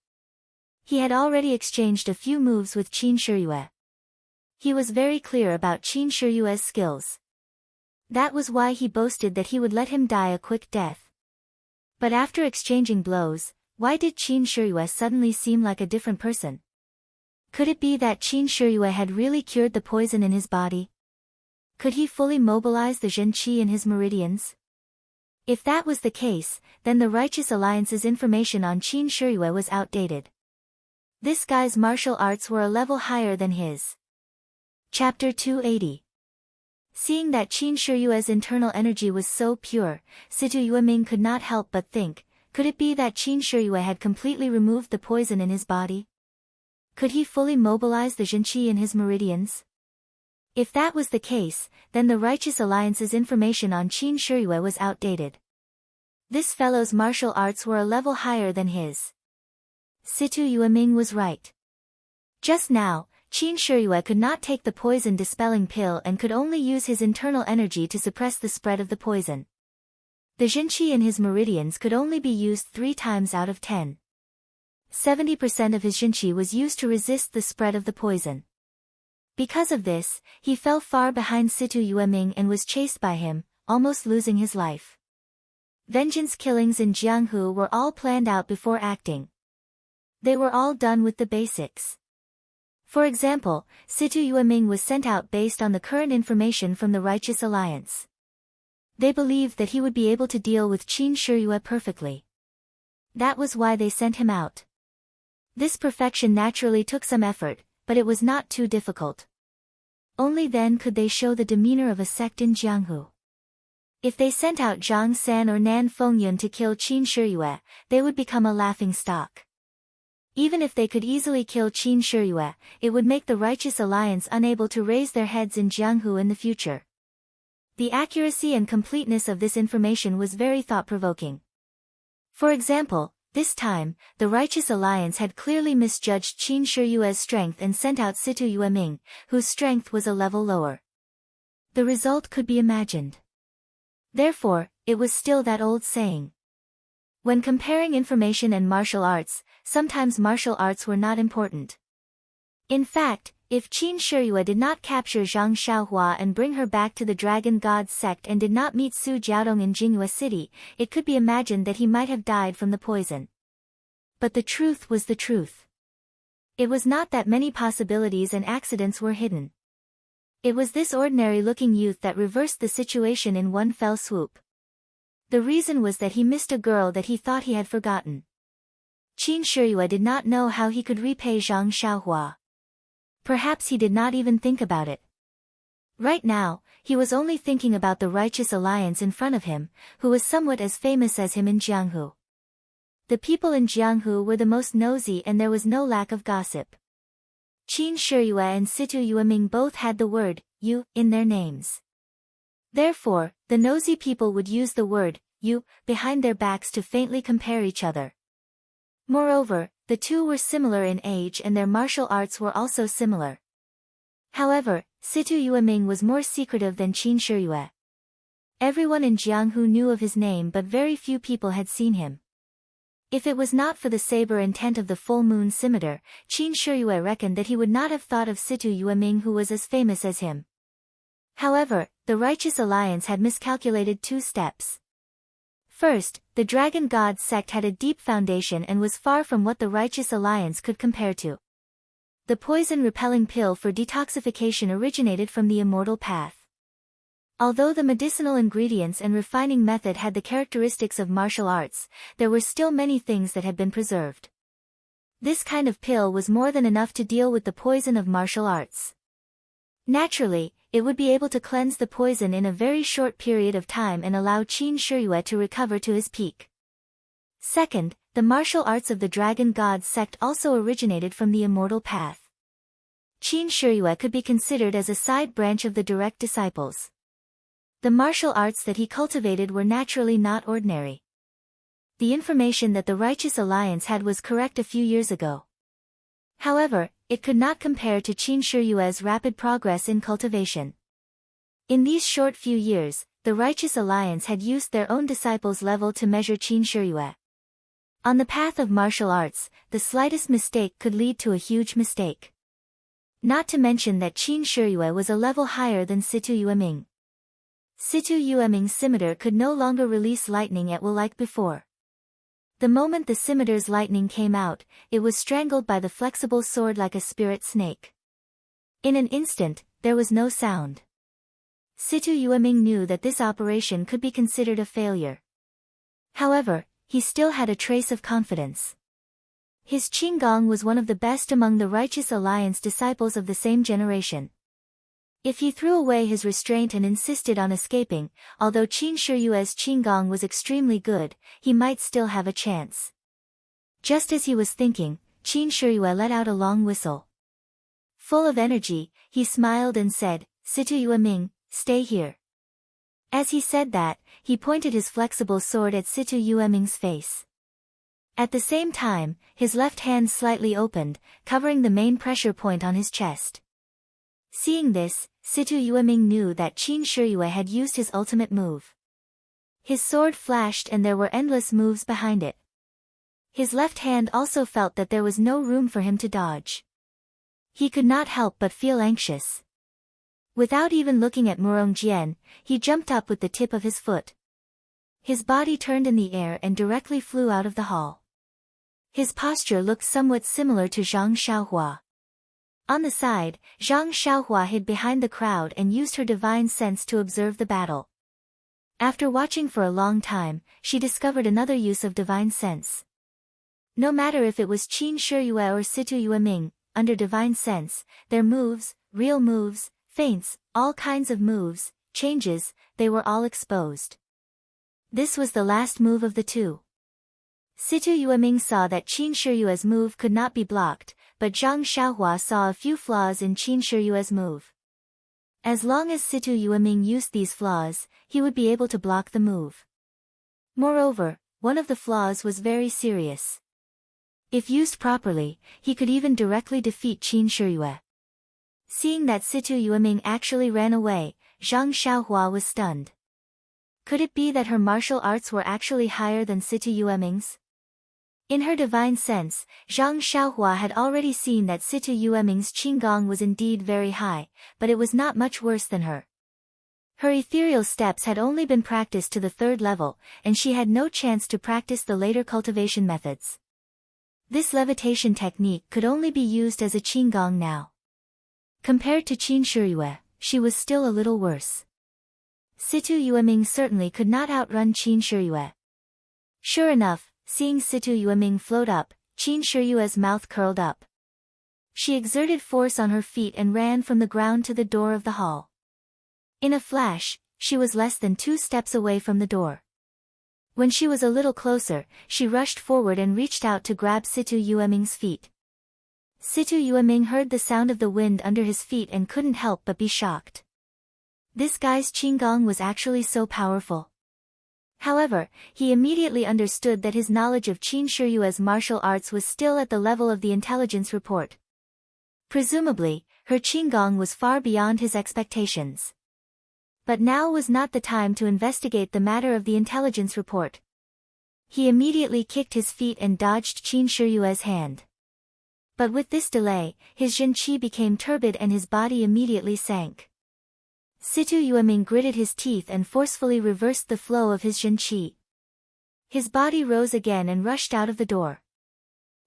He had already exchanged a few moves with Qin Shiyue. He was very clear about Qin Shiyue's skills. That was why he boasted that he would let him die a quick death. But after exchanging blows, why did Qin Shiyue suddenly seem like a different person? Could it be that Qin Shiyue had really cured the poison in his body? Could he fully mobilize the Zhen Qi in his meridians? If that was the case, then the Righteous Alliance's information on Qin Shiyue was outdated. This guy's martial arts were a level higher than his. Chapter 280. Seeing that Qin Shiyue's internal energy was so pure, Situ Yueming could not help but think, could it be that Qin Shiyue had completely removed the poison in his body? Could he fully mobilize the Zhen Qi in his meridians? If that was the case, then the Righteous Alliance's information on Qin Shiyue was outdated. This fellow's martial arts were a level higher than his. Situ Yueming was right. Just now, Qin Shiyue could not take the poison-dispelling pill and could only use his internal energy to suppress the spread of the poison. The Zhen Qi in his meridians could only be used 3 times out of 10. 70% of his Zhen Qi was used to resist the spread of the poison. Because of this, he fell far behind Situ Yueming and was chased by him, almost losing his life. Vengeance killings in Jianghu were all planned out before acting. They were all done with the basics. For example, Situ Yueming was sent out based on the current information from the Righteous Alliance. They believed that he would be able to deal with Qin Shiyue perfectly. That was why they sent him out. This perfection naturally took some effort, but it was not too difficult. Only then could they show the demeanor of a sect in Jianghu. If they sent out Zhang San or Nan Fengyun to kill Qin Shiyue, they would become a laughing stock. Even if they could easily kill Qin Shiyue, it would make the Righteous Alliance unable to raise their heads in Jianghu in the future. The accuracy and completeness of this information was very thought-provoking. For example, this time, the Righteous Alliance had clearly misjudged Qin Shiyue's strength and sent out Situ Yueming, whose strength was a level lower. The result could be imagined. Therefore, it was still that old saying. When comparing information and martial arts, sometimes martial arts were not important. In fact, if Qin Shiyue did not capture Zhang Xiaohua and bring her back to the Dragon God sect and did not meet Su Jiaodong in Jingyue City, it could be imagined that he might have died from the poison. But the truth was the truth. It was not that many possibilities and accidents were hidden. It was this ordinary-looking youth that reversed the situation in one fell swoop. The reason was that he missed a girl that he thought he had forgotten. Qin Shiyue did not know how he could repay Zhang Xiaohua. Perhaps he did not even think about it. Right now, he was only thinking about the Righteous Alliance in front of him, who was somewhat as famous as him in Jianghu. The people in Jianghu were the most nosy and there was no lack of gossip. Qin Shiyue and Situ Yueming both had the word, yu, in their names. Therefore, the nosy people would use the word, yu, behind their backs to faintly compare each other. Moreover, the two were similar in age and their martial arts were also similar. However, Situ Yueming was more secretive than Qin Shiyue. Everyone in Jianghu knew of his name but very few people had seen him. If it was not for the saber intent of the full moon scimitar, Qin Shiyue reckoned that he would not have thought of Situ Yueming who was as famous as him. However, the Righteous Alliance had miscalculated 2 steps. First, the Dragon God sect had a deep foundation and was far from what the Righteous Alliance could compare to. The poison-repelling pill for detoxification originated from the immortal path. Although the medicinal ingredients and refining method had the characteristics of martial arts, there were still many things that had been preserved. This kind of pill was more than enough to deal with the poison of martial arts. Naturally, it would be able to cleanse the poison in a very short period of time and allow Qin Shiyue to recover to his peak. Second, the martial arts of the Dragon God sect also originated from the immortal path. Qin Shiyue could be considered as a side branch of the direct disciples. The martial arts that he cultivated were naturally not ordinary. The information that the Righteous Alliance had was correct a few years ago. However, it could not compare to Qin Shiyue's rapid progress in cultivation. In these short few years, the Righteous Alliance had used their own disciples' level to measure Qin Shiyue. On the path of martial arts, the slightest mistake could lead to a huge mistake. Not to mention that Qin Shiyue was a level higher than Situ Yueming. Situ Yueming's scimitar could no longer release lightning at will like before. The moment the scimitar's lightning came out, it was strangled by the flexible sword like a spirit snake. In an instant, there was no sound. Situ Yueming knew that this operation could be considered a failure. However, he still had a trace of confidence. His Qinggong was one of the best among the Righteous Alliance disciples of the same generation. If he threw away his restraint and insisted on escaping, although Qin Shiyue's Qinggong was extremely good, he might still have a chance. Just as he was thinking, Qin Shiyue let out a long whistle. Full of energy, he smiled and said, "Situ Yueming, stay here." As he said that, he pointed his flexible sword at Situ Yueming's face. At the same time, his left hand slightly opened, covering the main pressure point on his chest. Seeing this, Situ Yueming knew that Qin Shiyue had used his ultimate move. His sword flashed and there were endless moves behind it. His left hand also felt that there was no room for him to dodge. He could not help but feel anxious. Without even looking at Murong Jian, he jumped up with the tip of his foot. His body turned in the air and directly flew out of the hall. His posture looked somewhat similar to Zhang Xiaohua. On the side, Zhang Xiaohua hid behind the crowd and used her divine sense to observe the battle. After watching for a long time, she discovered another use of divine sense. No matter if it was Qin Shiyue or Situ Yueming, under divine sense, their moves, real moves, feints, all kinds of moves, changes, they were all exposed. This was the last move of the two. Situ Yueming saw that Qin Shiyue's move could not be blocked, but Zhang Xiaohua saw a few flaws in Qin Shiyue's move. As long as Situ Yueming used these flaws, he would be able to block the move. Moreover, one of the flaws was very serious. If used properly, he could even directly defeat Qin Shiyue. Seeing that Situ Yueming actually ran away, Zhang Xiaohua was stunned. Could it be that her martial arts were actually higher than Situ Yueming's? In her divine sense, Zhang Xiaohua had already seen that Situ Yueming's qinggong was indeed very high, but it was not much worse than her. Her ethereal steps had only been practiced to the 3rd level, and she had no chance to practice the later cultivation methods. This levitation technique could only be used as a qinggong now. Compared to Qin Shiyue, she was still a little worse. Situ Yueming certainly could not outrun Qin Shiyue. Sure enough, seeing Situ Yueming float up, Qin Shiyue's mouth curled up. She exerted force on her feet and ran from the ground to the door of the hall. In a flash, she was less than 2 steps away from the door. When she was a little closer, she rushed forward and reached out to grab Situ Yueming's feet. Situ Yueming heard the sound of the wind under his feet and couldn't help but be shocked. This guy's qinggong was actually so powerful. However, he immediately understood that his knowledge of Qin Shiyue's martial arts was still at the level of the intelligence report. Presumably, her qinggong was far beyond his expectations. But now was not the time to investigate the matter of the intelligence report. He immediately kicked his feet and dodged Qin Shiyue's hand. But with this delay, his Zhenqi became turbid and his body immediately sank. Situ Yueming gritted his teeth and forcefully reversed the flow of his Zhenqi. His body rose again and rushed out of the door.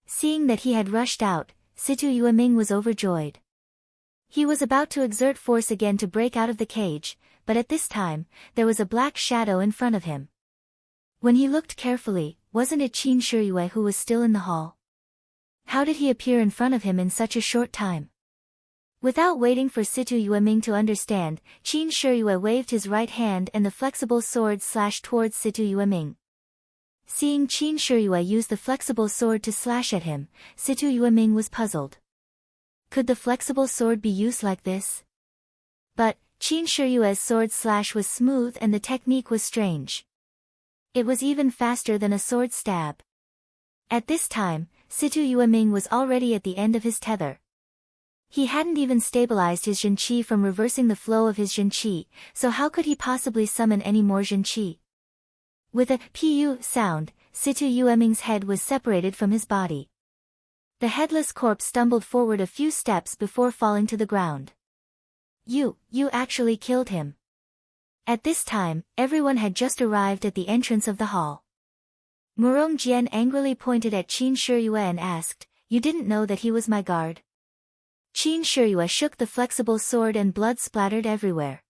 Seeing that he had rushed out, Situ Yueming was overjoyed. He was about to exert force again to break out of the cage, but at this time, there was a black shadow in front of him. When he looked carefully, wasn't it Qin Shiyue who was still in the hall? How did he appear in front of him in such a short time? Without waiting for Situ Yueming to understand, Qin Shiyue waved his right hand and the flexible sword slashed towards Situ Yueming. Seeing Qin Shiyue use the flexible sword to slash at him, Situ Yueming was puzzled. Could the flexible sword be used like this? But, Qin Shiyue's sword slash was smooth and the technique was strange. It was even faster than a sword stab. At this time, Situ Yueming was already at the end of his tether. He hadn't even stabilized his Zhenqi from reversing the flow of his Zhenqi, so how could he possibly summon any more Zhenqi? With a pu sound, Situ Yueming's head was separated from his body. The headless corpse stumbled forward a few steps before falling to the ground. You actually killed him. At this time, everyone had just arrived at the entrance of the hall. Murong Jian angrily pointed at Qin Shiyue and asked, "You didn't know that he was my guard?" Qin Shiyue shook the flexible sword and blood splattered everywhere.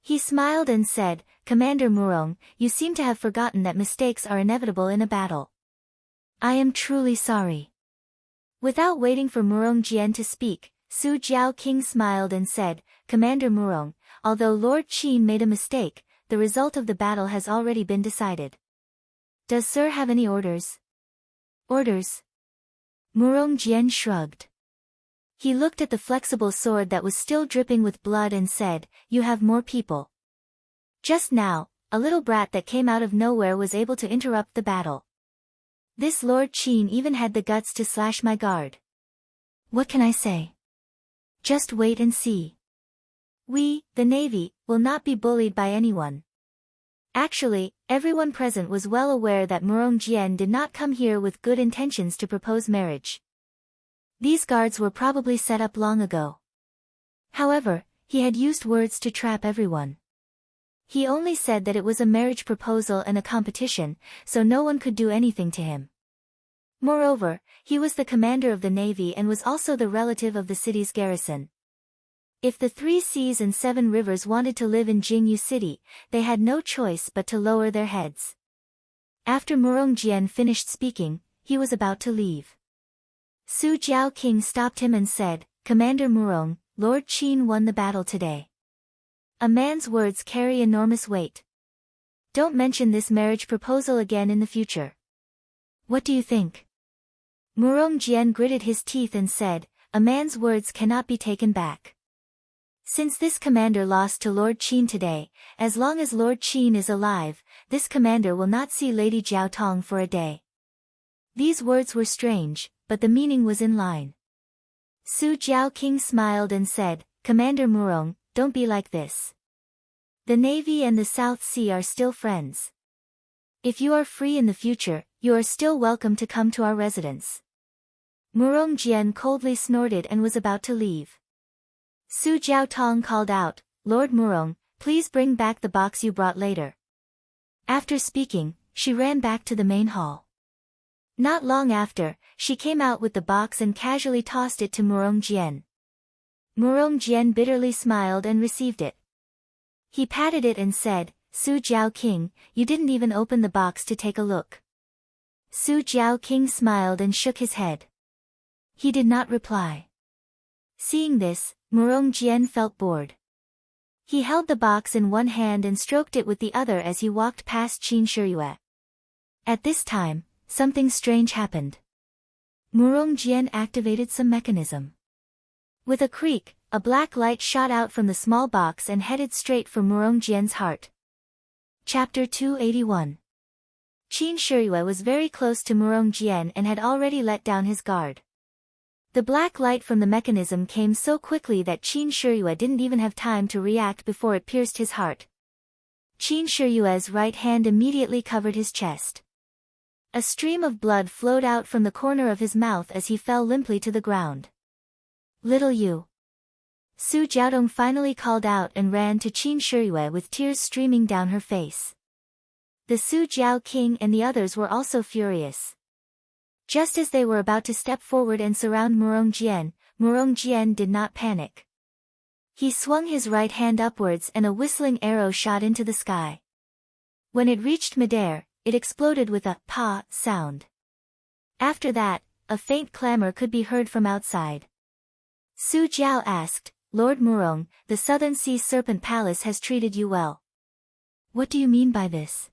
He smiled and said, "Commander Murong, you seem to have forgotten that mistakes are inevitable in a battle. I am truly sorry." Without waiting for Murong Jian to speak, Su Jiao King smiled and said, "Commander Murong, although Lord Qin made a mistake, the result of the battle has already been decided. Does Sir have any orders?" "Orders?" Murong Jian shrugged. He looked at the flexible sword that was still dripping with blood and said, "You have more people." Just now, a little brat that came out of nowhere was able to interrupt the battle. This Lord Qin even had the guts to slash my guard. What can I say? Just wait and see. We, the Navy, will not be bullied by anyone. Actually, everyone present was well aware that Murong Jian did not come here with good intentions to propose marriage. These guards were probably set up long ago. However, he had used words to trap everyone. He only said that it was a marriage proposal and a competition, so no one could do anything to him. Moreover, he was the commander of the navy and was also the relative of the city's garrison. If the 3 seas and 7 rivers wanted to live in Jingyu City, they had no choice but to lower their heads. After Murong Jian finished speaking, he was about to leave. Su Jiao King stopped him and said, Commander Murong, Lord Qin won the battle today. A man's words carry enormous weight. Don't mention this marriage proposal again in the future. What do you think? Murong Jian gritted his teeth and said, a man's words cannot be taken back. Since this commander lost to Lord Qin today, as long as Lord Qin is alive, this commander will not see Lady Jiao Tong for a day. These words were strange, but the meaning was in line. Su Jiao King smiled and said, Commander Murong, don't be like this. The Navy and the South Sea are still friends. If you are free in the future, you are still welcome to come to our residence. Murong Jian coldly snorted and was about to leave. Su Jiao Tong called out, Lord Murong, please bring back the box you brought later. After speaking, she ran back to the main hall. Not long after, she came out with the box and casually tossed it to Murong Jian. Murong Jian bitterly smiled and received it. He patted it and said, Su Jiao King, you didn't even open the box to take a look. Su Jiao King smiled and shook his head. He did not reply. Seeing this, Murong Jian felt bored. He held the box in one hand and stroked it with the other as he walked past Qin Shiyue. At this time, something strange happened. Murong Jian activated some mechanism. With a creak, a black light shot out from the small box and headed straight for Murong Jian's heart. Chapter 281. Qin Shiyue was very close to Murong Jian and had already let down his guard. The black light from the mechanism came so quickly that Qin Shiyue didn't even have time to react before it pierced his heart. Qin Shiyue's right hand immediately covered his chest. A stream of blood flowed out from the corner of his mouth as he fell limply to the ground. Little you. Su Jiaodong finally called out and ran to Qin Shiyue with tears streaming down her face. The Su Jiao King and the others were also furious. Just as they were about to step forward and surround Murong Jian did not panic. He swung his right hand upwards and a whistling arrow shot into the sky. When it reached midair, it exploded with a pa sound. After that, a faint clamor could be heard from outside. Su Jiao asked, Lord Murong, the Southern Sea Serpent Palace has treated you well. What do you mean by this?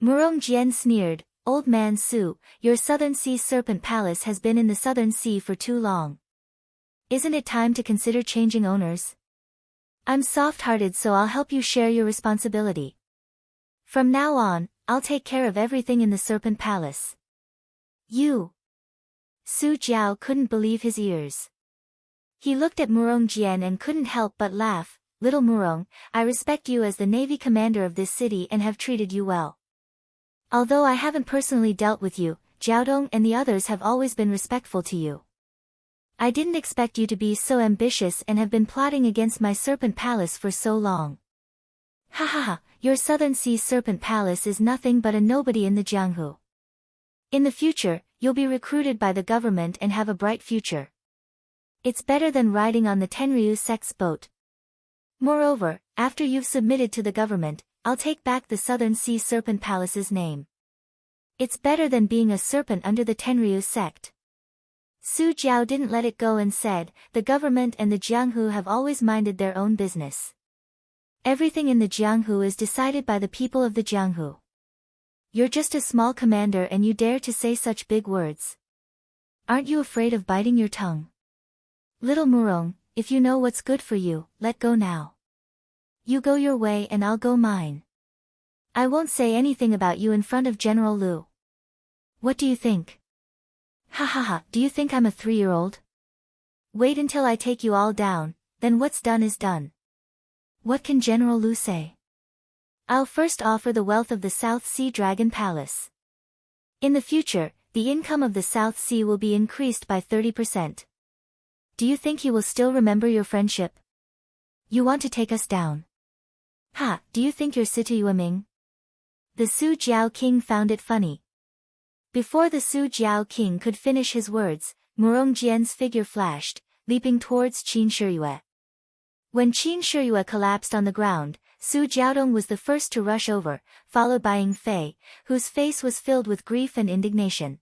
Murong Jian sneered, Old man Su, your Southern Sea Serpent Palace has been in the Southern Sea for too long. Isn't it time to consider changing owners? I'm soft-hearted, so I'll help you share your responsibility. From now on, I'll take care of everything in the Serpent Palace. You. Su Jiao couldn't believe his ears. He looked at Murong Jian and couldn't help but laugh. Little Murong, I respect you as the Navy commander of this city and have treated you well. Although I haven't personally dealt with you, Jiaodong and the others have always been respectful to you. I didn't expect you to be so ambitious and have been plotting against my Serpent Palace for so long. Ha ha ha, your Southern Sea Serpent Palace is nothing but a nobody in the Jianghu. In the future, you'll be recruited by the government and have a bright future. It's better than riding on the Tenryu sect's boat. Moreover, after you've submitted to the government, I'll take back the Southern Sea Serpent Palace's name. It's better than being a serpent under the Tenryu sect. Su Jiao didn't let it go and said, the government and the Jianghu have always minded their own business. Everything in the Jianghu is decided by the people of the Jianghu. You're just a small commander and you dare to say such big words. Aren't you afraid of biting your tongue? Little Murong, if you know what's good for you, let go now. You go your way and I'll go mine. I won't say anything about you in front of General Liu. What do you think? Ha ha ha, do you think I'm a 3-year-old? Wait until I take you all down, then what's done is done. What can General Liu say? I'll first offer the wealth of the South Sea Dragon Palace. In the future, the income of the South Sea will be increased by 30%. Do you think he will still remember your friendship? You want to take us down? Ha, do you think you're Sita Yueming? The Su Jiao King found it funny. Before the Su Jiao King could finish his words, Murong Jian's figure flashed, leaping towards Qin Shiyue. When Qin Shiyue collapsed on the ground, Su Jiaodong was the first to rush over, followed by Ying Fei, whose face was filled with grief and indignation.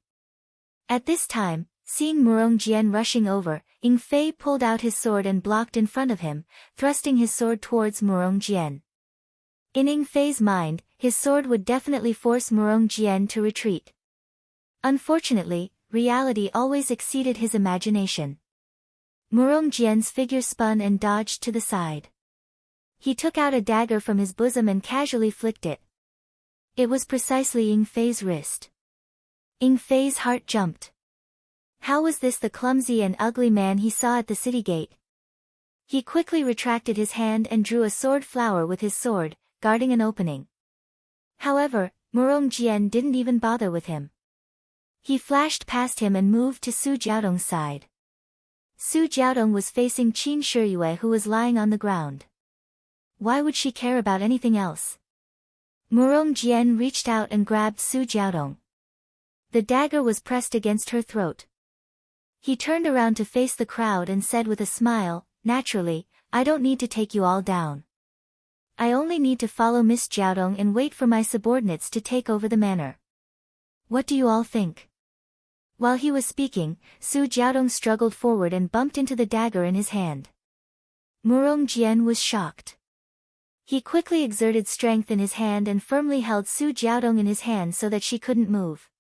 At this time, Seeing Murong Jian rushing over, Ying Fei pulled out his sword and blocked in front of him, thrusting his sword towards Murong Jian. In Ying Fei's mind, his sword would definitely force Murong Jian to retreat. Unfortunately, reality always exceeded his imagination. Murong Jian's figure spun and dodged to the side. He took out a dagger from his bosom and casually flicked it. It was precisely Ying Fei's wrist. Ying Fei's heart jumped. How was this the clumsy and ugly man he saw at the city gate? He quickly retracted his hand and drew a sword flower with his sword, guarding an opening. However, Murong Jian didn't even bother with him. He flashed past him and moved to Su Jiaodong's side. Su Jiaodong was facing Qin Shiyue, who was lying on the ground. Why would she care about anything else? Murong Jian reached out and grabbed Su Jiaodong. The dagger was pressed against her throat. He turned around to face the crowd and said with a smile, "Naturally, I don't need to take you all down. I only need to follow Miss Jiaodong and wait for my subordinates to take over the manor. What do you all think?" While he was speaking, Su Jiaodong struggled forward and bumped into the dagger in his hand. Murong Jian was shocked. He quickly exerted strength in his hand and firmly held Su Jiaodong in his hand so that she couldn't move.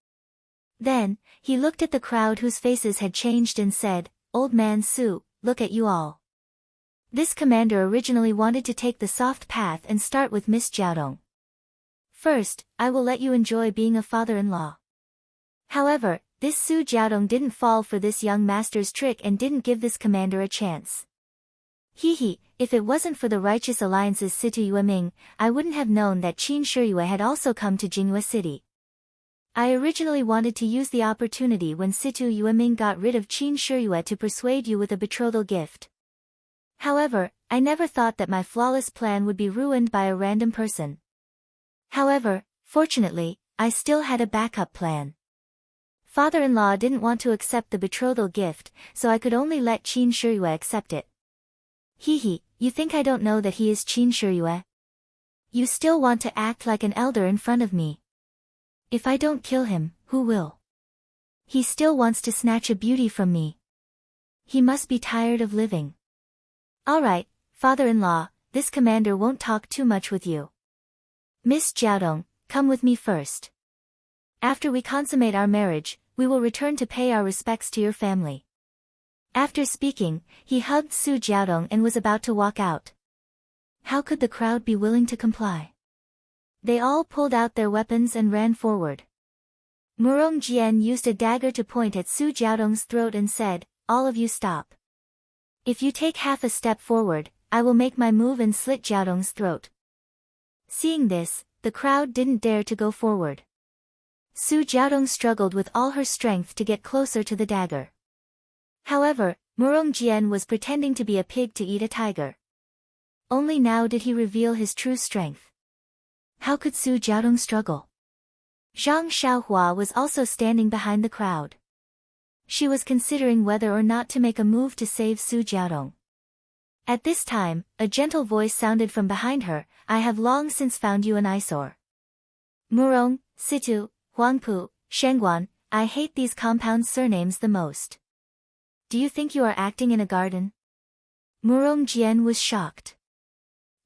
Then, he looked at the crowd whose faces had changed and said, "Old man Su, look at you all. This commander originally wanted to take the soft path and start with Miss Jiaodong. First, I will let you enjoy being a father-in-law." However, this Su Jiaodong didn't fall for this young master's trick and didn't give this commander a chance. He, if it wasn't for the righteous alliance's Situ Yueming, I wouldn't have known that Qin Shiyue had also come to Jingyue City. I originally wanted to use the opportunity when Situ Yueming got rid of Qin Shiyue to persuade you with a betrothal gift. However, I never thought that my flawless plan would be ruined by a random person. However, fortunately, I still had a backup plan. Father-in-law didn't want to accept the betrothal gift, so I could only let Qin Shiyue accept it. You think I don't know that he is Qin Shiyue? You still want to act like an elder in front of me. If I don't kill him, who will? He still wants to snatch a beauty from me. He must be tired of living. Alright, father-in-law, this commander won't talk too much with you. Miss Jiaodong, come with me first. After we consummate our marriage, we will return to pay our respects to your family. After speaking, he hugged Su Jiaodong and was about to walk out. How could the crowd be willing to comply? They all pulled out their weapons and ran forward. Murong Jian used a dagger to point at Su Jiaodong's throat and said, "All of you stop. If you take half a step forward, I will make my move and slit Jiaodong's throat." Seeing this, the crowd didn't dare to go forward. Su Jiaodong struggled with all her strength to get closer to the dagger. However, Murong Jian was pretending to be a pig to eat a tiger. Only now did he reveal his true strength. How could Su Jiaodong struggle? Zhang Xiaohua was also standing behind the crowd. She was considering whether or not to make a move to save Su Jiaodong. At this time, a gentle voice sounded from behind her, "I have long since found you an eyesore. Murong, Situ, Huangpu, Shengguan, I hate these compound surnames the most. Do you think you are acting in a garden?" Murong Jian was shocked.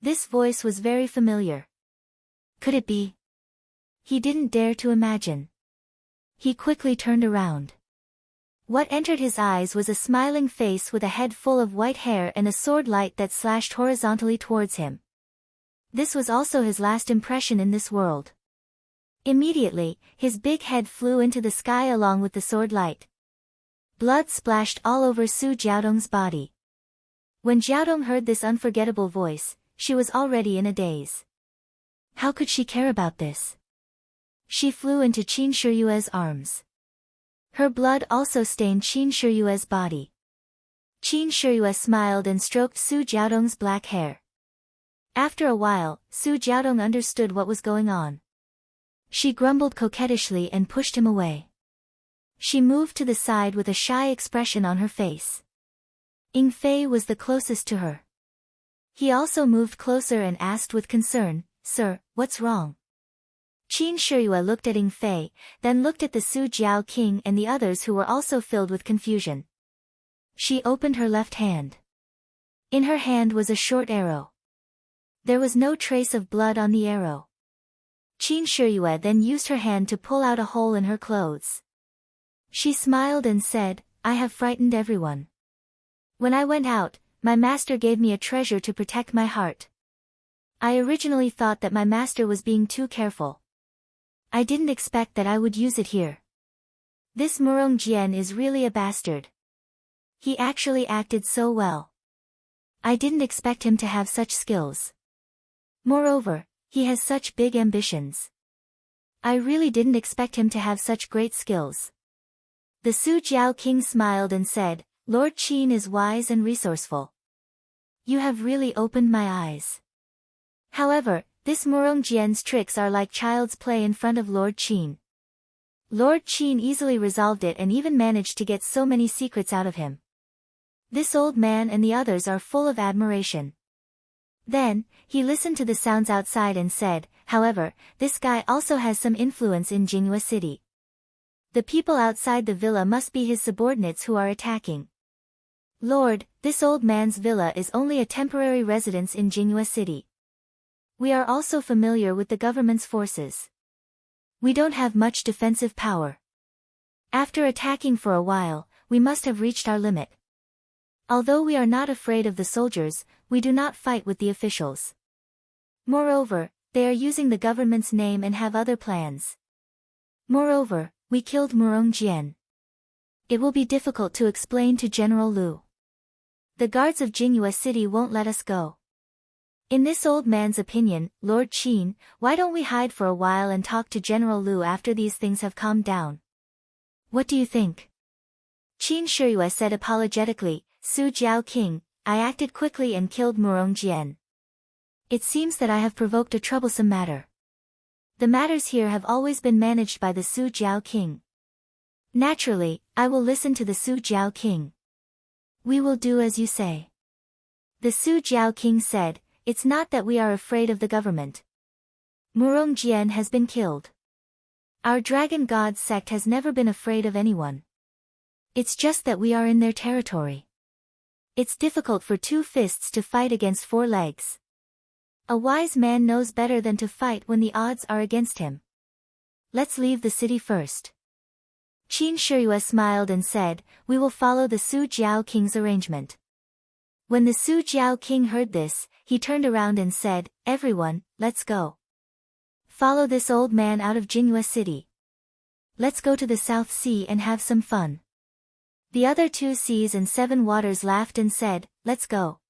This voice was very familiar. Could it be? He didn't dare to imagine. He quickly turned around. What entered his eyes was a smiling face with a head full of white hair and a sword light that slashed horizontally towards him. This was also his last impression in this world. Immediately, his big head flew into the sky along with the sword light. Blood splashed all over Su Jiaodong's body. When Jiaodong heard this unforgettable voice, she was already in a daze. How could she care about this? She flew into Qin Shiyue's arms. Her blood also stained Qin Shiyue's body. Qin Shiyue smiled and stroked Su Jiaodong's black hair. After a while, Su Jiaodong understood what was going on. She grumbled coquettishly and pushed him away. She moved to the side with a shy expression on her face. Ying Fei was the closest to her. He also moved closer and asked with concern, "Sir, what's wrong?" Qin Shiyue looked at Ing Fei, then looked at the Su Jiao king and the others who were also filled with confusion. She opened her left hand. In her hand was a short arrow. There was no trace of blood on the arrow. Qin Shiyue then used her hand to pull out a hole in her clothes. She smiled and said, "I have frightened everyone. When I went out, my master gave me a treasure to protect my heart. I originally thought that my master was being too careful. I didn't expect that I would use it here. This Murong Jian is really a bastard. He actually acted so well. I didn't expect him to have such skills. Moreover, he has such big ambitions. I really didn't expect him to have such great skills." The Su Jiao king smiled and said, "Lord Qin is wise and resourceful. You have really opened my eyes. However, this Murong Jian's tricks are like child's play in front of Lord Qin." Lord Qin easily resolved it and even managed to get so many secrets out of him. This old man and the others are full of admiration. Then, he listened to the sounds outside and said, "However, this guy also has some influence in Jinhua City. The people outside the villa must be his subordinates who are attacking. Lord, this old man's villa is only a temporary residence in Jinhua City. We are also familiar with the government's forces. We don't have much defensive power. After attacking for a while, we must have reached our limit. Although we are not afraid of the soldiers, we do not fight with the officials. Moreover, they are using the government's name and have other plans. Moreover, we killed Murong Jian. It will be difficult to explain to General Liu. The guards of Jinhua City won't let us go. In this old man's opinion, Lord Qin, why don't we hide for a while and talk to General Liu after these things have calmed down? What do you think?" Qin Shiyue said apologetically, "Su Jiao king, I acted quickly and killed Murong Jian. It seems that I have provoked a troublesome matter. The matters here have always been managed by the Su Jiao king. Naturally, I will listen to the Su Jiao king. We will do as you say." The Su Jiao king said, "It's not that we are afraid of the government. Murong Jian has been killed. Our dragon god sect has never been afraid of anyone. It's just that we are in their territory. It's difficult for two fists to fight against four legs. A wise man knows better than to fight when the odds are against him. Let's leave the city first." Qin Shiyue smiled and said, "We will follow the Su Jiao king's arrangement." When the Su Jiao king heard this, he turned around and said, "Everyone, let's go. Follow this old man out of Jinhua City. Let's go to the South Sea and have some fun." The other 2 seas and 7 waters laughed and said, "Let's go.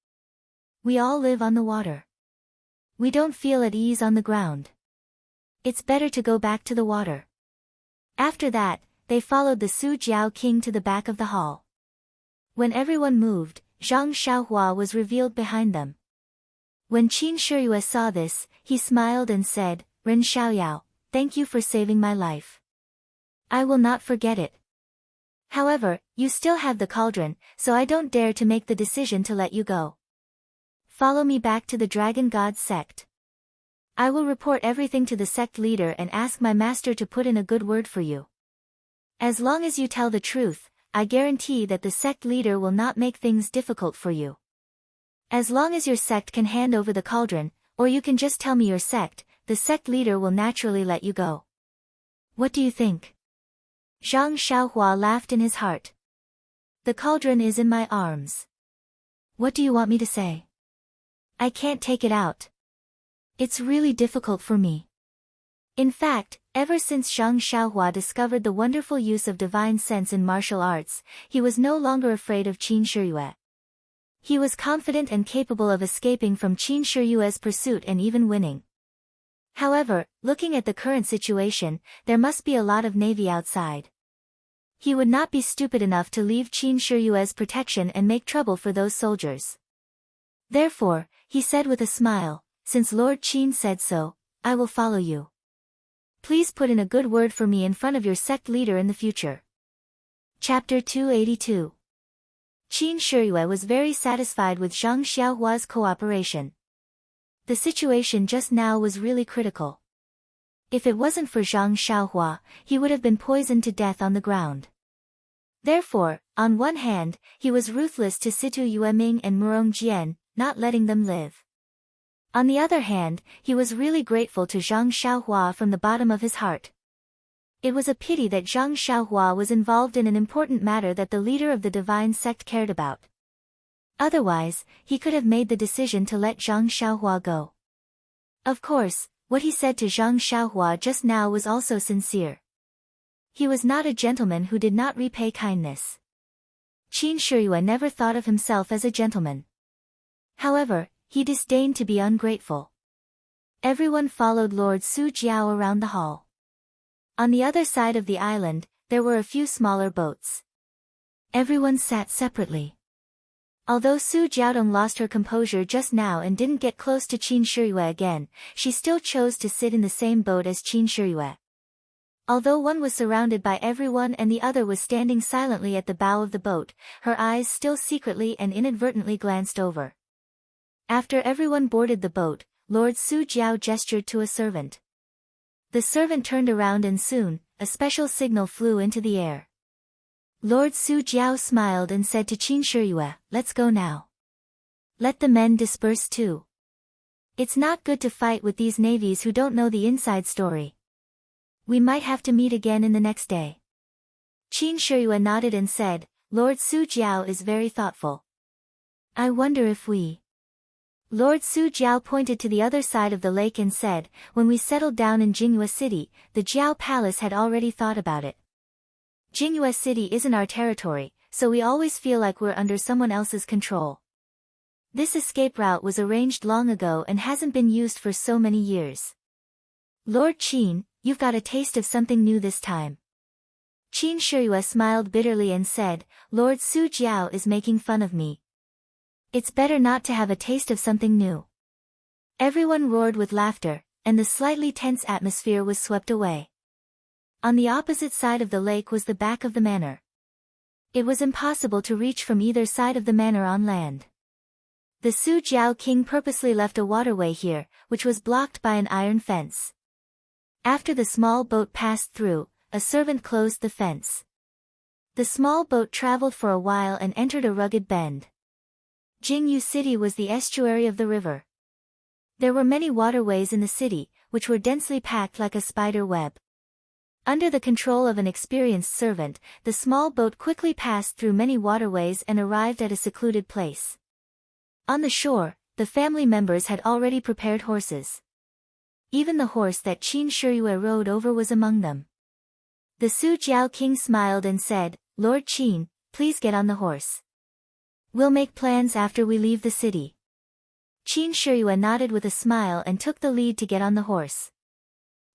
We all live on the water. We don't feel at ease on the ground. It's better to go back to the water." After that, they followed the Su Jiao king to the back of the hall. When everyone moved, Zhang Xiaohua was revealed behind them. When Qin Shiyue saw this, he smiled and said, "Ren Xiaoyao, thank you for saving my life. I will not forget it. However, you still have the cauldron, so I don't dare to make the decision to let you go. Follow me back to the Dragon God sect. I will report everything to the sect leader and ask my master to put in a good word for you. As long as you tell the truth, I guarantee that the sect leader will not make things difficult for you. As long as your sect can hand over the cauldron, or you can just tell me your sect, the sect leader will naturally let you go. What do you think?" Zhang Xiaohua laughed in his heart. "The cauldron is in my arms. What do you want me to say? I can't take it out. It's really difficult for me." In fact, ever since Zhang Xiaohua discovered the wonderful use of divine sense in martial arts, he was no longer afraid of Qin Shiyue. He was confident and capable of escaping from Qin Shiyue's pursuit and even winning. However, looking at the current situation, there must be a lot of navy outside. He would not be stupid enough to leave Qin Shiyue's protection and make trouble for those soldiers. Therefore, he said with a smile, "Since Lord Qin said so, I will follow you. Please put in a good word for me in front of your sect leader in the future." Chapter 282. Qin Shiyue was very satisfied with Zhang Xiaohua's cooperation. The situation just now was really critical. If it wasn't for Zhang Xiaohua, he would have been poisoned to death on the ground. Therefore, on one hand, he was ruthless to Situ Yueming and Murong Jian, not letting them live. On the other hand, he was really grateful to Zhang Xiaohua from the bottom of his heart. It was a pity that Zhang Xiaohua was involved in an important matter that the leader of the divine sect cared about. Otherwise, he could have made the decision to let Zhang Xiaohua go. Of course, what he said to Zhang Xiaohua just now was also sincere. He was not a gentleman who did not repay kindness. Qin Shiyue never thought of himself as a gentleman. However, he disdained to be ungrateful. Everyone followed Lord Su Jiao around the hall. On the other side of the island, there were a few smaller boats. Everyone sat separately. Although Su Jiaodong lost her composure just now and didn't get close to Qin Shiyue again, she still chose to sit in the same boat as Qin Shiyue. Although one was surrounded by everyone and the other was standing silently at the bow of the boat, her eyes still secretly and inadvertently glanced over. After everyone boarded the boat, Lord Su Jiao gestured to a servant. The servant turned around and soon, a special signal flew into the air. Lord Su Jiao smiled and said to Qin Shiyue, "Let's go now. Let the men disperse too. It's not good to fight with these navies who don't know the inside story. We might have to meet again in the next day." Qin Shiyue nodded and said, "Lord Su Jiao is very thoughtful. I wonder if we..." Lord Su Jiao pointed to the other side of the lake and said, "When we settled down in Jingyue City, the Jiao Palace had already thought about it. Jingyue City isn't our territory, so we always feel like we're under someone else's control. This escape route was arranged long ago and hasn't been used for so many years. Lord Qin, you've got a taste of something new this time." Qin Shiyue smiled bitterly and said, "Lord Su Jiao is making fun of me. It's better not to have a taste of something new." Everyone roared with laughter, and the slightly tense atmosphere was swept away. On the opposite side of the lake was the back of the manor. It was impossible to reach from either side of the manor on land. The Su Jiao king purposely left a waterway here, which was blocked by an iron fence. After the small boat passed through, a servant closed the fence. The small boat traveled for a while and entered a rugged bend. Jingyu City was the estuary of the river. There were many waterways in the city, which were densely packed like a spider web. Under the control of an experienced servant, the small boat quickly passed through many waterways and arrived at a secluded place. On the shore, the family members had already prepared horses. Even the horse that Qin Shiyue rode over was among them. The Su Jiao king smiled and said, "Lord Qin, please get on the horse. We'll make plans after we leave the city." Qin Shiyue nodded with a smile and took the lead to get on the horse.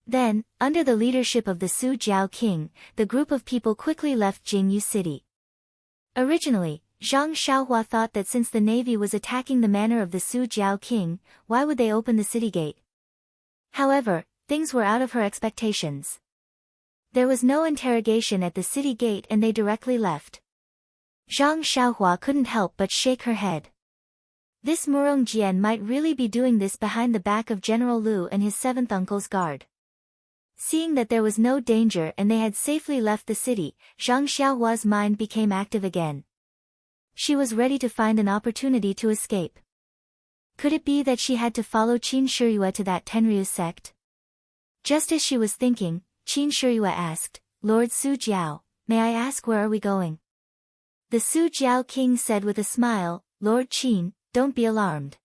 Then, under the leadership of the Su Jiao king, the group of people quickly left Jingyu City. Originally, Zhang Xiaohua thought that since the navy was attacking the manor of the Su Jiao king, why would they open the city gate? However, things were out of her expectations. There was no interrogation at the city gate and they directly left. Zhang Xiaohua couldn't help but shake her head. This Murong Jian might really be doing this behind the back of General Liu and his seventh uncle's guard. Seeing that there was no danger and they had safely left the city, Zhang Xiaohua's mind became active again. She was ready to find an opportunity to escape. Could it be that she had to follow Qin Shiyue to that Tenryu sect? Just as she was thinking, Qin Shiyue asked, "Lord Su Jiao, may I ask where are we going?" The Su Jiao king said with a smile, "Lord Qin, don't be alarmed.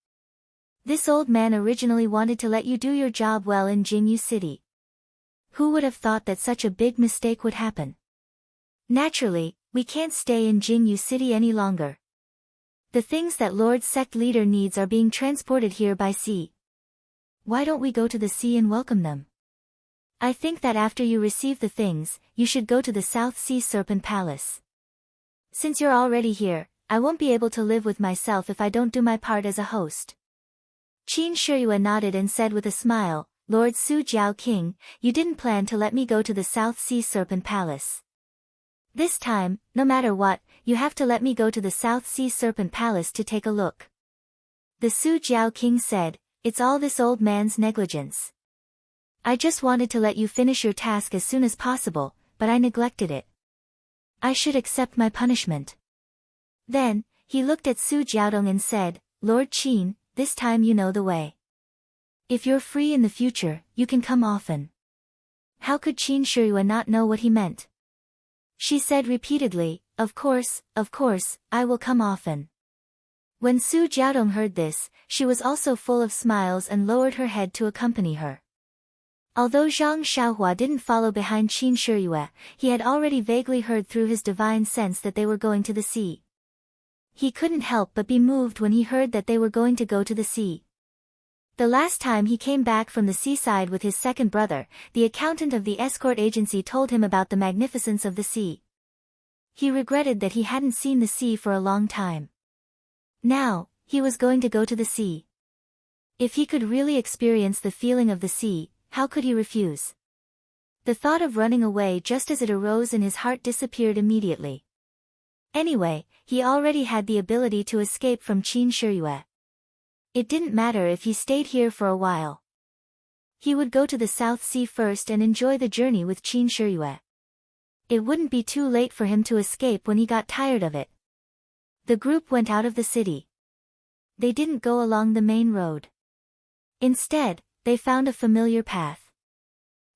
This old man originally wanted to let you do your job well in Jingyu City. Who would have thought that such a big mistake would happen? Naturally, we can't stay in Jingyu City any longer. The things that Lord Sect Leader needs are being transported here by sea. Why don't we go to the sea and welcome them? I think that after you receive the things, you should go to the South Sea Serpent Palace. Since you're already here, I won't be able to live with myself if I don't do my part as a host." Qin Shiyue nodded and said with a smile, "Lord Su Jiao king, you didn't plan to let me go to the South Sea Serpent Palace. This time, no matter what, you have to let me go to the South Sea Serpent Palace to take a look." The Su Jiao king said, "It's all this old man's negligence. I just wanted to let you finish your task as soon as possible, but I neglected it. I should accept my punishment. Then, he looked at Su Jiaodong and said, Lord Qin, this time you know the way. If you're free in the future, you can come often. How could Qin Shiyue not know what he meant? She said repeatedly, of course, I will come often. When Su Jiaodong heard this, she was also full of smiles and lowered her head to accompany her. Although Zhang Xiaohua didn't follow behind Qin Shiyue, he had already vaguely heard through his divine sense that they were going to the sea. He couldn't help but be moved when he heard that they were going to go to the sea. The last time he came back from the seaside with his second brother, the accountant of the escort agency told him about the magnificence of the sea. He regretted that he hadn't seen the sea for a long time. Now, he was going to go to the sea. If he could really experience the feeling of the sea, how could he refuse? The thought of running away just as it arose in his heart disappeared immediately. Anyway, he already had the ability to escape from Qin Shiyue. It didn't matter if he stayed here for a while. He would go to the South Sea first and enjoy the journey with Qin Shiyue. It wouldn't be too late for him to escape when he got tired of it. The group went out of the city. They didn't go along the main road. Instead, they found a familiar path.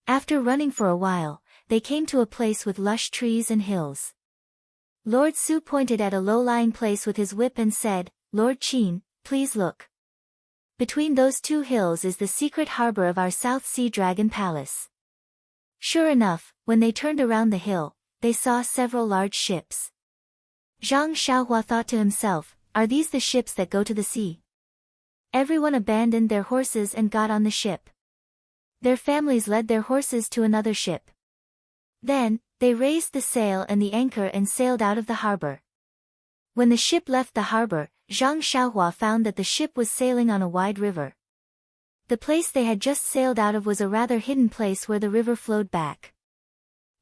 After running for a while, they came to a place with lush trees and hills. Lord Su pointed at a low-lying place with his whip and said, Lord Qin, please look. Between those two hills is the secret harbor of our South Sea Dragon Palace. Sure enough, when they turned around the hill, they saw several large ships. Zhang Xiaohua thought to himself, are these the ships that go to the sea? Everyone abandoned their horses and got on the ship. Their families led their horses to another ship. Then, they raised the sail and the anchor and sailed out of the harbor. When the ship left the harbor, Zhang Xiaohua found that the ship was sailing on a wide river. The place they had just sailed out of was a rather hidden place where the river flowed back.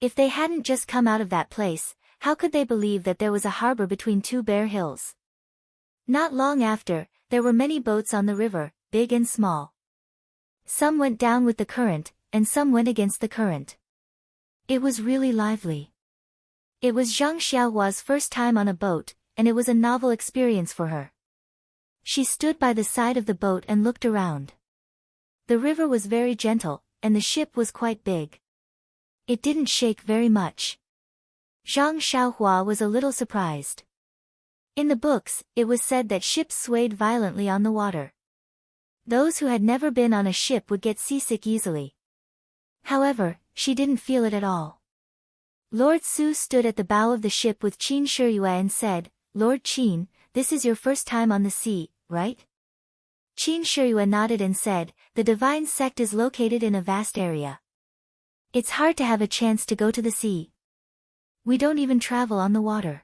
If they hadn't just come out of that place, how could they believe that there was a harbor between two bare hills? Not long after, there were many boats on the river, big and small. Some went down with the current, and some went against the current. It was really lively. It was Zhang Xiaohua's first time on a boat, and it was a novel experience for her. She stood by the side of the boat and looked around. The river was very gentle, and the ship was quite big. It didn't shake very much. Zhang Xiaohua was a little surprised. In the books, it was said that ships swayed violently on the water. Those who had never been on a ship would get seasick easily. However, she didn't feel it at all. Lord Su stood at the bow of the ship with Qin Shiyue and said, Lord Qin, this is your first time on the sea, right? Qin Shiyue nodded and said, the divine sect is located in a vast area. It's hard to have a chance to go to the sea. We don't even travel on the water.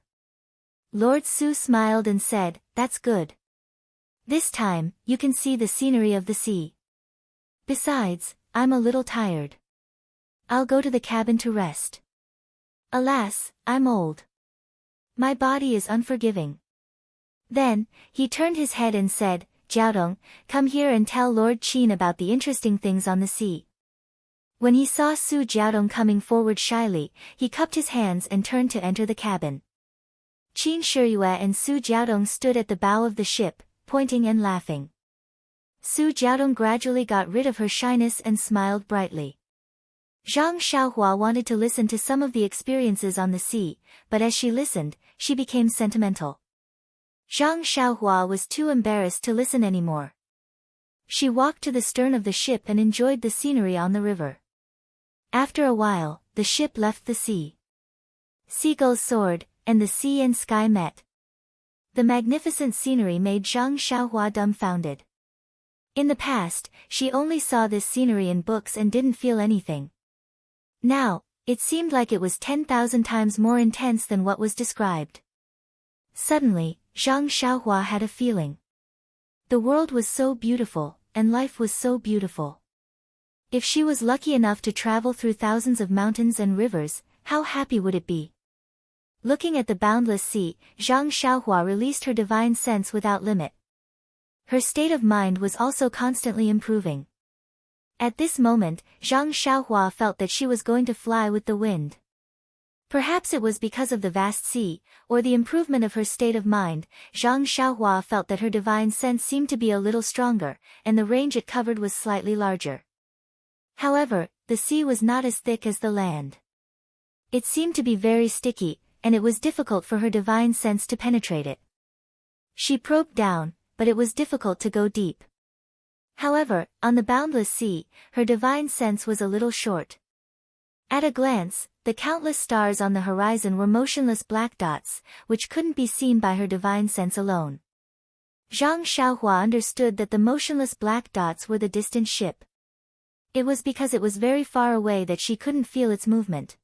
Lord Su smiled and said, that's good. This time, you can see the scenery of the sea. Besides, I'm a little tired. I'll go to the cabin to rest. Alas, I'm old. My body is unforgiving. Then, he turned his head and said, Jiaodong, come here and tell Lord Qin about the interesting things on the sea. When he saw Su Jiaodong coming forward shyly, he cupped his hands and turned to enter the cabin. Qin Shiyue and Su Jiaodong stood at the bow of the ship, pointing and laughing. Su Jiaodong gradually got rid of her shyness and smiled brightly. Zhang Xiaohua wanted to listen to some of the experiences on the sea, but as she listened, she became sentimental. Zhang Xiaohua was too embarrassed to listen anymore. She walked to the stern of the ship and enjoyed the scenery on the river. After a while, the ship left the sea. Seagulls soared, and the sea and sky met. The magnificent scenery made Zhang Xiaohua dumbfounded. In the past, she only saw this scenery in books and didn't feel anything. Now, it seemed like it was 10,000 times more intense than what was described. Suddenly, Zhang Xiaohua had a feeling. The world was so beautiful, and life was so beautiful. If she was lucky enough to travel through thousands of mountains and rivers, how happy would it be? Looking at the boundless sea, Zhang Xiaohua released her divine sense without limit. Her state of mind was also constantly improving. At this moment, Zhang Xiaohua felt that she was going to fly with the wind. Perhaps it was because of the vast sea, or the improvement of her state of mind. Zhang Xiaohua felt that her divine sense seemed to be a little stronger, and the range it covered was slightly larger. However, the sea was not as thick as the land. It seemed to be very sticky, and it was difficult for her divine sense to penetrate it. She probed down, but it was difficult to go deep. However, on the boundless sea, her divine sense was a little short. At a glance, the countless stars on the horizon were motionless black dots, which couldn't be seen by her divine sense alone. Zhang Xiaohua understood that the motionless black dots were the distant ship. It was because it was very far away that she couldn't feel its movement.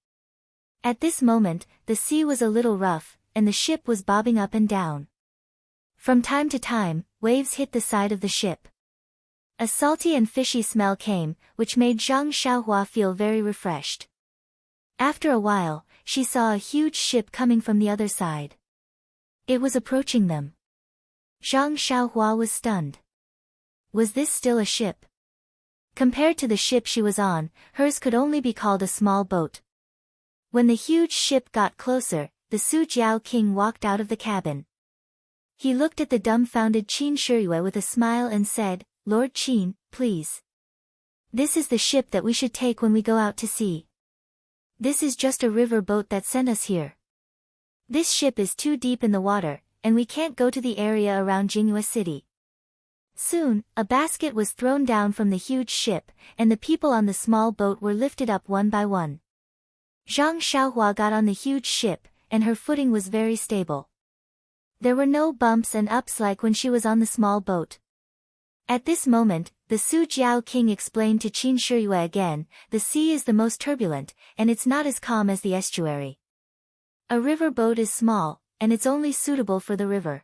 At this moment, the sea was a little rough, and the ship was bobbing up and down. From time to time, waves hit the side of the ship. A salty and fishy smell came, which made Zhang Xiaohua feel very refreshed. After a while, she saw a huge ship coming from the other side. It was approaching them. Zhang Xiaohua was stunned. Was this still a ship? Compared to the ship she was on, hers could only be called a small boat. When the huge ship got closer, the Su Jiao king walked out of the cabin. He looked at the dumbfounded Qin Shiyue with a smile and said, "Lord Qin, please. This is the ship that we should take when we go out to sea. This is just a river boat that sent us here. This ship is too deep in the water, and we can't go to the area around Jinghua City." Soon, a basket was thrown down from the huge ship, and the people on the small boat were lifted up one by one. Zhang Xiaohua got on the huge ship, and her footing was very stable. There were no bumps and ups like when she was on the small boat. At this moment, the Su Jiao king explained to Qin Shiyue again, "The sea is the most turbulent, and it's not as calm as the estuary. A river boat is small, and it's only suitable for the river.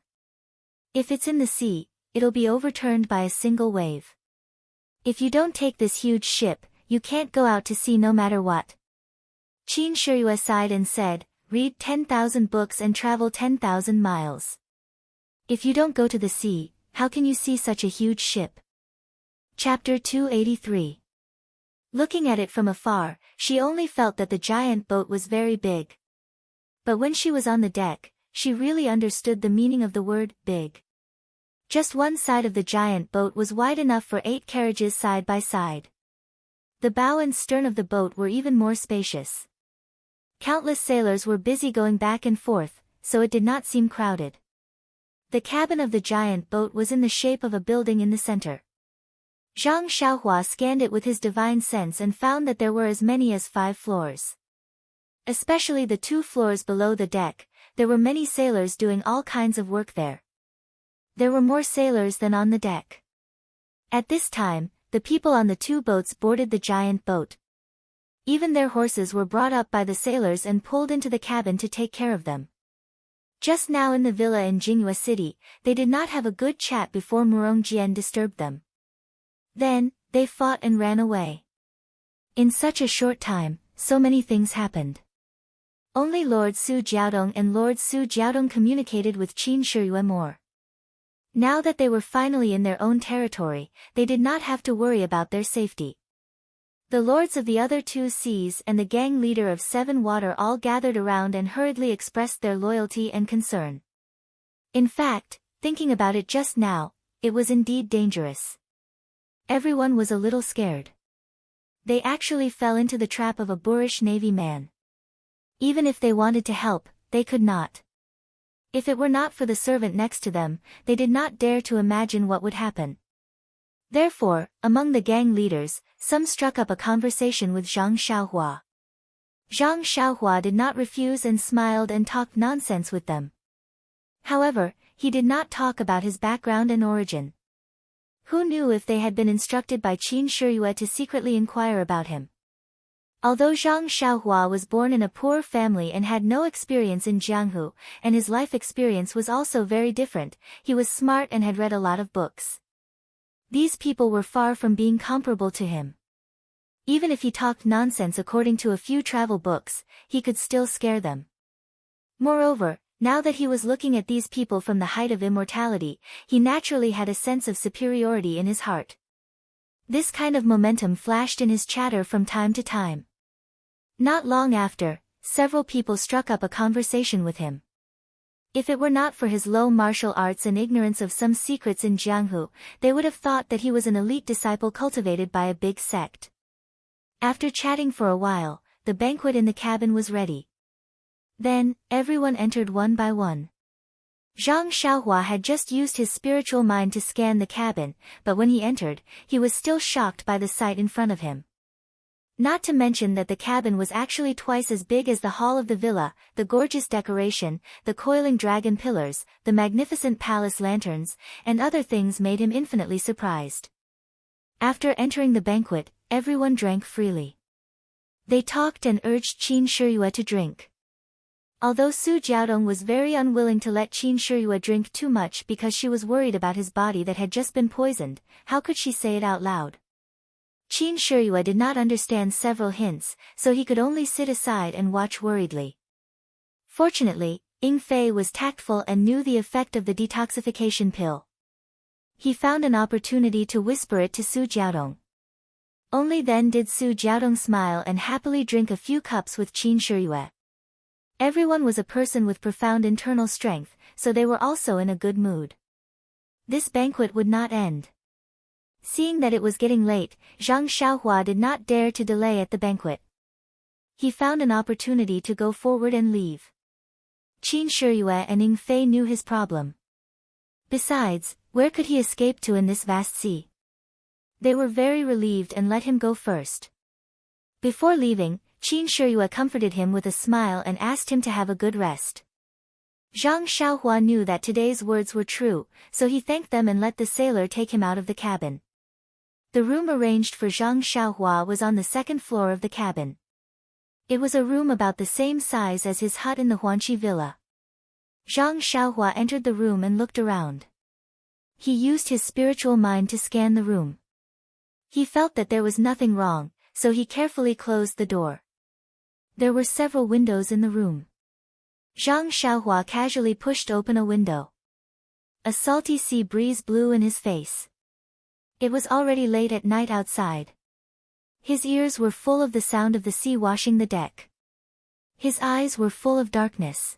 If it's in the sea, it'll be overturned by a single wave. If you don't take this huge ship, you can't go out to sea no matter what." Qin Shiyue sighed and said, "Read 10,000 books and travel 10,000 miles. If you don't go to the sea, how can you see such a huge ship?" Chapter 283. Looking at it from afar, she only felt that the giant boat was very big. But when she was on the deck, she really understood the meaning of the word, big. Just one side of the giant boat was wide enough for 8 carriages side by side. The bow and stern of the boat were even more spacious. Countless sailors were busy going back and forth, so it did not seem crowded. The cabin of the giant boat was in the shape of a building in the center. Zhang Xiaohua scanned it with his divine sense and found that there were as many as 5 floors. Especially the 2 floors below the deck, there were many sailors doing all kinds of work there. There were more sailors than on the deck. At this time, the people on the 2 boats boarded the giant boat. Even their horses were brought up by the sailors and pulled into the cabin to take care of them. Just now in the villa in Jinghua City, they did not have a good chat before Murong Jian disturbed them. Then, they fought and ran away. In such a short time, so many things happened. Only Lord Su Jiaodong and Lord Su Jiaodong communicated with Qin Shiyue more. Now that they were finally in their own territory, they did not have to worry about their safety. The lords of the other 2 seas and the gang leader of 7 water all gathered around and hurriedly expressed their loyalty and concern. In fact, thinking about it just now, it was indeed dangerous. Everyone was a little scared. They actually fell into the trap of a boorish navy man. Even if they wanted to help, they could not. If it were not for the servant next to them, they did not dare to imagine what would happen. Therefore, among the gang leaders, some struck up a conversation with Zhang Xiaohua. Zhang Xiaohua did not refuse and smiled and talked nonsense with them. However, he did not talk about his background and origin. Who knew if they had been instructed by Qin Shiyue to secretly inquire about him? Although Zhang Xiaohua was born in a poor family and had no experience in Jianghu, and his life experience was also very different, he was smart and had read a lot of books. These people were far from being comparable to him. Even if he talked nonsense according to a few travel books, he could still scare them. Moreover, now that he was looking at these people from the height of immortality, he naturally had a sense of superiority in his heart. This kind of momentum flashed in his chatter from time to time. Not long after, several people struck up a conversation with him. If it were not for his low martial arts and ignorance of some secrets in Jianghu, they would have thought that he was an elite disciple cultivated by a big sect. After chatting for a while, the banquet in the cabin was ready. Then, everyone entered one by one. Zhang Xiaohua had just used his spiritual mind to scan the cabin, but when he entered, he was still shocked by the sight in front of him. Not to mention that the cabin was actually twice as big as the hall of the villa, the gorgeous decoration, the coiling dragon pillars, the magnificent palace lanterns, and other things made him infinitely surprised. After entering the banquet, everyone drank freely. They talked and urged Qin Shiyue to drink. Although Su Jiaodong was very unwilling to let Qin Shiyue drink too much because she was worried about his body that had just been poisoned, how could she say it out loud? Qin Shiyue did not understand several hints, so he could only sit aside and watch worriedly. Fortunately, Ying Fei was tactful and knew the effect of the detoxification pill. He found an opportunity to whisper it to Su Jiaodong. Only then did Su Jiaodong smile and happily drink a few cups with Qin Shiyue. Everyone was a person with profound internal strength, so they were also in a good mood. This banquet would not end. Seeing that it was getting late, Zhang Xiaohua did not dare to delay at the banquet. He found an opportunity to go forward and leave. Qin Shiyue and Ying Fei knew his problem. Besides, where could he escape to in this vast sea? They were very relieved and let him go first. Before leaving, Qin Shiyue comforted him with a smile and asked him to have a good rest. Zhang Xiaohua knew that today's words were true, so he thanked them and let the sailor take him out of the cabin. The room arranged for Zhang Xiaohua was on the second floor of the cabin. It was a room about the same size as his hut in the Huanqi villa. Zhang Xiaohua entered the room and looked around. He used his spiritual mind to scan the room. He felt that there was nothing wrong, so he carefully closed the door. There were several windows in the room. Zhang Xiaohua casually pushed open a window. A salty sea breeze blew in his face. It was already late at night outside. His ears were full of the sound of the sea washing the deck. His eyes were full of darkness.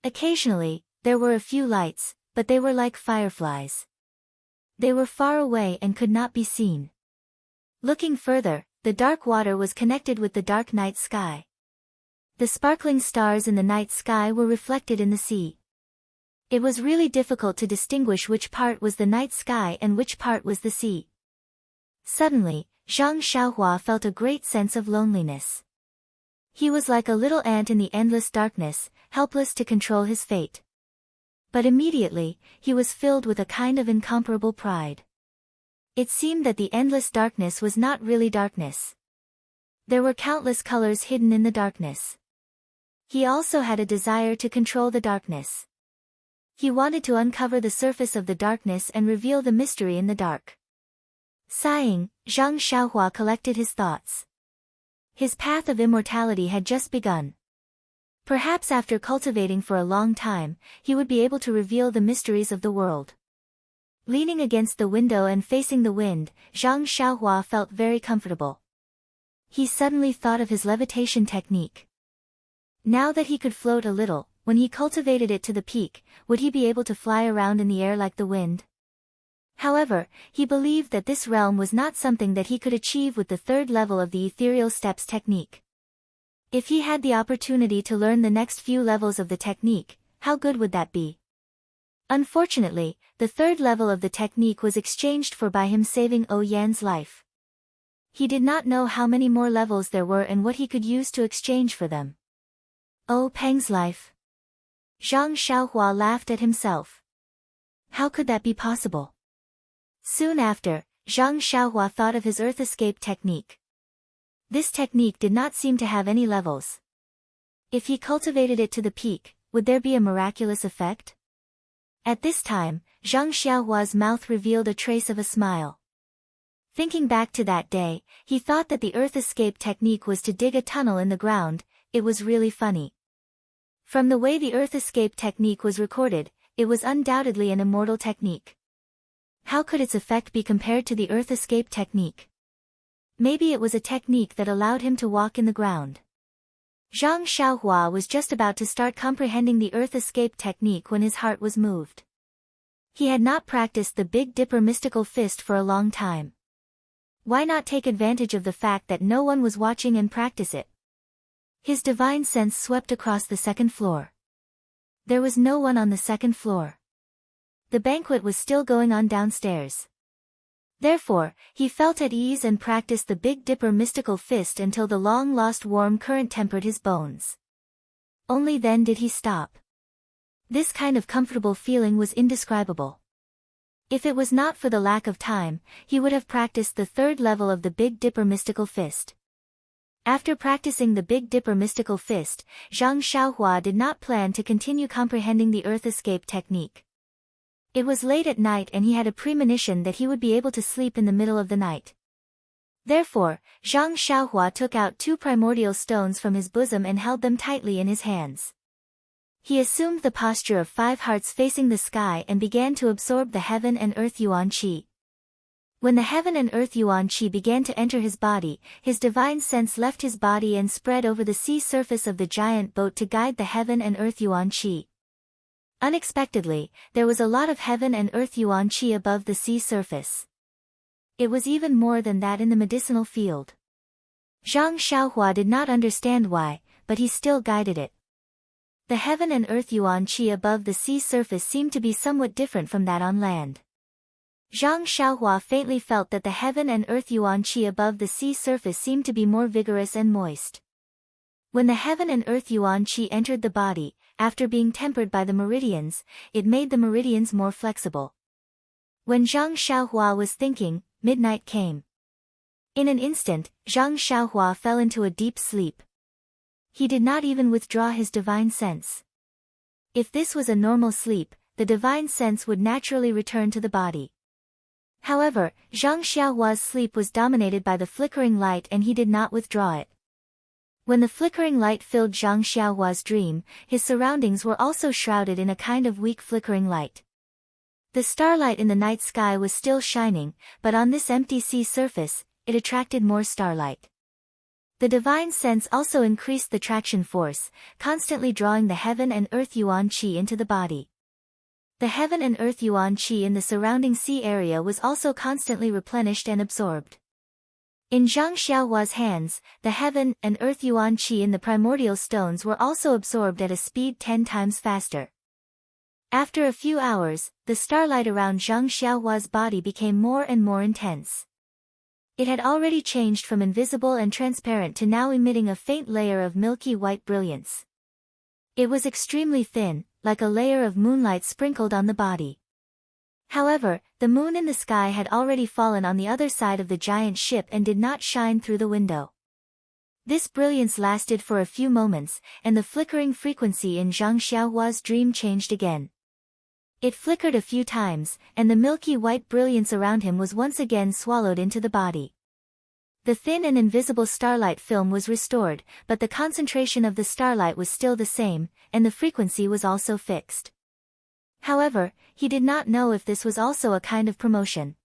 Occasionally, there were a few lights, but they were like fireflies. They were far away and could not be seen. Looking further, the dark water was connected with the dark night sky. The sparkling stars in the night sky were reflected in the sea. It was really difficult to distinguish which part was the night sky and which part was the sea. Suddenly, Zhang Xiaohua felt a great sense of loneliness. He was like a little ant in the endless darkness, helpless to control his fate. But immediately, he was filled with a kind of incomparable pride. It seemed that the endless darkness was not really darkness. There were countless colors hidden in the darkness. He also had a desire to control the darkness. He wanted to uncover the surface of the darkness and reveal the mystery in the dark. Sighing, Zhang Xiaohua collected his thoughts. His path of immortality had just begun. Perhaps after cultivating for a long time, he would be able to reveal the mysteries of the world. Leaning against the window and facing the wind, Zhang Xiaohua felt very comfortable. He suddenly thought of his levitation technique. Now that he could float a little, when he cultivated it to the peak, would he be able to fly around in the air like the wind? However, he believed that this realm was not something that he could achieve with the third level of the ethereal steps technique. If he had the opportunity to learn the next few levels of the technique, how good would that be? Unfortunately, the third level of the technique was exchanged for by him saving O Yan's life. He did not know how many more levels there were and what he could use to exchange for them. O Peng's life. Zhang Xiaohua laughed at himself. How could that be possible? Soon after, Zhang Xiaohua thought of his earth escape technique. This technique did not seem to have any levels. If he cultivated it to the peak, would there be a miraculous effect? At this time, Zhang Xiaohua's mouth revealed a trace of a smile. Thinking back to that day, he thought that the earth escape technique was to dig a tunnel in the ground. It was really funny. From the way the earth escape technique was recorded, it was undoubtedly an immortal technique. How could its effect be compared to the earth escape technique? Maybe it was a technique that allowed him to walk in the ground. Zhang Xiaohua was just about to start comprehending the earth escape technique when his heart was moved. He had not practiced the Big Dipper mystical fist for a long time. Why not take advantage of the fact that no one was watching and practice it? His divine sense swept across the second floor. There was no one on the second floor. The banquet was still going on downstairs. Therefore, he felt at ease and practiced the Big Dipper mystical fist until the long-lost warm current tempered his bones. Only then did he stop. This kind of comfortable feeling was indescribable. If it was not for the lack of time, he would have practiced the third level of the Big Dipper mystical fist. After practicing the Big Dipper mystical fist, Zhang Xiaohua did not plan to continue comprehending the earth escape technique. It was late at night and he had a premonition that he would be able to sleep in the middle of the night. Therefore, Zhang Xiaohua took out 2 primordial stones from his bosom and held them tightly in his hands. He assumed the posture of 5 hearts facing the sky and began to absorb the heaven and earth yuan qi. When the heaven and earth yuan qi began to enter his body, his divine sense left his body and spread over the sea surface of the giant boat to guide the heaven and earth yuan qi. Unexpectedly, there was a lot of heaven and earth yuan qi above the sea surface. It was even more than that in the medicinal field. Zhang Xiaohua did not understand why, but he still guided it. The heaven and earth yuan qi above the sea surface seemed to be somewhat different from that on land. Zhang Xiaohua faintly felt that the heaven and earth yuan qi above the sea surface seemed to be more vigorous and moist. When the heaven and earth yuan qi entered the body, after being tempered by the meridians, it made the meridians more flexible. When Zhang Xiaohua was thinking, midnight came. In an instant, Zhang Xiaohua fell into a deep sleep. He did not even withdraw his divine sense. If this was a normal sleep, the divine sense would naturally return to the body. However, Zhang Xiaohua's sleep was dominated by the flickering light and he did not withdraw it. When the flickering light filled Zhang Xiaohua's dream, his surroundings were also shrouded in a kind of weak flickering light. The starlight in the night sky was still shining, but on this empty sea surface, it attracted more starlight. The divine sense also increased the traction force, constantly drawing the heaven and earth yuan qi into the body. The heaven and earth yuan qi in the surrounding sea area was also constantly replenished and absorbed. In Zhang Xiaohua's hands, the heaven and earth yuan qi in the primordial stones were also absorbed at a speed 10 times faster. After a few hours, the starlight around Zhang Xiaohua's body became more and more intense. It had already changed from invisible and transparent to now emitting a faint layer of milky white brilliance. It was extremely thin, like a layer of moonlight sprinkled on the body. However, the moon in the sky had already fallen on the other side of the giant ship and did not shine through the window. This brilliance lasted for a few moments, and the flickering frequency in Zhang Xiaohua's dream changed again. It flickered a few times, and the milky white brilliance around him was once again swallowed into the body. The thin and invisible starlight film was restored, but the concentration of the starlight was still the same, and the frequency was also fixed. However, he did not know if this was also a kind of promotion.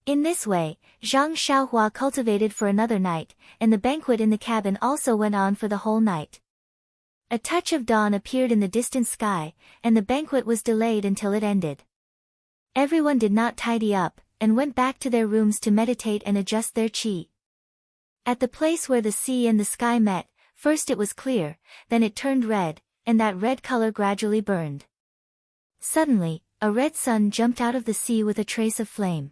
In this way, Zhang Xiaohua cultivated for another night, and the banquet in the cabin also went on for the whole night. A touch of dawn appeared in the distant sky, and the banquet was delayed until it ended. Everyone did not tidy up, and went back to their rooms to meditate and adjust their qi. At the place where the sea and the sky met, first it was clear, then it turned red, and that red color gradually burned. Suddenly, a red sun jumped out of the sea with a trace of flame.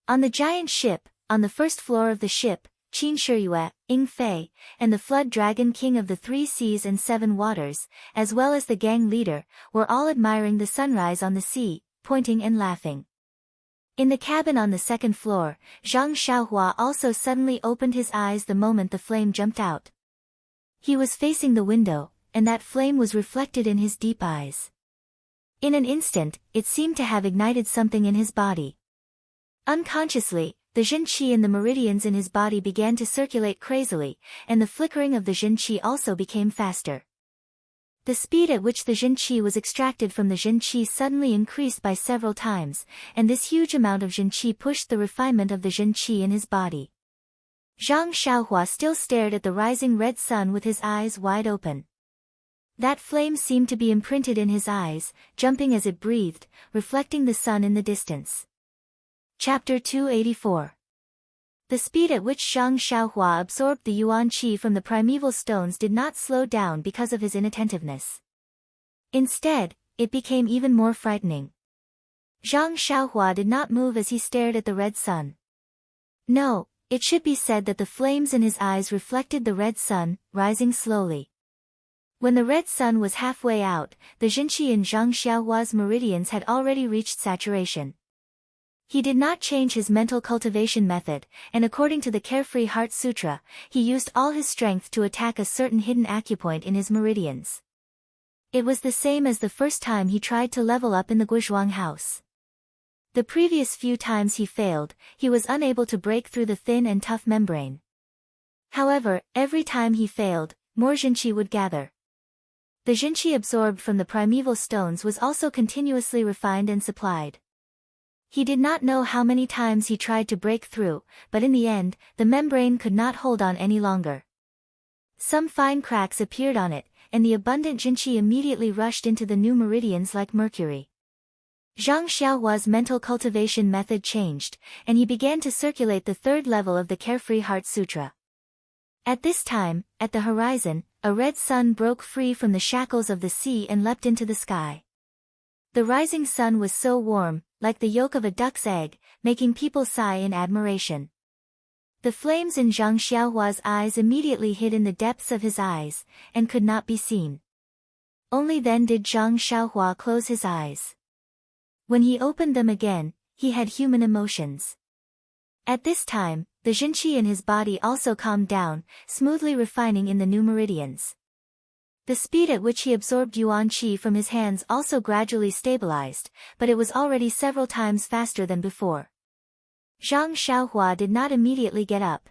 On the giant ship, on the first floor of the ship, Qin Shiyue, Ying Fei, and the flood dragon king of the 3 seas and 7 waters, as well as the gang leader, were all admiring the sunrise on the sea, pointing and laughing. In the cabin on the second floor, Zhang Xiaohua also suddenly opened his eyes the moment the flame jumped out. He was facing the window, and that flame was reflected in his deep eyes. In an instant, it seemed to have ignited something in his body. Unconsciously, the Jin Qi in the meridians in his body began to circulate crazily, and the flickering of the Jin Qi also became faster. The speed at which the Jin Qi was extracted from the Jin Qi suddenly increased by several times, and this huge amount of Jin Qi pushed the refinement of the Jin Qi in his body. Zhang Xiaohua still stared at the rising red sun with his eyes wide open. That flame seemed to be imprinted in his eyes, jumping as it breathed, reflecting the sun in the distance. Chapter 284. The speed at which Zhang Xiaohua absorbed the Yuan Qi from the primeval stones did not slow down because of his inattentiveness. Instead, it became even more frightening. Zhang Xiaohua did not move as he stared at the red sun. No, it should be said that the flames in his eyes reflected the red sun, rising slowly. When the red sun was halfway out, the Jinqi in Zhang Xiaohua's meridians had already reached saturation. He did not change his mental cultivation method, and according to the Carefree Heart Sutra, he used all his strength to attack a certain hidden acupoint in his meridians. It was the same as the first time he tried to level up in the Guizhuang house. The previous few times he failed, he was unable to break through the thin and tough membrane. However, every time he failed, more Jinqi would gather. The Jinqi absorbed from the primeval stones was also continuously refined and supplied. He did not know how many times he tried to break through, but in the end, the membrane could not hold on any longer. Some fine cracks appeared on it, and the abundant Jinqi immediately rushed into the new meridians like mercury. Zhang Xiaohua's mental cultivation method changed, and he began to circulate the third level of the Carefree Heart Sutra. At this time, at the horizon, a red sun broke free from the shackles of the sea and leapt into the sky. The rising sun was so warm, like the yolk of a duck's egg, making people sigh in admiration. The flames in Zhang Xiaohua's eyes immediately hid in the depths of his eyes, and could not be seen. Only then did Zhang Xiaohua close his eyes. When he opened them again, he had human emotions. At this time, the Jinqi in his body also calmed down, smoothly refining in the new meridians. The speed at which he absorbed Yuan Qi from his hands also gradually stabilized, but it was already several times faster than before. Zhang Xiaohua did not immediately get up.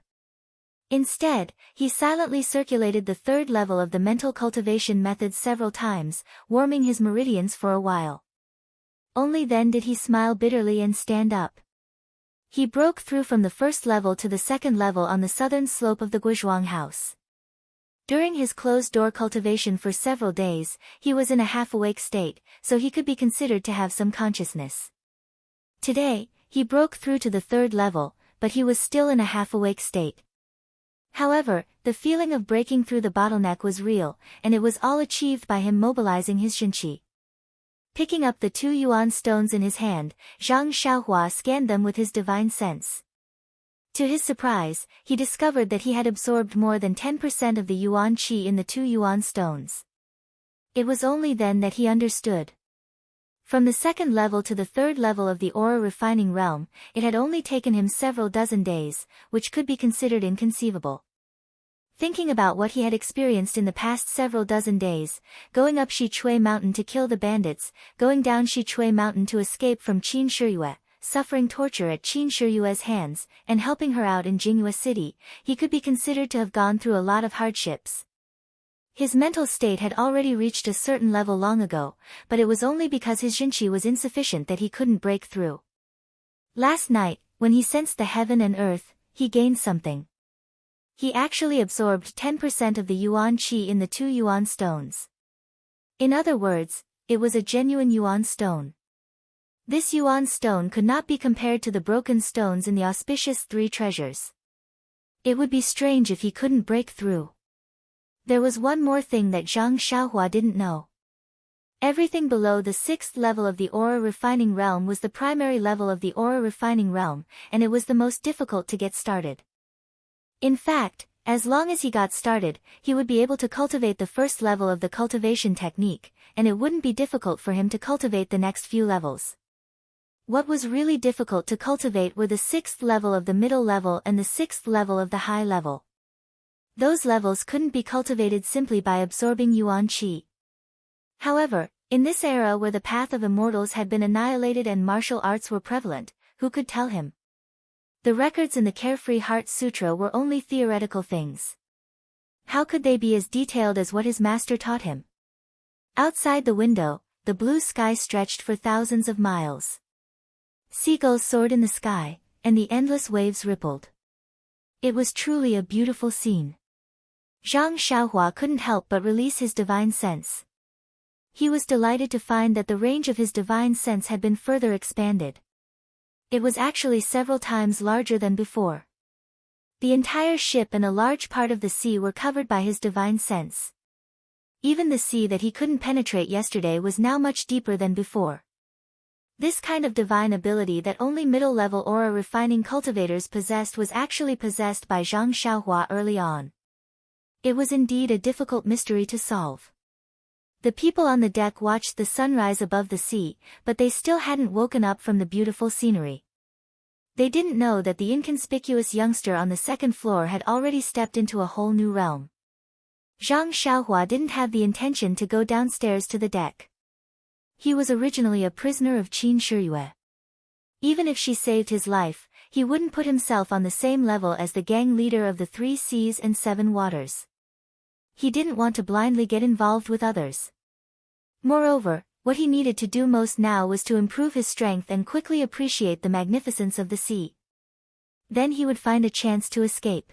Instead, he silently circulated the third level of the mental cultivation method several times, warming his meridians for a while. Only then did he smile bitterly and stand up. He broke through from the first level to the second level on the southern slope of the Guizhuang house. During his closed-door cultivation for several days, he was in a half-awake state, so he could be considered to have some consciousness. Today, he broke through to the third level, but he was still in a half-awake state. However, the feeling of breaking through the bottleneck was real, and it was all achieved by him mobilizing his Jinqi. Picking up the 2 yuan stones in his hand, Zhang Xiaohua scanned them with his divine sense. To his surprise, he discovered that he had absorbed more than 10% of the Yuan Qi in the 2 yuan stones. It was only then that he understood. From the second level to the third level of the aura refining realm, it had only taken him several dozen days, which could be considered inconceivable. Thinking about what he had experienced in the past several dozen days, going up Shichui Mountain to kill the bandits, going down Shichui Mountain to escape from Qin Shiyue, suffering torture at Qin Shiyue's hands, and helping her out in Jingyue City, he could be considered to have gone through a lot of hardships. His mental state had already reached a certain level long ago, but it was only because his Jinqi was insufficient that he couldn't break through. Last night, when he sensed the heaven and earth, he gained something. He actually absorbed 10% of the Yuan Qi in the 2 yuan stones. In other words, it was a genuine yuan stone. This yuan stone could not be compared to the broken stones in the auspicious 3 treasures. It would be strange if he couldn't break through. There was one more thing that Zhang Xiaohua didn't know. Everything below the 6th level of the aura refining realm was the primary level of the aura refining realm, and it was the most difficult to get started. In fact, as long as he got started, he would be able to cultivate the first level of the cultivation technique, and it wouldn't be difficult for him to cultivate the next few levels. What was really difficult to cultivate were the 6th level of the middle level and the 6th level of the high level. Those levels couldn't be cultivated simply by absorbing Yuan Qi. However, in this era where the path of immortals had been annihilated and martial arts were prevalent, who could tell him? The records in the Carefree Heart Sutra were only theoretical things. How could they be as detailed as what his master taught him? Outside the window, the blue sky stretched for thousands of miles. Seagulls soared in the sky, and the endless waves rippled. It was truly a beautiful scene. Zhang Xiaohua couldn't help but release his divine sense. He was delighted to find that the range of his divine sense had been further expanded. It was actually several times larger than before. The entire ship and a large part of the sea were covered by his divine sense. Even the sea that he couldn't penetrate yesterday was now much deeper than before. This kind of divine ability that only middle-level aura refining cultivators possessed was actually possessed by Zhang Xiaohua early on. It was indeed a difficult mystery to solve. The people on the deck watched the sunrise above the sea, but they still hadn't woken up from the beautiful scenery. They didn't know that the inconspicuous youngster on the second floor had already stepped into a whole new realm. Zhang Xiaohua didn't have the intention to go downstairs to the deck. He was originally a prisoner of Qin Shiyue. Even if she saved his life, he wouldn't put himself on the same level as the gang leader of the 3 Seas and 7 Waters. He didn't want to blindly get involved with others. Moreover, what he needed to do most now was to improve his strength and quickly appreciate the magnificence of the sea. Then he would find a chance to escape.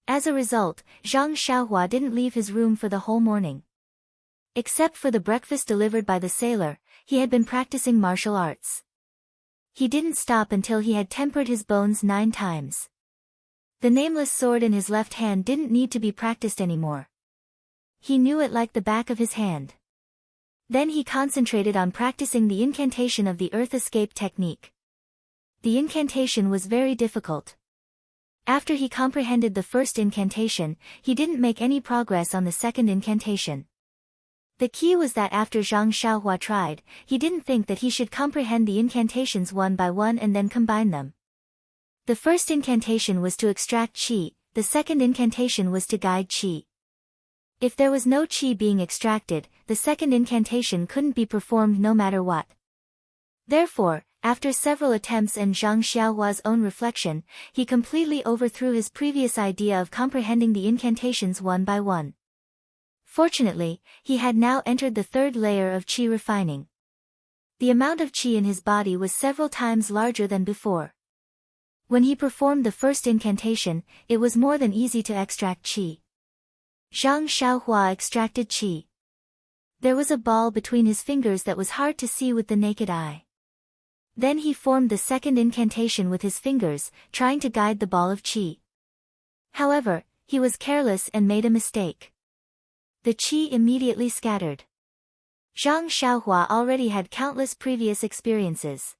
As a result, Zhang Xiaohua didn't leave his room for the whole morning. Except for the breakfast delivered by the sailor, he had been practicing martial arts. He didn't stop until he had tempered his bones 9 times. The nameless sword in his left hand didn't need to be practiced anymore. He knew it like the back of his hand. Then he concentrated on practicing the incantation of the earth escape technique. The incantation was very difficult. After he comprehended the first incantation, he didn't make any progress on the second incantation. The key was that after Zhang Xiaohua tried, he didn't think that he should comprehend the incantations one by one and then combine them. The first incantation was to extract qi, the second incantation was to guide qi. If there was no qi being extracted, the second incantation couldn't be performed no matter what. Therefore, after several attempts and Zhang Xiaohua's own reflection, he completely overthrew his previous idea of comprehending the incantations one by one. Fortunately, he had now entered the 3rd layer of qi refining. The amount of qi in his body was several times larger than before. When he performed the first incantation, it was more than easy to extract qi. Zhang Xiaohua extracted qi. There was a ball between his fingers that was hard to see with the naked eye. Then he formed the second incantation with his fingers, trying to guide the ball of qi. However, he was careless and made a mistake. The qi immediately scattered. Zhang Xiaohua already had countless previous experiences.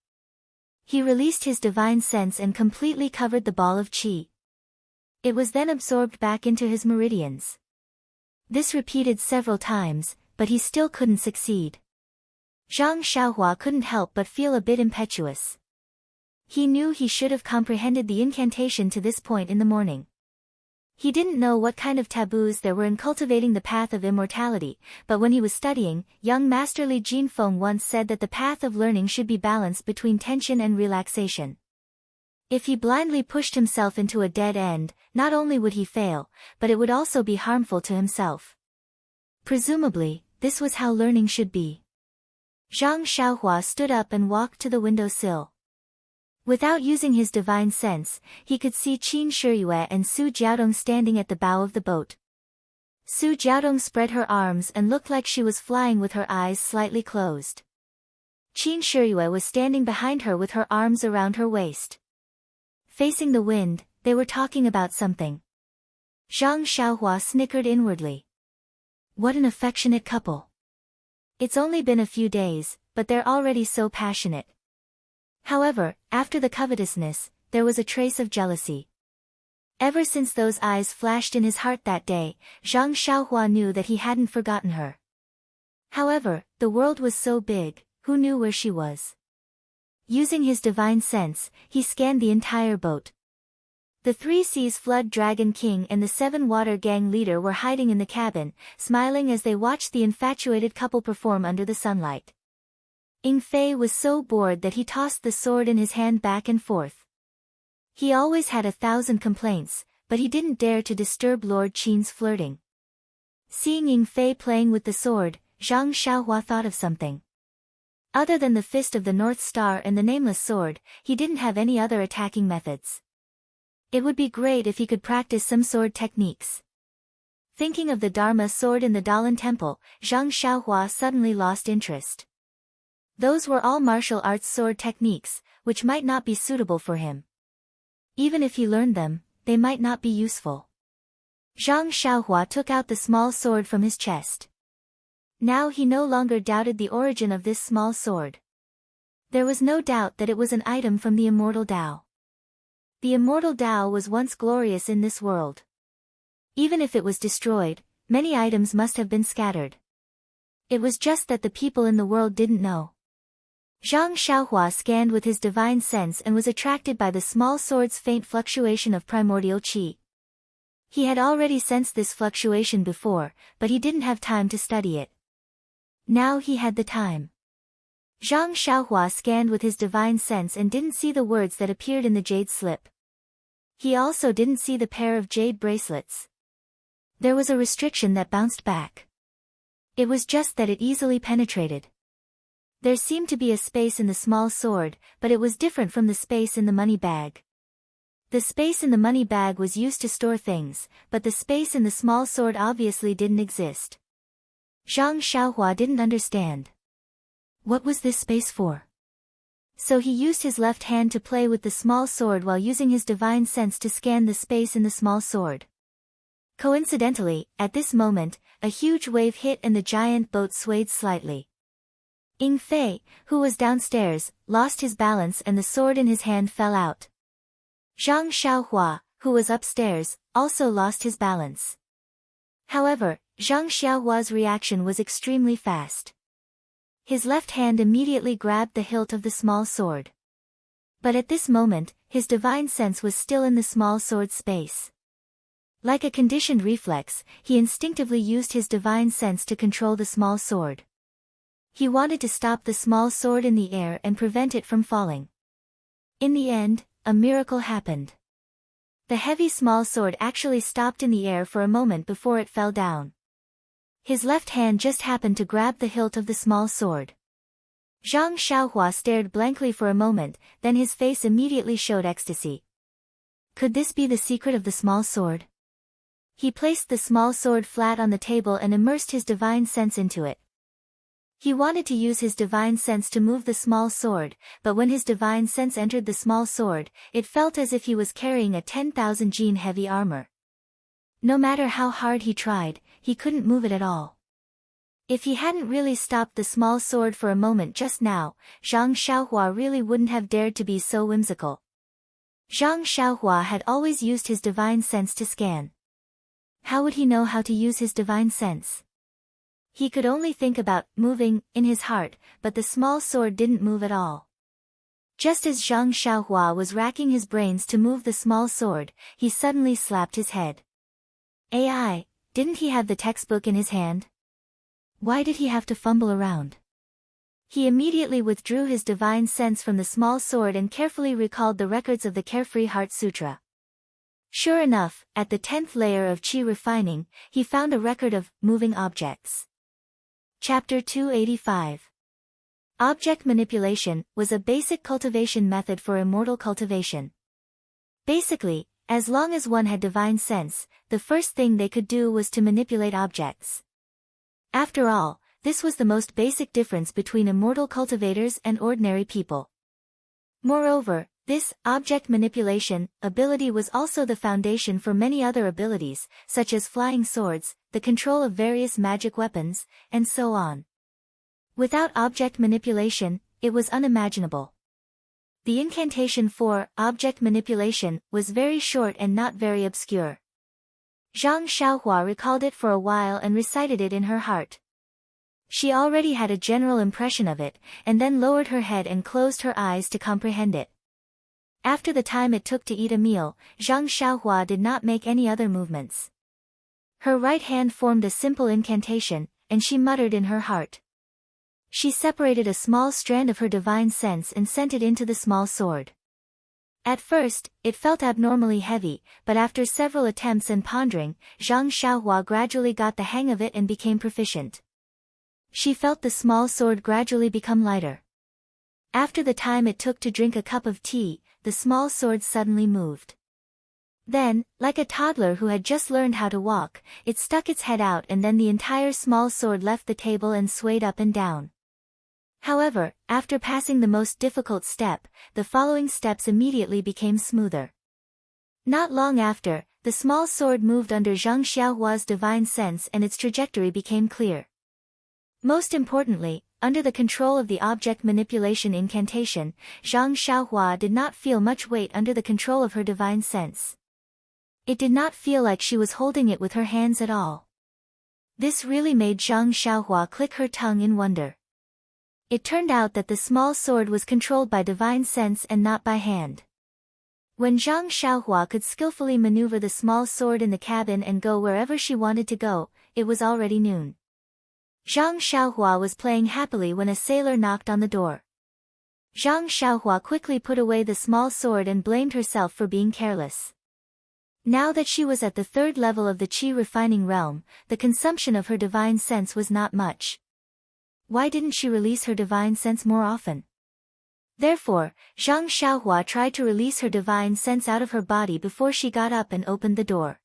He released his divine sense and completely covered the ball of qi. It was then absorbed back into his meridians. This repeated several times, but he still couldn't succeed. Zhang Xiaohua couldn't help but feel a bit impetuous. He knew he should have comprehended the incantation to this point in the morning. He didn't know what kind of taboos there were in cultivating the path of immortality, but when he was studying, young Master Li Jinfeng once said that the path of learning should be balanced between tension and relaxation. If he blindly pushed himself into a dead end, not only would he fail, but it would also be harmful to himself. Presumably, this was how learning should be. Zhang Xiaohua stood up and walked to the windowsill. Without using his divine sense, he could see Qin Shiyue and Su Jiaodong standing at the bow of the boat. Su Jiaodong spread her arms and looked like she was flying with her eyes slightly closed. Qin Shiyue was standing behind her with her arms around her waist. Facing the wind, they were talking about something. Zhang Xiaohua snickered inwardly. What an affectionate couple. It's only been a few days, but they're already so passionate. However, after the covetousness, there was a trace of jealousy. Ever since those eyes flashed in his heart that day, Zhang Xiaohua knew that he hadn't forgotten her. However, the world was so big, who knew where she was? Using his divine sense, he scanned the entire boat. The 3 Seas Flood Dragon King and the 7 Water Gang leader were hiding in the cabin, smiling as they watched the infatuated couple perform under the sunlight. Ying Fei was so bored that he tossed the sword in his hand back and forth. He always had 1,000 complaints, but he didn't dare to disturb Lord Qin's flirting. Seeing Ying Fei playing with the sword, Zhang Xiaohua thought of something. Other than the Fist of the North Star and the Nameless Sword, he didn't have any other attacking methods. It would be great if he could practice some sword techniques. Thinking of the Dharma sword in the Dalan temple, Zhang Xiaohua suddenly lost interest. Those were all martial arts sword techniques, which might not be suitable for him. Even if he learned them, they might not be useful. Zhang Xiaohua took out the small sword from his chest. Now he no longer doubted the origin of this small sword. There was no doubt that it was an item from the immortal Tao. The immortal Tao was once glorious in this world. Even if it was destroyed, many items must have been scattered. It was just that the people in the world didn't know. Zhang Xiaohua scanned with his divine sense and was attracted by the small sword's faint fluctuation of primordial qi. He had already sensed this fluctuation before, but he didn't have time to study it. Now he had the time. Zhang Xiaohua scanned with his divine sense and didn't see the words that appeared in the jade slip. He also didn't see the pair of jade bracelets. There was a restriction that bounced back. It was just that it easily penetrated. There seemed to be a space in the small sword, but it was different from the space in the money bag. The space in the money bag was used to store things, but the space in the small sword obviously didn't exist. Zhang Xiaohua didn't understand. What was this space for? So he used his left hand to play with the small sword while using his divine sense to scan the space in the small sword. Coincidentally, at this moment, a huge wave hit and the giant boat swayed slightly. Ying Fei, who was downstairs, lost his balance and the sword in his hand fell out. Zhang Xiaohua, who was upstairs, also lost his balance. However, Zhang Xiaohua's reaction was extremely fast. His left hand immediately grabbed the hilt of the small sword. But at this moment, his divine sense was still in the small sword's space. Like a conditioned reflex, he instinctively used his divine sense to control the small sword. He wanted to stop the small sword in the air and prevent it from falling. In the end, a miracle happened. The heavy small sword actually stopped in the air for a moment before it fell down. His left hand just happened to grab the hilt of the small sword. Zhang Xiaohua stared blankly for a moment, then his face immediately showed ecstasy. Could this be the secret of the small sword? He placed the small sword flat on the table and immersed his divine sense into it. He wanted to use his divine sense to move the small sword, but when his divine sense entered the small sword, it felt as if he was carrying a 10,000 gene heavy armor. No matter how hard he tried, he couldn't move it at all. If he hadn't really stopped the small sword for a moment just now, Zhang Xiaohua really wouldn't have dared to be so whimsical. Zhang Xiaohua had always used his divine sense to scan. How would he know how to use his divine sense? He could only think about moving in his heart, but the small sword didn't move at all. Just as Zhang Xiaohua was racking his brains to move the small sword, he suddenly slapped his head. AI, didn't he have the textbook in his hand? Why did he have to fumble around? He immediately withdrew his divine sense from the small sword and carefully recalled the records of the Carefree Heart Sutra. Sure enough, at the 10th layer of Qi refining, he found a record of moving objects. Chapter 285. Object manipulation was a basic cultivation method for immortal cultivation. Basically, as long as one had divine sense, the first thing they could do was to manipulate objects. After all, this was the most basic difference between immortal cultivators and ordinary people. Moreover, this object manipulation ability was also the foundation for many other abilities, such as flying swords, the control of various magic weapons, and so on. Without object manipulation, it was unimaginable. The incantation for object manipulation was very short and not very obscure. Zhang Xiaohua recalled it for a while and recited it in her heart. She already had a general impression of it, and then lowered her head and closed her eyes to comprehend it. After the time it took to eat a meal, Zhang Xiaohua did not make any other movements. Her right hand formed a simple incantation, and she muttered in her heart. She separated a small strand of her divine sense and sent it into the small sword. At first, it felt abnormally heavy, but after several attempts and pondering, Zhang Xiaohua gradually got the hang of it and became proficient. She felt the small sword gradually become lighter. After the time it took to drink a cup of tea, the small sword suddenly moved. Then, like a toddler who had just learned how to walk, it stuck its head out and then the entire small sword left the table and swayed up and down. However, after passing the most difficult step, the following steps immediately became smoother. Not long after, the small sword moved under Zhang Xiaohua's divine sense and its trajectory became clear. Most importantly, under the control of the object manipulation incantation, Zhang Xiaohua did not feel much weight under the control of her divine sense. It did not feel like she was holding it with her hands at all. This really made Zhang Xiaohua click her tongue in wonder. It turned out that the small sword was controlled by divine sense and not by hand. When Zhang Xiaohua could skillfully maneuver the small sword in the cabin and go wherever she wanted to go, it was already noon. Zhang Xiaohua was playing happily when a sailor knocked on the door. Zhang Xiaohua quickly put away the small sword and blamed herself for being careless. Now that she was at the third level of the qi refining realm, the consumption of her divine sense was not much. Why didn't she release her divine sense more often? Therefore, Zhang Xiaohua tried to release her divine sense out of her body before she got up and opened the door.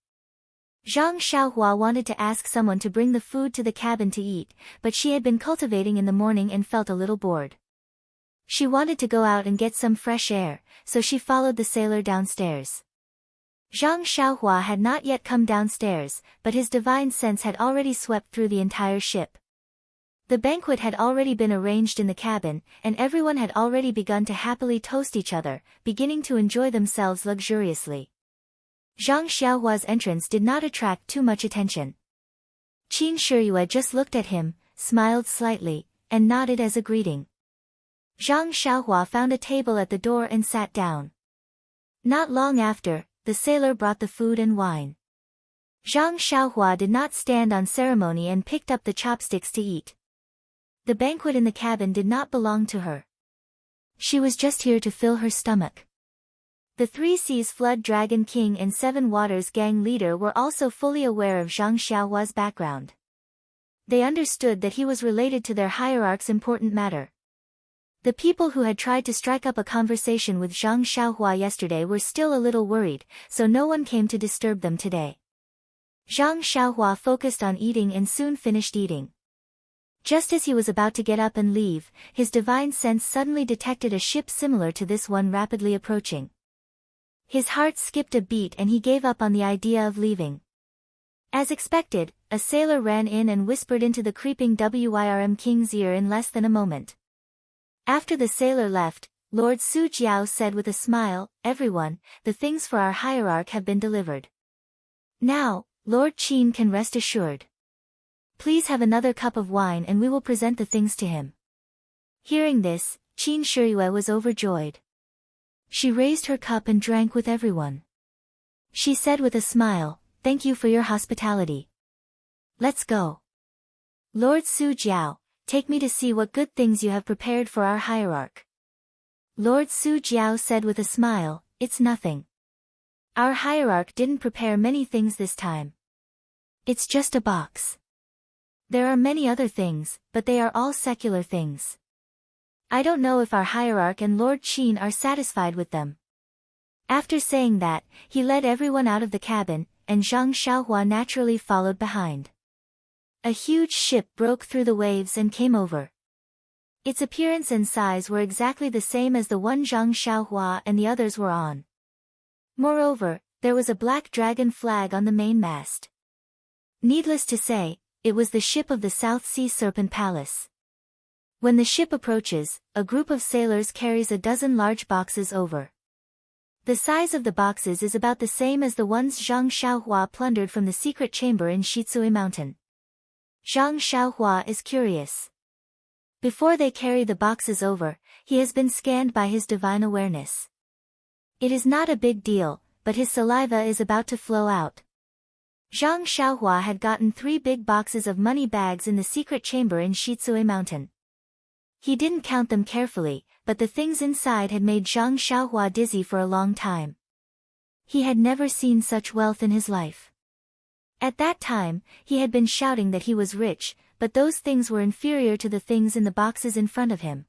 Zhang Xiaohua wanted to ask someone to bring the food to the cabin to eat, but she had been cultivating in the morning and felt a little bored. She wanted to go out and get some fresh air, so she followed the sailor downstairs. Zhang Xiaohua had not yet come downstairs, but his divine sense had already swept through the entire ship. The banquet had already been arranged in the cabin, and everyone had already begun to happily toast each other, beginning to enjoy themselves luxuriously. Zhang Xiaohua's entrance did not attract too much attention. Qin Shiyue just looked at him, smiled slightly, and nodded as a greeting. Zhang Xiaohua found a table at the door and sat down. Not long after, the sailor brought the food and wine. Zhang Xiaohua did not stand on ceremony and picked up the chopsticks to eat. The banquet in the cabin did not belong to her. She was just here to fill her stomach. The Three Seas Flood Dragon King and Seven Waters Gang leader were also fully aware of Zhang Xiaohua's background. They understood that he was related to their hierarch's important matter. The people who had tried to strike up a conversation with Zhang Xiaohua yesterday were still a little worried, so no one came to disturb them today. Zhang Xiaohua focused on eating and soon finished eating. Just as he was about to get up and leave, his divine sense suddenly detected a ship similar to this one rapidly approaching. His heart skipped a beat and he gave up on the idea of leaving. As expected, a sailor ran in and whispered into the creeping Wyrm King's ear in less than a moment. After the sailor left, Lord Su Jiao said with a smile, "Everyone, the things for our hierarch have been delivered. Now, Lord Qin can rest assured. Please have another cup of wine and we will present the things to him." Hearing this, Qin Shiyue was overjoyed. She raised her cup and drank with everyone. She said with a smile, "Thank you for your hospitality. Let's go. Lord Su Jiao, take me to see what good things you have prepared for our hierarch." Lord Su Jiao said with a smile, "It's nothing. Our hierarch didn't prepare many things this time. It's just a box. There are many other things, but they are all secular things. I don't know if our hierarch and Lord Qin are satisfied with them." After saying that, he led everyone out of the cabin, and Zhang Xiaohua naturally followed behind. A huge ship broke through the waves and came over. Its appearance and size were exactly the same as the one Zhang Xiaohua and the others were on. Moreover, there was a black dragon flag on the main mast. Needless to say, it was the ship of the South Sea Serpent Palace. When the ship approaches, a group of sailors carries a dozen large boxes over. The size of the boxes is about the same as the ones Zhang Xiaohua plundered from the secret chamber in Shitsui Mountain. Zhang Xiaohua is curious. Before they carry the boxes over, he has been scanned by his divine awareness. It is not a big deal, but his saliva is about to flow out. Zhang Xiaohua had gotten 3 big boxes of money bags in the secret chamber in Shitsui Mountain. He didn't count them carefully, but the things inside had made Zhang Xiaohua dizzy for a long time. He had never seen such wealth in his life. At that time, he had been shouting that he was rich, but those things were inferior to the things in the boxes in front of him.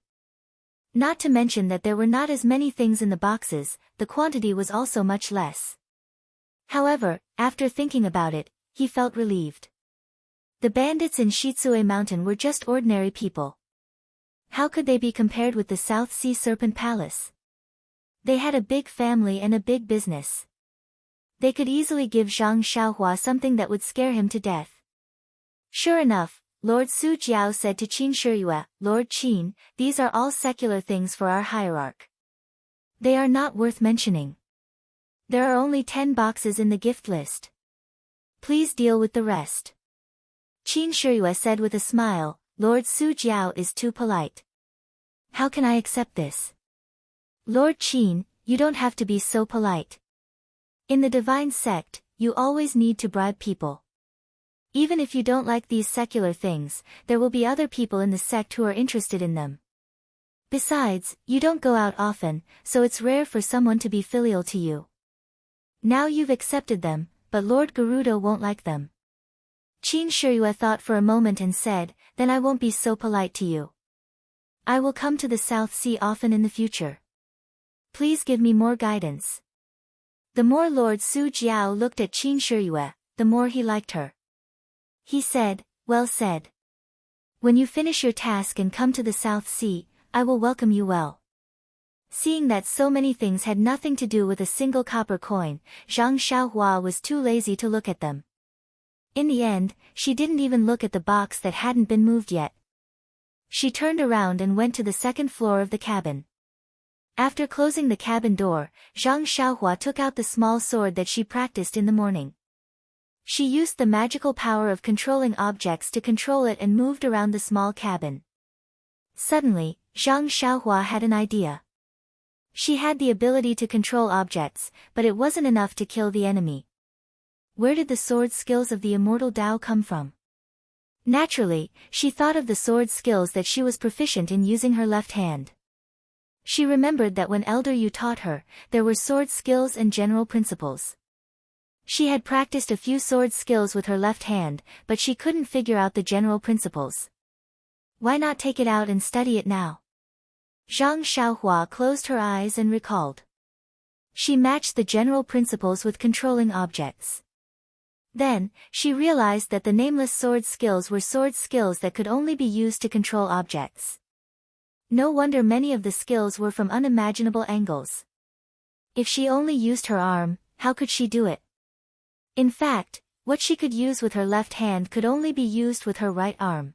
Not to mention that there were not as many things in the boxes, the quantity was also much less. However, after thinking about it, he felt relieved. The bandits in Shitsue Mountain were just ordinary people. How could they be compared with the South Sea Serpent Palace? They had a big family and a big business. They could easily give Zhang Xiaohua something that would scare him to death. Sure enough, Lord Su Jiao said to Qin Shiyue, "Lord Qin, these are all secular things for our hierarch. They are not worth mentioning. There are only 10 boxes in the gift list. Please deal with the rest." Qin Shiyue said with a smile, "Lord Su Jiao is too polite. How can I accept this?" "Lord Qin, you don't have to be so polite. In the divine sect, you always need to bribe people. Even if you don't like these secular things, there will be other people in the sect who are interested in them. Besides, you don't go out often, so it's rare for someone to be filial to you. Now you've accepted them, but Lord Gerudo won't like them." Qin Shiyue thought for a moment and said, "Then I won't be so polite to you. I will come to the South Sea often in the future. Please give me more guidance." The more Lord Su Jiao looked at Qin Shiyue, the more he liked her. He said, "Well said. When you finish your task and come to the South Sea, I will welcome you well." Seeing that so many things had nothing to do with a single copper coin, Zhang Xiaohua was too lazy to look at them. In the end, she didn't even look at the box that hadn't been moved yet. She turned around and went to the second floor of the cabin. After closing the cabin door, Zhang Xiaohua took out the small sword that she practiced in the morning. She used the magical power of controlling objects to control it and moved around the small cabin. Suddenly, Zhang Xiaohua had an idea. She had the ability to control objects, but it wasn't enough to kill the enemy. Where did the sword skills of the immortal Dao come from? Naturally, she thought of the sword skills that she was proficient in using her left hand. She remembered that when Elder Yu taught her, there were sword skills and general principles. She had practiced a few sword skills with her left hand, but she couldn't figure out the general principles. Why not take it out and study it now? Zhang Xiaohua closed her eyes and recalled. She matched the general principles with controlling objects. Then, she realized that the nameless sword skills were sword skills that could only be used to control objects. No wonder many of the skills were from unimaginable angles. If she only used her arm, how could she do it? In fact, what she could use with her left hand could only be used with her right arm.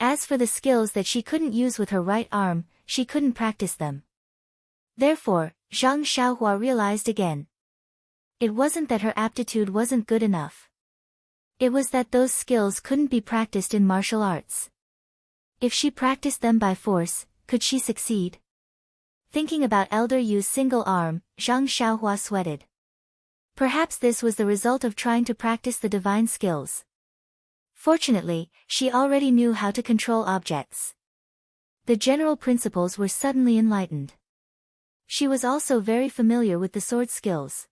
As for the skills that she couldn't use with her right arm, she couldn't practice them. Therefore, Zhang Xiaohua realized again. It wasn't that her aptitude wasn't good enough. It was that those skills couldn't be practiced in martial arts. If she practiced them by force, could she succeed? Thinking about Elder Yu's single arm, Zhang Xiaohua sweated. Perhaps this was the result of trying to practice the divine skills. Fortunately, she already knew how to control objects. The general principles were suddenly enlightened. She was also very familiar with the sword skills.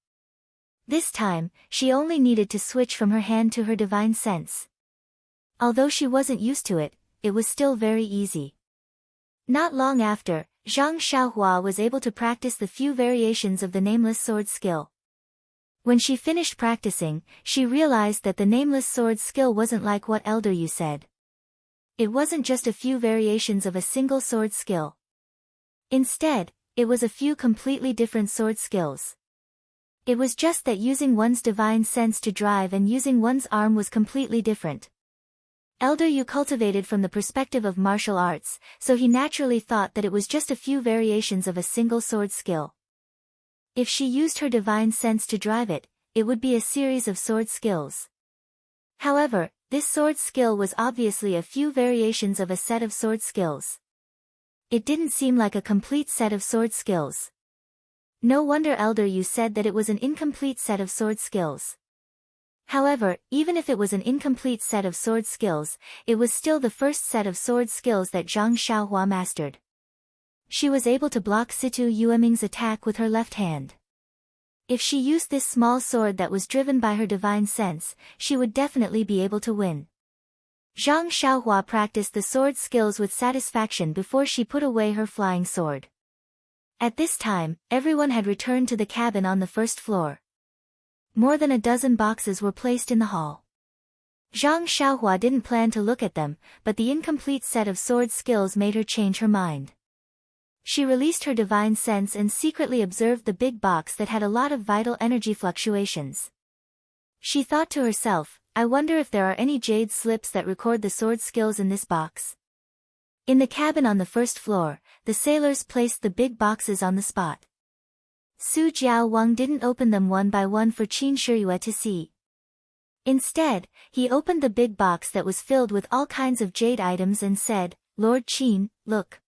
This time, she only needed to switch from her hand to her divine sense. Although she wasn't used to it, it was still very easy. Not long after, Zhang Xiaohua was able to practice the few variations of the nameless sword skill. When she finished practicing, she realized that the nameless sword skill wasn't like what Elder Yu said. It wasn't just a few variations of a single sword skill. Instead, it was a few completely different sword skills. It was just that using one's divine sense to drive and using one's arm was completely different. Elder Yu cultivated from the perspective of martial arts, so he naturally thought that it was just a few variations of a single sword skill. If she used her divine sense to drive it, it would be a series of sword skills. However, this sword skill was obviously a few variations of a set of sword skills. It didn't seem like a complete set of sword skills. No wonder Elder Yu said that it was an incomplete set of sword skills. However, even if it was an incomplete set of sword skills, it was still the first set of sword skills that Zhang Xiaohua mastered. She was able to block Situ Yueming's attack with her left hand. If she used this small sword that was driven by her divine sense, she would definitely be able to win. Zhang Xiaohua practiced the sword skills with satisfaction before she put away her flying sword. At this time, everyone had returned to the cabin on the first floor. More than a dozen boxes were placed in the hall. Zhang Xiaohua didn't plan to look at them, but the incomplete set of sword skills made her change her mind. She released her divine sense and secretly observed the big box that had a lot of vital energy fluctuations. She thought to herself, I wonder if there are any jade slips that record the sword skills in this box. In the cabin on the first floor, the sailors placed the big boxes on the spot. Su Jiao Wang didn't open them one by one for Qin Shiyue to see. Instead, he opened the big box that was filled with all kinds of jade items and said, Lord Qin, look.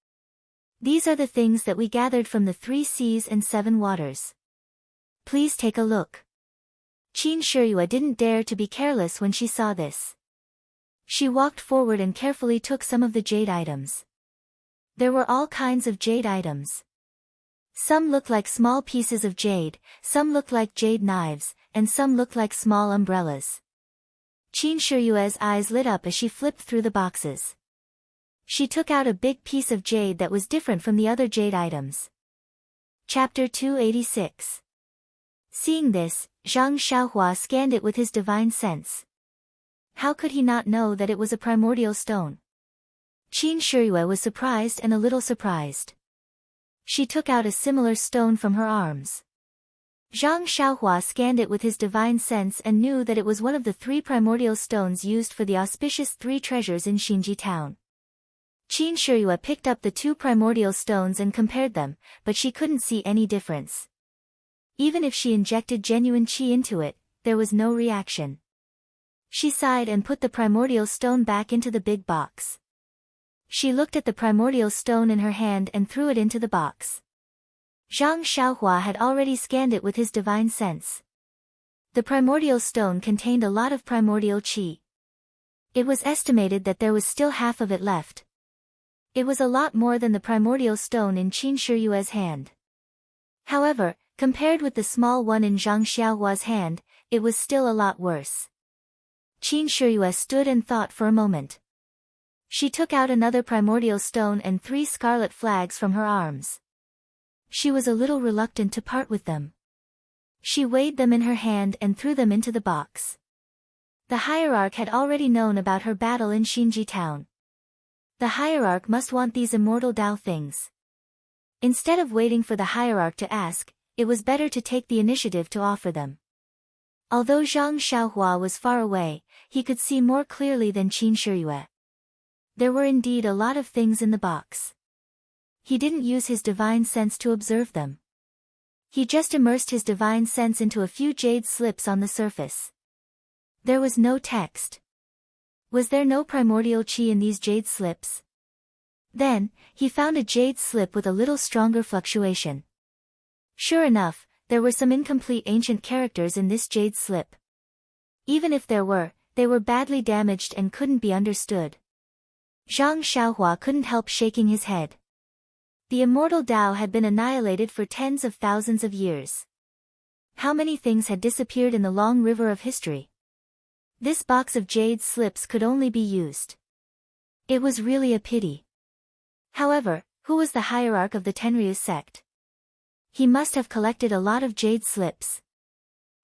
These are the things that we gathered from the 3 seas and 7 waters. Please take a look. Qin Shiyue didn't dare to be careless when she saw this. She walked forward and carefully took some of the jade items. There were all kinds of jade items. Some looked like small pieces of jade, some looked like jade knives, and some looked like small umbrellas. Qin Shiyue's eyes lit up as she flipped through the boxes. She took out a big piece of jade that was different from the other jade items. Chapter 286. Seeing this, Zhang Xiaohua scanned it with his divine sense. How could he not know that it was a primordial stone? Qin Shiyue was surprised and a little surprised. She took out a similar stone from her arms. Zhang Xiaohua scanned it with his divine sense and knew that it was one of the 3 primordial stones used for the auspicious 3 treasures in Xinji town. Qin Shiyue picked up the 2 primordial stones and compared them, but she couldn't see any difference. Even if she injected genuine qi into it, there was no reaction. She sighed and put the primordial stone back into the big box. She looked at the primordial stone in her hand and threw it into the box. Zhang Xiaohua had already scanned it with his divine sense. The primordial stone contained a lot of primordial qi. It was estimated that there was still half of it left. It was a lot more than the primordial stone in Qin Shiyue's hand. However, compared with the small one in Zhang Xiaohua's hand, it was still a lot worse. Qin Shiyue stood and thought for a moment. She took out another primordial stone and 3 scarlet flags from her arms. She was a little reluctant to part with them. She weighed them in her hand and threw them into the box. The hierarch had already known about her battle in Xinji town. The hierarch must want these immortal Dao things. Instead of waiting for the hierarch to ask, it was better to take the initiative to offer them. Although Zhang Xiaohua was far away, he could see more clearly than Qin Shiyue. There were indeed a lot of things in the box. He didn't use his divine sense to observe them. He just immersed his divine sense into a few jade slips on the surface. There was no text. Was there no primordial qi in these jade slips? Then, he found a jade slip with a little stronger fluctuation. Sure enough, there were some incomplete ancient characters in this jade slip. Even if there were, they were badly damaged and couldn't be understood. Zhang Xiaohua couldn't help shaking his head. The immortal Dao had been annihilated for tens of thousands of years. How many things had disappeared in the long river of history? This box of jade slips could only be used. It was really a pity. However, who was the hierarch of the Tenryu sect? He must have collected a lot of jade slips.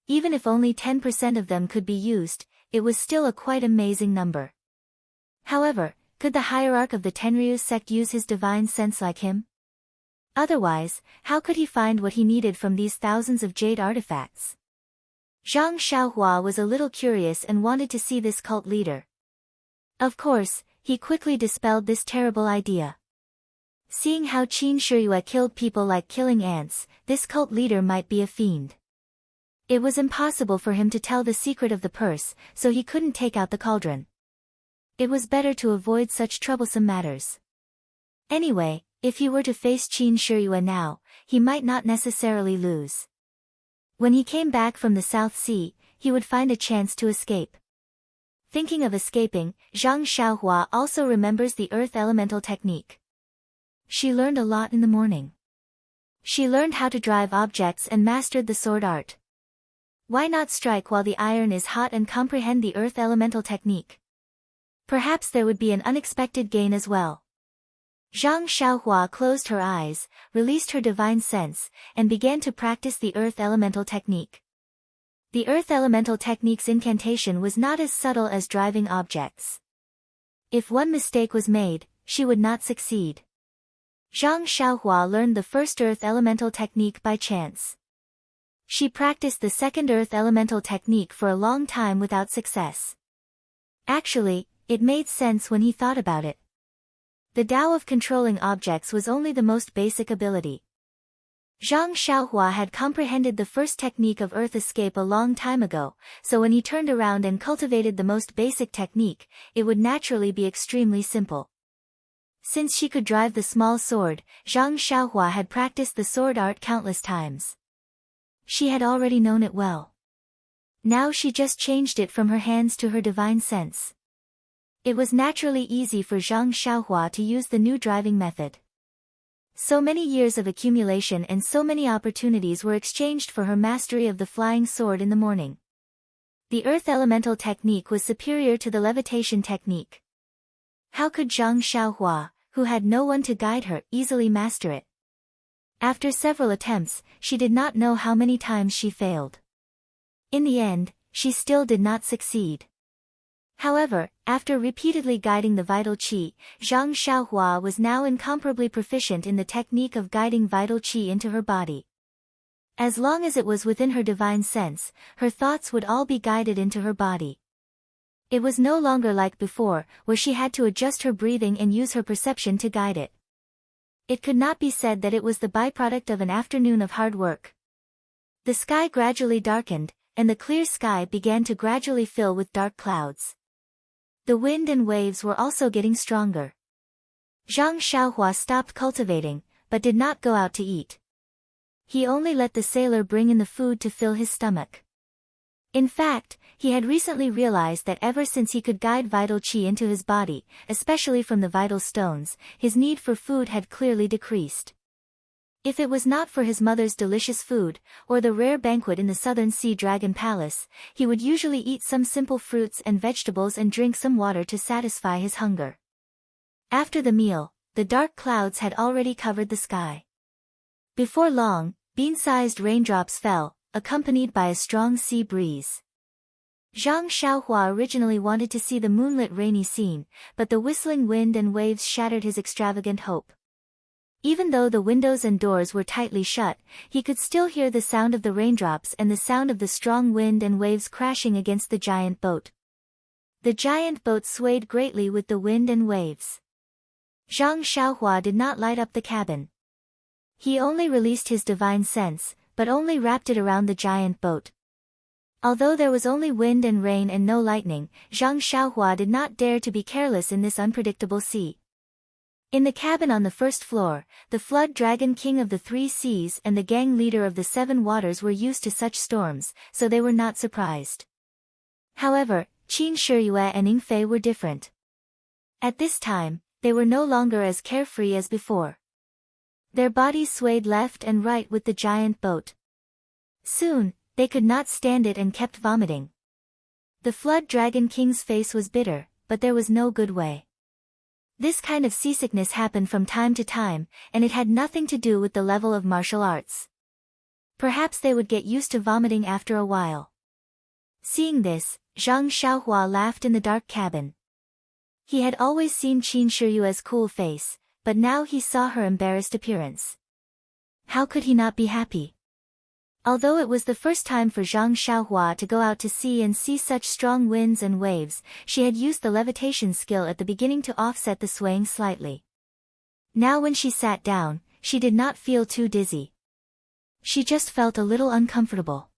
Even if only 10% of them could be used, it was still a quite amazing number. However, could the hierarch of the Tenryu sect use his divine sense like him? Otherwise, how could he find what he needed from these thousands of jade artifacts? Zhang Xiaohua was a little curious and wanted to see this cult leader. Of course, he quickly dispelled this terrible idea. Seeing how Qin Shiyue killed people like killing ants, this cult leader might be a fiend. It was impossible for him to tell the secret of the purse, so he couldn't take out the cauldron. It was better to avoid such troublesome matters. Anyway, if he were to face Qin Shiyue now, he might not necessarily lose. When he came back from the South Sea, he would find a chance to escape. Thinking of escaping, Zhang Xiaohua also remembers the earth elemental technique. She learned a lot in the morning. She learned how to drive objects and mastered the sword art. Why not strike while the iron is hot and comprehend the earth elemental technique? Perhaps there would be an unexpected gain as well. Zhang Xiaohua closed her eyes, released her divine sense, and began to practice the earth elemental technique. The earth elemental technique's incantation was not as subtle as driving objects. If one mistake was made, she would not succeed. Zhang Xiaohua learned the first earth elemental technique by chance. She practiced the second earth elemental technique for a long time without success. Actually, it made sense when he thought about it. The Tao of controlling objects was only the most basic ability. Zhang Xiaohua had comprehended the first technique of earth escape a long time ago, so when he turned around and cultivated the most basic technique, it would naturally be extremely simple. Since she could drive the small sword, Zhang Xiaohua had practiced the sword art countless times. She had already known it well. Now she just changed it from her hands to her divine sense. It was naturally easy for Zhang Xiaohua to use the new driving method. So many years of accumulation and so many opportunities were exchanged for her mastery of the flying sword in the morning. The earth elemental technique was superior to the levitation technique. How could Zhang Xiaohua, who had no one to guide her, easily master it? After several attempts, she did not know how many times she failed. In the end, she still did not succeed. However, after repeatedly guiding the vital qi, Zhang Xiaohua was now incomparably proficient in the technique of guiding vital qi into her body. As long as it was within her divine sense, her thoughts would all be guided into her body. It was no longer like before, where she had to adjust her breathing and use her perception to guide it. It could not be said that it was the byproduct of an afternoon of hard work. The sky gradually darkened, and the clear sky began to gradually fill with dark clouds. The wind and waves were also getting stronger. Zhang Xiaohua stopped cultivating, but did not go out to eat. He only let the sailor bring in the food to fill his stomach. In fact, he had recently realized that ever since he could guide vital qi into his body, especially from the vital stones, his need for food had clearly decreased. If it was not for his mother's delicious food, or the rare banquet in the Southern Sea Dragon Palace, he would usually eat some simple fruits and vegetables and drink some water to satisfy his hunger. After the meal, the dark clouds had already covered the sky. Before long, bean-sized raindrops fell, accompanied by a strong sea breeze. Zhang Xiaohua originally wanted to see the moonlit rainy scene, but the whistling wind and waves shattered his extravagant hope. Even though the windows and doors were tightly shut, he could still hear the sound of the raindrops and the sound of the strong wind and waves crashing against the giant boat. The giant boat swayed greatly with the wind and waves. Zhang Xiaohua did not light up the cabin. He only released his divine sense, but only wrapped it around the giant boat. Although there was only wind and rain and no lightning, Zhang Xiaohua did not dare to be careless in this unpredictable sea. In the cabin on the first floor, the flood dragon king of the three seas and the gang leader of the seven waters were used to such storms, so they were not surprised. However, Qin Shiyue and Yingfei were different. At this time, they were no longer as carefree as before. Their bodies swayed left and right with the giant boat. Soon, they could not stand it and kept vomiting. The flood dragon king's face was bitter, but there was no good way. This kind of seasickness happened from time to time, and it had nothing to do with the level of martial arts. Perhaps they would get used to vomiting after a while. Seeing this, Zhang Xiaohua laughed in the dark cabin. He had always seen Qin Shiyue's cool face, but now he saw her embarrassed appearance. How could he not be happy? Although it was the first time for Zhang Xiaohua to go out to sea and see such strong winds and waves, she had used the levitation skill at the beginning to offset the swaying slightly. Now when she sat down, she did not feel too dizzy. She just felt a little uncomfortable.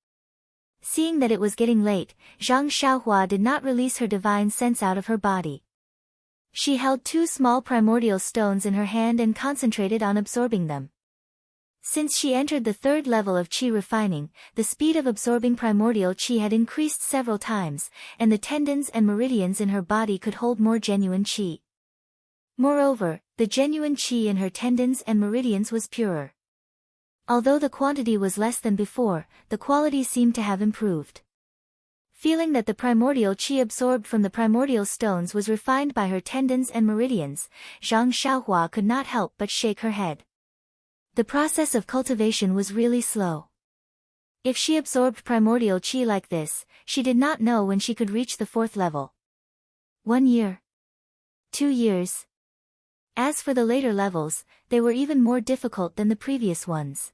Seeing that it was getting late, Zhang Xiaohua did not release her divine sense out of her body. She held two small primordial stones in her hand and concentrated on absorbing them. Since she entered the third level of qi refining, the speed of absorbing primordial qi had increased several times, and the tendons and meridians in her body could hold more genuine qi. Moreover, the genuine qi in her tendons and meridians was purer. Although the quantity was less than before, the quality seemed to have improved. Feeling that the primordial qi absorbed from the primordial stones was refined by her tendons and meridians, Zhang Xiaohua could not help but shake her head. The process of cultivation was really slow. If she absorbed primordial qi like this, she did not know when she could reach the 4th level. 1 year. 2 years. As for the later levels, they were even more difficult than the previous ones.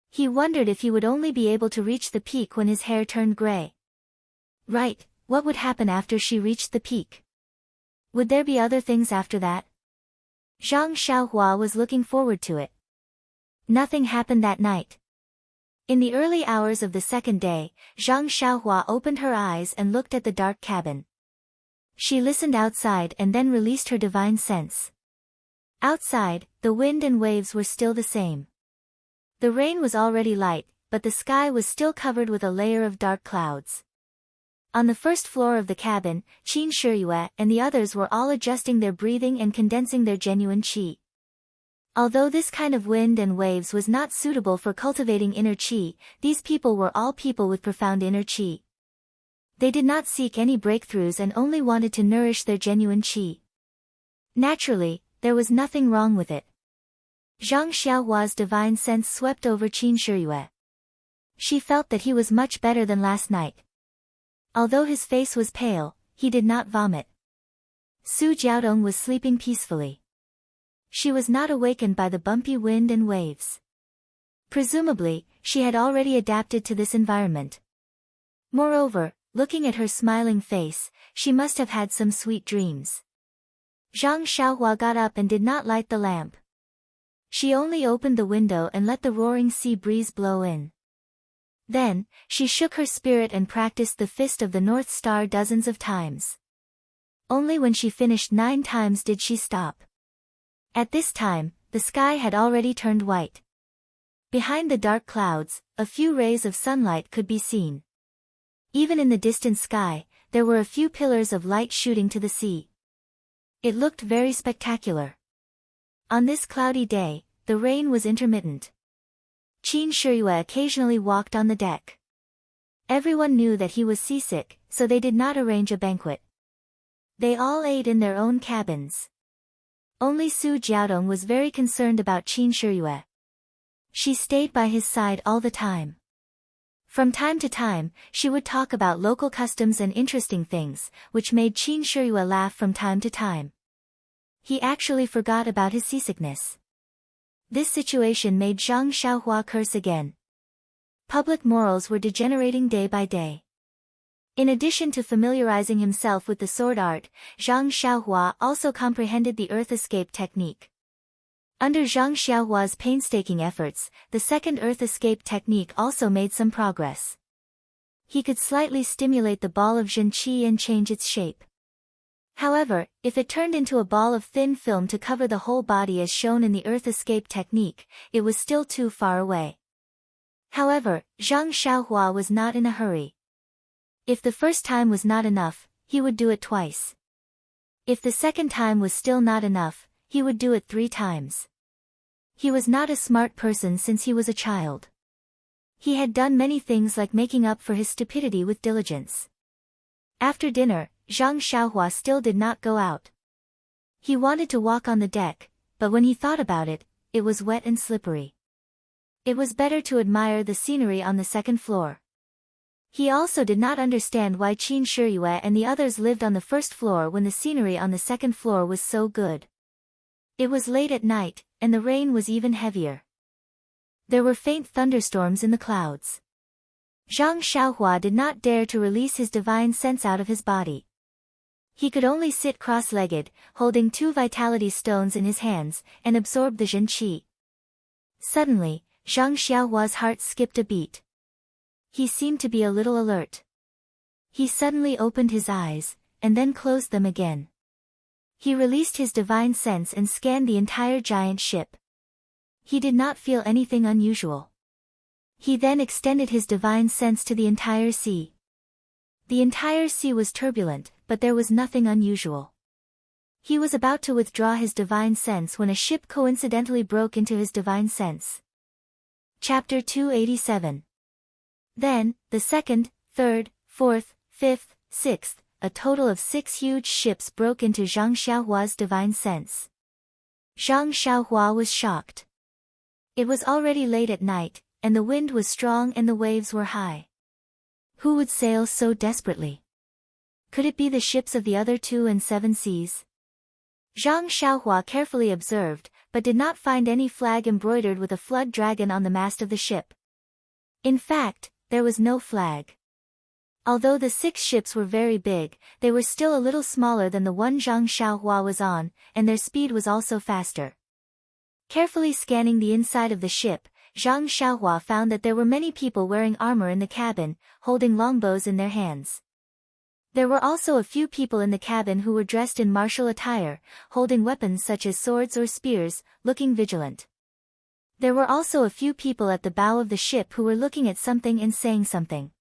He wondered if he would only be able to reach the peak when his hair turned gray. Right, what would happen after she reached the peak? Would there be other things after that? Zhang Xiaohua was looking forward to it. Nothing happened that night. In the early hours of the 2nd day, Zhang Xiaohua opened her eyes and looked at the dark cabin. She listened outside and then released her divine sense. Outside, the wind and waves were still the same. The rain was already light, but the sky was still covered with a layer of dark clouds. On the 1st floor of the cabin, Qin Shiyue and the others were all adjusting their breathing and condensing their genuine qi. Although this kind of wind and waves was not suitable for cultivating inner qi, these people were all people with profound inner qi. They did not seek any breakthroughs and only wanted to nourish their genuine qi. Naturally, there was nothing wrong with it. Zhang Xiaohua's divine sense swept over Qin Shiyue. She felt that he was much better than last night. Although his face was pale, he did not vomit. Su Jiaodong was sleeping peacefully. She was not awakened by the bumpy wind and waves. Presumably, she had already adapted to this environment. Moreover, looking at her smiling face, she must have had some sweet dreams. Zhang Xiaohua got up and did not light the lamp. She only opened the window and let the roaring sea breeze blow in. Then, she shook her spirit and practiced the Fist of the North Star dozens of times. Only when she finished 9 times did she stop. At this time, the sky had already turned white. Behind the dark clouds, a few rays of sunlight could be seen. Even in the distant sky, there were a few pillars of light shooting to the sea. It looked very spectacular. On this cloudy day, the rain was intermittent. Qin Shiyue occasionally walked on the deck. Everyone knew that he was seasick, so they did not arrange a banquet. They all ate in their own cabins. Only Su Jiaodong was very concerned about Qin Shiyue. She stayed by his side all the time. From time to time, she would talk about local customs and interesting things, which made Qin Shiyue laugh from time to time. He actually forgot about his seasickness. This situation made Zhang Xiaohua curse again. Public morals were degenerating day by day. In addition to familiarizing himself with the sword art, Zhang Xiaohua also comprehended the earth escape technique. Under Zhang Xiaohua's painstaking efforts, the 2nd earth escape technique also made some progress. He could slightly stimulate the ball of Zhen Qi and change its shape. However, if it turned into a ball of thin film to cover the whole body as shown in the earth escape technique, it was still too far away. However, Zhang Xiaohua was not in a hurry. If the first time was not enough, he would do it twice. If the 2nd time was still not enough, he would do it 3 times. He was not a smart person since he was a child. He had done many things like making up for his stupidity with diligence. After dinner, Zhang Xiaohua still did not go out. He wanted to walk on the deck, but when he thought about it, it was wet and slippery. It was better to admire the scenery on the 2nd floor. He also did not understand why Qin Shiyue and the others lived on the 1st floor when the scenery on the 2nd floor was so good. It was late at night, and the rain was even heavier. There were faint thunderstorms in the clouds. Zhang Xiaohua did not dare to release his divine sense out of his body. He could only sit cross-legged, holding 2 vitality stones in his hands, and absorb the Zhen Qi. Suddenly, Zhang Xiaohua's heart skipped a beat. He seemed to be a little alert. He suddenly opened his eyes, and then closed them again. He released his divine sense and scanned the entire giant ship. He did not feel anything unusual. He then extended his divine sense to the entire sea. The entire sea was turbulent, but there was nothing unusual. He was about to withdraw his divine sense when a ship coincidentally broke into his divine sense. Chapter 287. Then, the 2nd, 3rd, 4th, fifth, sixth, a total of 6 huge ships broke into Zhang Xiaohua's divine sense. Zhang Xiaohua was shocked. It was already late at night, and the wind was strong and the waves were high. Who would sail so desperately? Could it be the ships of the other 2 and 7 seas? Zhang Xiaohua carefully observed, but did not find any flag embroidered with a flood dragon on the mast of the ship. In fact, there was no flag. Although the 6 ships were very big, they were still a little smaller than the one Zhang Xiaohua was on, and their speed was also faster. Carefully scanning the inside of the ship, Zhang Xiaohua found that there were many people wearing armor in the cabin, holding longbows in their hands. There were also a few people in the cabin who were dressed in martial attire, holding weapons such as swords or spears, looking vigilant. There were also a few people at the bow of the ship who were looking at something and saying something.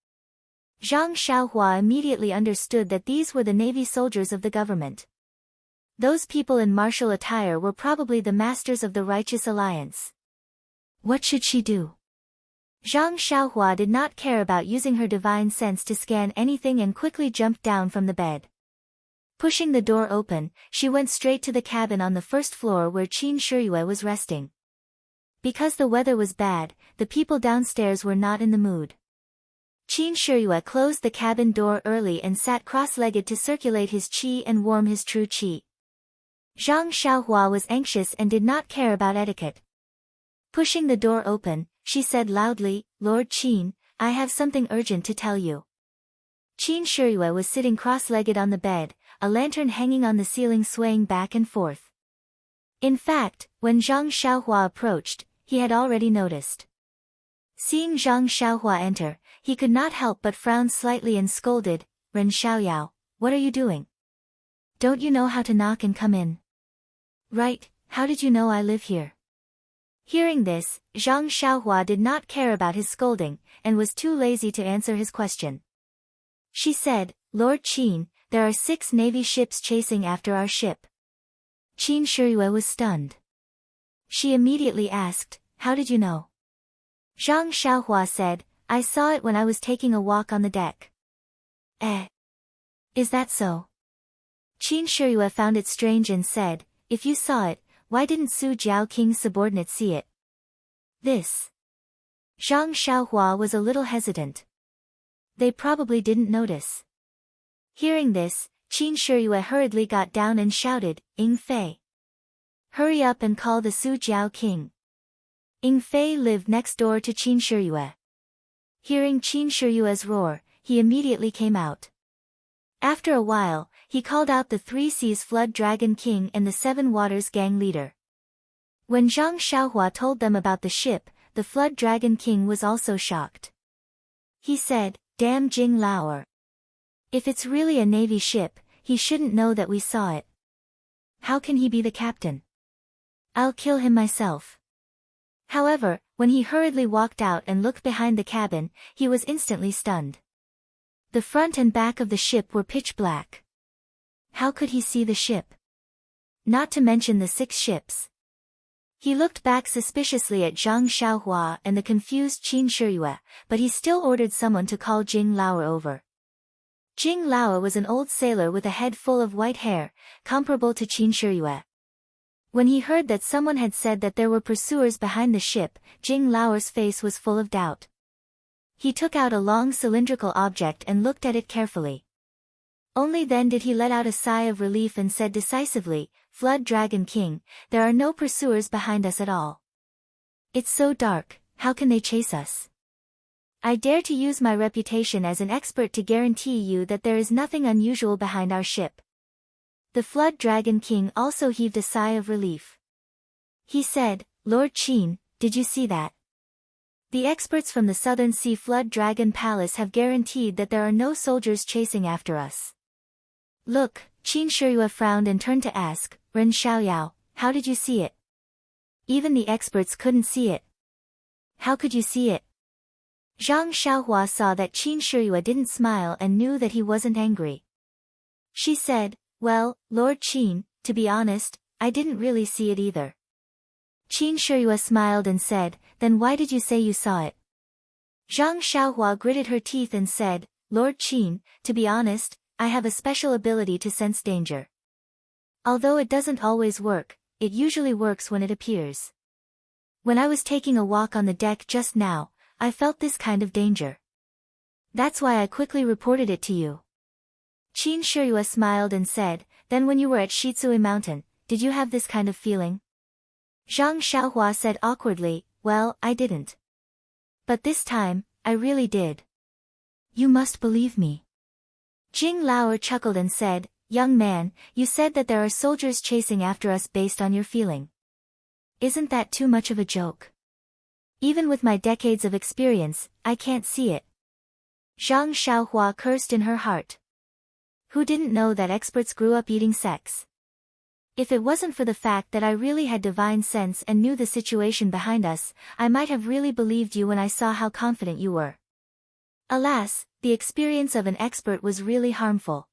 Zhang Xiaohua immediately understood that these were the navy soldiers of the government. Those people in martial attire were probably the masters of the Righteous Alliance. What should she do? Zhang Xiaohua did not care about using her divine sense to scan anything and quickly jumped down from the bed. Pushing the door open, she went straight to the cabin on the first floor where Qin Shiyue was resting. Because the weather was bad, the people downstairs were not in the mood. Qin Shiyue closed the cabin door early and sat cross-legged to circulate his qi and warm his true qi. Zhang Xiaohua was anxious and did not care about etiquette. Pushing the door open, she said loudly, "Lord Qin, I have something urgent to tell you." Qin Shiyue was sitting cross-legged on the bed, a lantern hanging on the ceiling swaying back and forth. In fact, when Zhang Xiaohua approached, he had already noticed. Seeing Zhang Xiaohua enter, he could not help but frown slightly and scolded, "Ren Xiaoyao, what are you doing? Don't you know how to knock and come in?" "Right, how did you know I live here?" Hearing this, Zhang Xiaohua did not care about his scolding, and was too lazy to answer his question. She said, "Lord Qin, there are 6 navy ships chasing after our ship." Qin Shiyue was stunned. She immediately asked, "How did you know?" Zhang Xiaohua said, "I saw it when I was taking a walk on the deck." Is that so? Qin Shiyue found it strange and said, "If you saw it, why didn't Su Jiao King's subordinate see it?" This. Zhang Xiaohua was a little hesitant. They probably didn't notice. Hearing this, Qin Shiyue hurriedly got down and shouted, "Ying Fei! Hurry up and call the Su Jiao King." Ying Fei lived next door to Qin Shiyue. Hearing Qin Shiyue's roar, he immediately came out. After a while, he called out the 3 Seas Flood Dragon King and the 7 Waters Gang leader. When Zhang Xiaohua told them about the ship, the Flood Dragon King was also shocked. He said, "Damn Jing Laoer. If it's really a navy ship, he shouldn't know that we saw it. How can he be the captain? I'll kill him myself." However, when he hurriedly walked out and looked behind the cabin, he was instantly stunned. The front and back of the ship were pitch black. How could he see the ship? Not to mention the 6 ships. He looked back suspiciously at Zhang Xiaohua and the confused Qin Shiyue, but he still ordered someone to call Jing Laoer over. Jing Laoer was an old sailor with a head full of white hair, comparable to Qin Shiyue. When he heard that someone had said that there were pursuers behind the ship, Jing Laoer's face was full of doubt. He took out a long cylindrical object and looked at it carefully. Only then did he let out a sigh of relief and said decisively, "Flood Dragon King, there are no pursuers behind us at all. It's so dark, how can they chase us? I dare to use my reputation as an expert to guarantee you that there is nothing unusual behind our ship." The Flood Dragon King also heaved a sigh of relief. He said, "Lord Qin, did you see that? The experts from the Southern Sea Flood Dragon Palace have guaranteed that there are no soldiers chasing after us." "Look," Qin Shiyue frowned and turned to ask, "Ren Xiaoyao, how did you see it? Even the experts couldn't see it. How could you see it?" Zhang Xiaohua saw that Qin Shiyue didn't smile and knew that he wasn't angry. She said, "Well, Lord Qin, to be honest, I didn't really see it either." Qin Shiyue smiled and said, "Then why did you say you saw it?" Zhang Xiaohua gritted her teeth and said, Lord Qin, to be honest, I have a special ability to sense danger. Although it doesn't always work, it usually works when it appears. When I was taking a walk on the deck just now, I felt this kind of danger. That's why I quickly reported it to you. Qin Shiyue smiled and said, then when you were at Shitsui Mountain, did you have this kind of feeling? Zhang Xiaohua said awkwardly, well, I didn't. But this time, I really did. You must believe me. Jing Laoer chuckled and said, young man, you said that there are soldiers chasing after us based on your feeling. Isn't that too much of a joke? Even with my decades of experience, I can't see it. Zhang Xiaohua cursed in her heart. Who didn't know that experts grew up eating sex? If it wasn't for the fact that I really had divine sense and knew the situation behind us, I might have really believed you when I saw how confident you were. Alas, the experience of an expert was really harmful.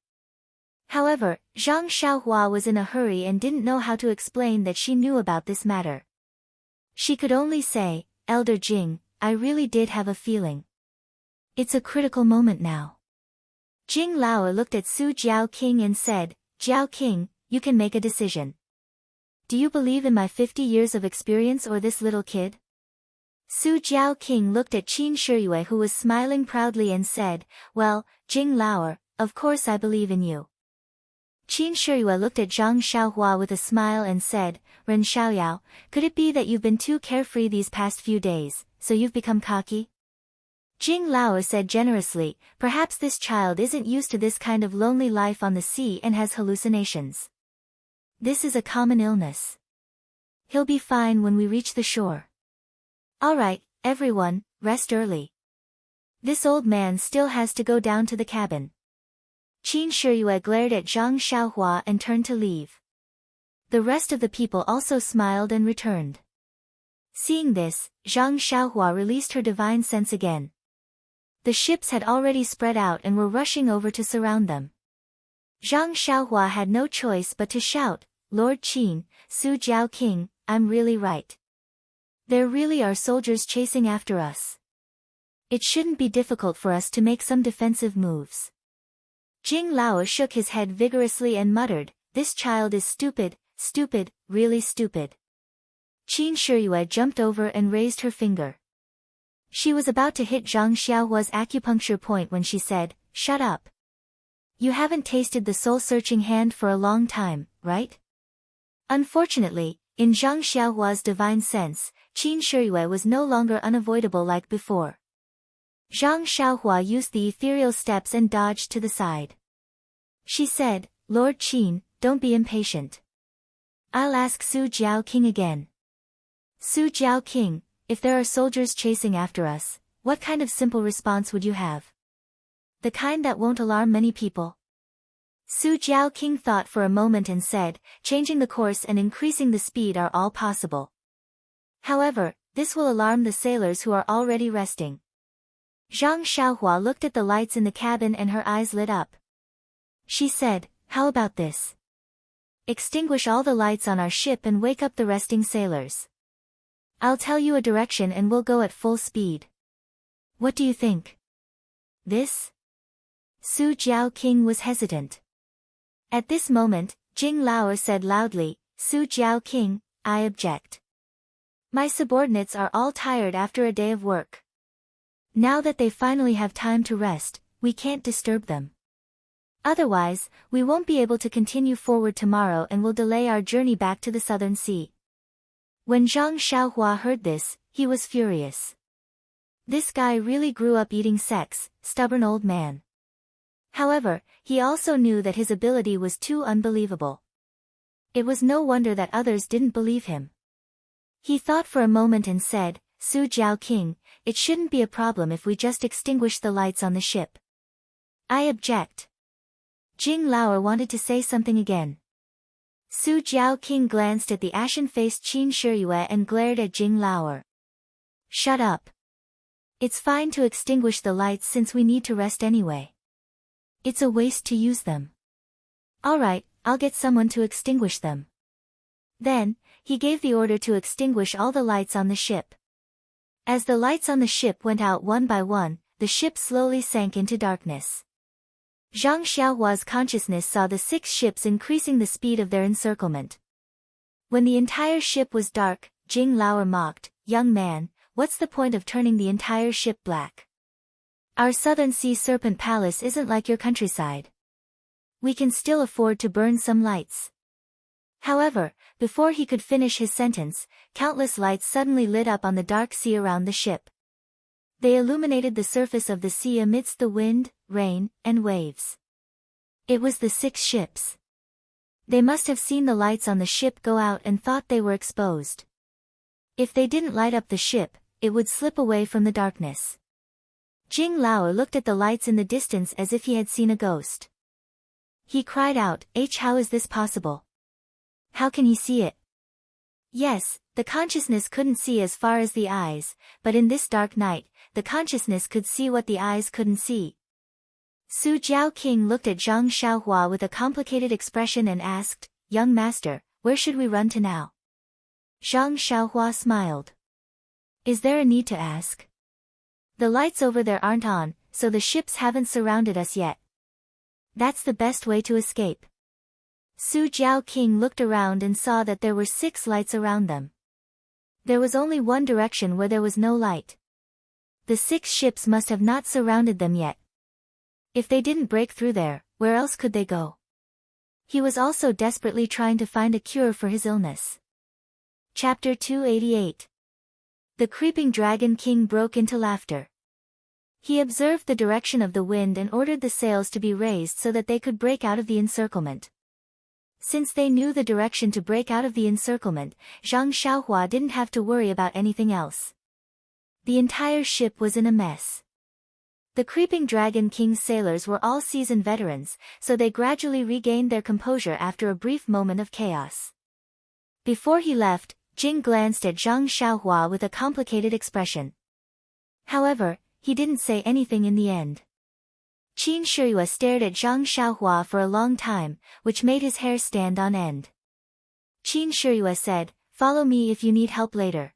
However, Zhang Xiaohua was in a hurry and didn't know how to explain that she knew about this matter. She could only say, Elder Jing, I really did have a feeling. It's a critical moment now. Jing Laoer looked at Su Jiaoqing and said, Jiaoqing, you can make a decision. Do you believe in my 50 years of experience or this little kid? Su Jiaoqing looked at Qin Shiyue who was smiling proudly and said, well, Jing Laoer, of course I believe in you. Qin Shiyue looked at Zhang Xiaohua with a smile and said, Ren Xiaoyao, could it be that you've been too carefree these past few days, so you've become cocky? Jing Laoer said generously, perhaps this child isn't used to this kind of lonely life on the sea and has hallucinations. This is a common illness. He'll be fine when we reach the shore. Alright, everyone, rest early. This old man still has to go down to the cabin. Qin Shiyue glared at Zhang Xiaohua and turned to leave. The rest of the people also smiled and returned. Seeing this, Zhang Xiaohua released her divine sense again. The ships had already spread out and were rushing over to surround them. Zhang Xiaohua had no choice but to shout, Lord Qin, Su Jiaoqing, I'm really right. There really are soldiers chasing after us. It shouldn't be difficult for us to make some defensive moves. Jing Laoer shook his head vigorously and muttered, this child is stupid, stupid, really stupid. Qin Shiyue jumped over and raised her finger. She was about to hit Zhang Xiaohua's acupuncture point when she said, shut up. You haven't tasted the soul-searching hand for a long time, right? Unfortunately, in Zhang Xiaohua's divine sense, Qin Shiyue was no longer unavoidable like before. Zhang Xiaohua used the ethereal steps and dodged to the side. She said, Lord Qin, don't be impatient. I'll ask Su Jiaoqing again. Su Jiaoqing, if there are soldiers chasing after us, what kind of simple response would you have? The kind that won't alarm many people? Su Jiaoqing thought for a moment and said, changing the course and increasing the speed are all possible. However, this will alarm the sailors who are already resting. Zhang Xiaohua looked at the lights in the cabin and her eyes lit up. She said, how about this? Extinguish all the lights on our ship and wake up the resting sailors. I'll tell you a direction and we'll go at full speed. What do you think? This? Su Jiaoqing was hesitant. At this moment, Jing Laoer said loudly, Su Jiaoqing, I object. My subordinates are all tired after a day of work. Now that they finally have time to rest, we can't disturb them. Otherwise, we won't be able to continue forward tomorrow and will delay our journey back to the southern sea. When Zhang Xiaohua heard this, he was furious. This guy really grew up eating sex, stubborn old man. However, he also knew that his ability was too unbelievable. It was no wonder that others didn't believe him. He thought for a moment and said, Su Jiaoqing, it shouldn't be a problem if we just extinguish the lights on the ship. I object. Jing Laoer wanted to say something again. Su Jiaoqing glanced at the ashen-faced Qin Shiyue and glared at Jing Laoer. Shut up. It's fine to extinguish the lights since we need to rest anyway. It's a waste to use them. Alright, I'll get someone to extinguish them. Then, he gave the order to extinguish all the lights on the ship. As the lights on the ship went out one by one, the ship slowly sank into darkness. Zhang Xiaohua's consciousness saw the 6 ships increasing the speed of their encirclement. When the entire ship was dark, Jing Laoer mocked, "Young man, what's the point of turning the entire ship black? Our Southern Sea Serpent Palace isn't like your countryside. We can still afford to burn some lights." However, before he could finish his sentence, countless lights suddenly lit up on the dark sea around the ship. They illuminated the surface of the sea amidst the wind, rain, and waves. It was the 6 ships. They must have seen the lights on the ship go out and thought they were exposed. If they didn't light up the ship, it would slip away from the darkness. Jing Laoer looked at the lights in the distance as if he had seen a ghost. He cried out, how is this possible? How can he see it? Yes, the consciousness couldn't see as far as the eyes, but in this dark night, the consciousness could see what the eyes couldn't see. Su Jiaoqing looked at Zhang Xiaohua with a complicated expression and asked, "Young master, where should we run to now?" Zhang Xiaohua smiled. "Is there a need to ask? The lights over there aren't on, so the ships haven't surrounded us yet. That's the best way to escape." Su Jiaoqing looked around and saw that there were 6 lights around them. There was only one direction where there was no light. The 6 ships must have not surrounded them yet. If they didn't break through there, where else could they go? He was also desperately trying to find a cure for his illness. Chapter 288. The Creeping Dragon King broke into laughter. He observed the direction of the wind and ordered the sails to be raised so that they could break out of the encirclement. Since they knew the direction to break out of the encirclement, Zhang Xiaohua didn't have to worry about anything else. The entire ship was in a mess. The Creeping Dragon King's sailors were all seasoned veterans, so they gradually regained their composure after a brief moment of chaos. Before he left, Jing glanced at Zhang Xiaohua with a complicated expression. However, he didn't say anything in the end. Qin Shiyue stared at Zhang Xiaohua for a long time, which made his hair stand on end. Qin Shiyue said, "Follow me if you need help later."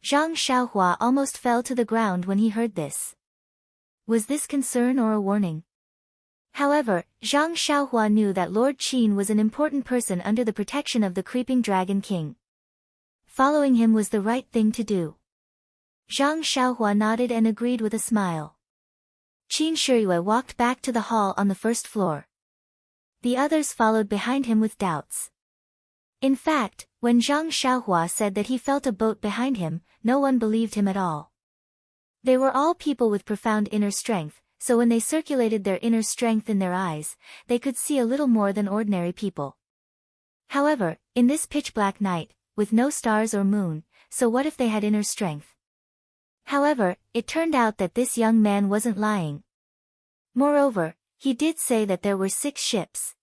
Zhang Xiaohua almost fell to the ground when he heard this. Was this concern or a warning? However, Zhang Xiaohua knew that Lord Qin was an important person under the protection of the Creeping Dragon King. Following him was the right thing to do. Zhang Xiaohua nodded and agreed with a smile. Qin Shiyue walked back to the hall on the first floor. The others followed behind him with doubts. In fact, when Zhang Xiaohua said that he felt a boat behind him, no one believed him at all. They were all people with profound inner strength, so when they circulated their inner strength in their eyes, they could see a little more than ordinary people. However, in this pitch-black night, with no stars or moon, so what if they had inner strength? However, it turned out that this young man wasn't lying. Moreover, he did say that there were 6 ships.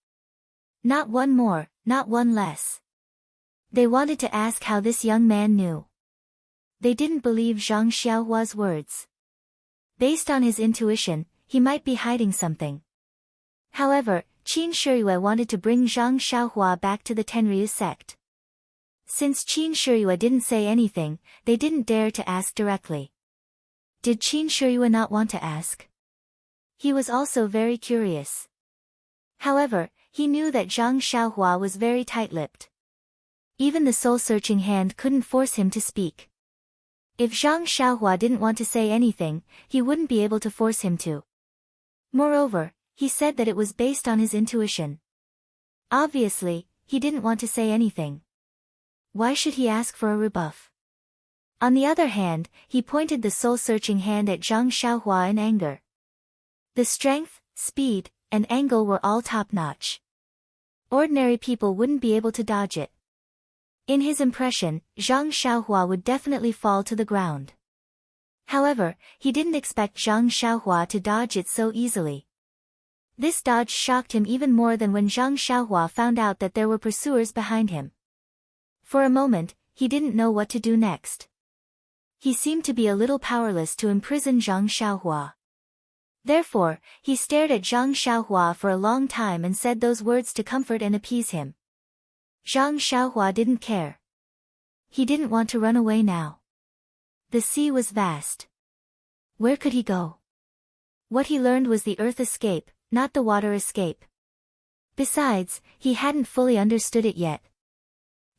Not one more, not one less. They wanted to ask how this young man knew. They didn't believe Zhang Xiaohua's words. Based on his intuition, he might be hiding something. However, Qin Shiyue wanted to bring Zhang Xiaohua back to the Tenryu sect. Since Qin Shiyue didn't say anything, they didn't dare to ask directly. Did Qin Shiyue not want to ask? He was also very curious. However, he knew that Zhang Xiaohua was very tight-lipped. Even the soul-searching hand couldn't force him to speak. If Zhang Xiaohua didn't want to say anything, he wouldn't be able to force him to. Moreover, he said that it was based on his intuition. Obviously, he didn't want to say anything. Why should he ask for a rebuff? On the other hand, he pointed the soul-searching hand at Zhang Xiaohua in anger. The strength, speed, and angle were all top-notch. Ordinary people wouldn't be able to dodge it. In his impression, Zhang Xiaohua would definitely fall to the ground. However, he didn't expect Zhang Xiaohua to dodge it so easily. This dodge shocked him even more than when Zhang Xiaohua found out that there were pursuers behind him. For a moment, he didn't know what to do next. He seemed to be a little powerless to imprison Zhang Xiaohua. Therefore, he stared at Zhang Xiaohua for a long time and said those words to comfort and appease him. Zhang Xiaohua didn't care. He didn't want to run away now. The sea was vast. Where could he go? What he learned was the earth escape, not the water escape. Besides, he hadn't fully understood it yet.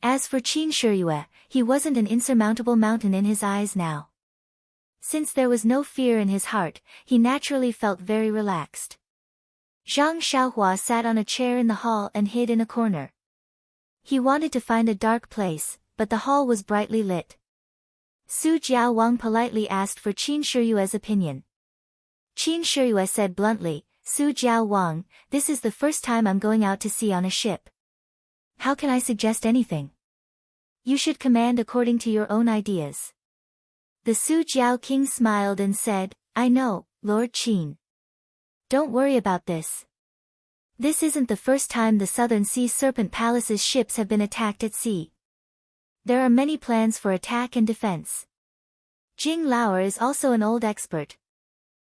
As for Qin Shiyue, he wasn't an insurmountable mountain in his eyes now. Since there was no fear in his heart, he naturally felt very relaxed. Zhang Xiaohua sat on a chair in the hall and hid in a corner. He wanted to find a dark place, but the hall was brightly lit. Su Jiaowang politely asked for Qin Shiyue's opinion. Qin Shiyue said bluntly, Su Jiaowang, this is the first time I'm going out to sea on a ship. How can I suggest anything? You should command according to your own ideas. The Su Jiao king smiled and said, I know, Lord Qin. Don't worry about this. This isn't the first time the Southern Sea Serpent Palace's ships have been attacked at sea. There are many plans for attack and defense. Jing Laoer is also an old expert.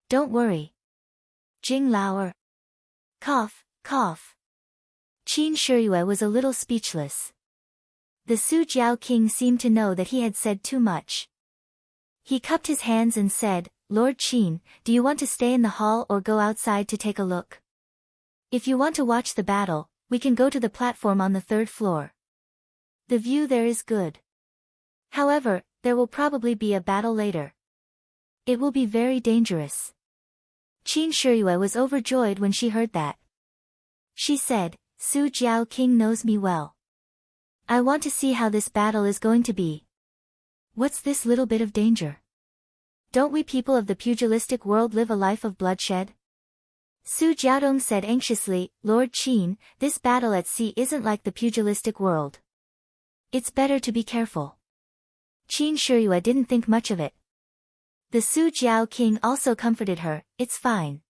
Don't worry. Jing Laoer. Cough, cough. Qin Shiyue was a little speechless. The Su Jiao king seemed to know that he had said too much. He cupped his hands and said, Lord Qin, do you want to stay in the hall or go outside to take a look? If you want to watch the battle, we can go to the platform on the 3rd floor. The view there is good. However, there will probably be a battle later. It will be very dangerous. Qin Shiyue was overjoyed when she heard that. She said, Su Jiao king knows me well. I want to see how this battle is going to be. What's this little bit of danger? Don't we people of the pugilistic world live a life of bloodshed? Su Jiaodong said anxiously, Lord Qin, this battle at sea isn't like the pugilistic world. It's better to be careful. Qin Shiyue didn't think much of it. The Su Jiao king also comforted her, it's fine.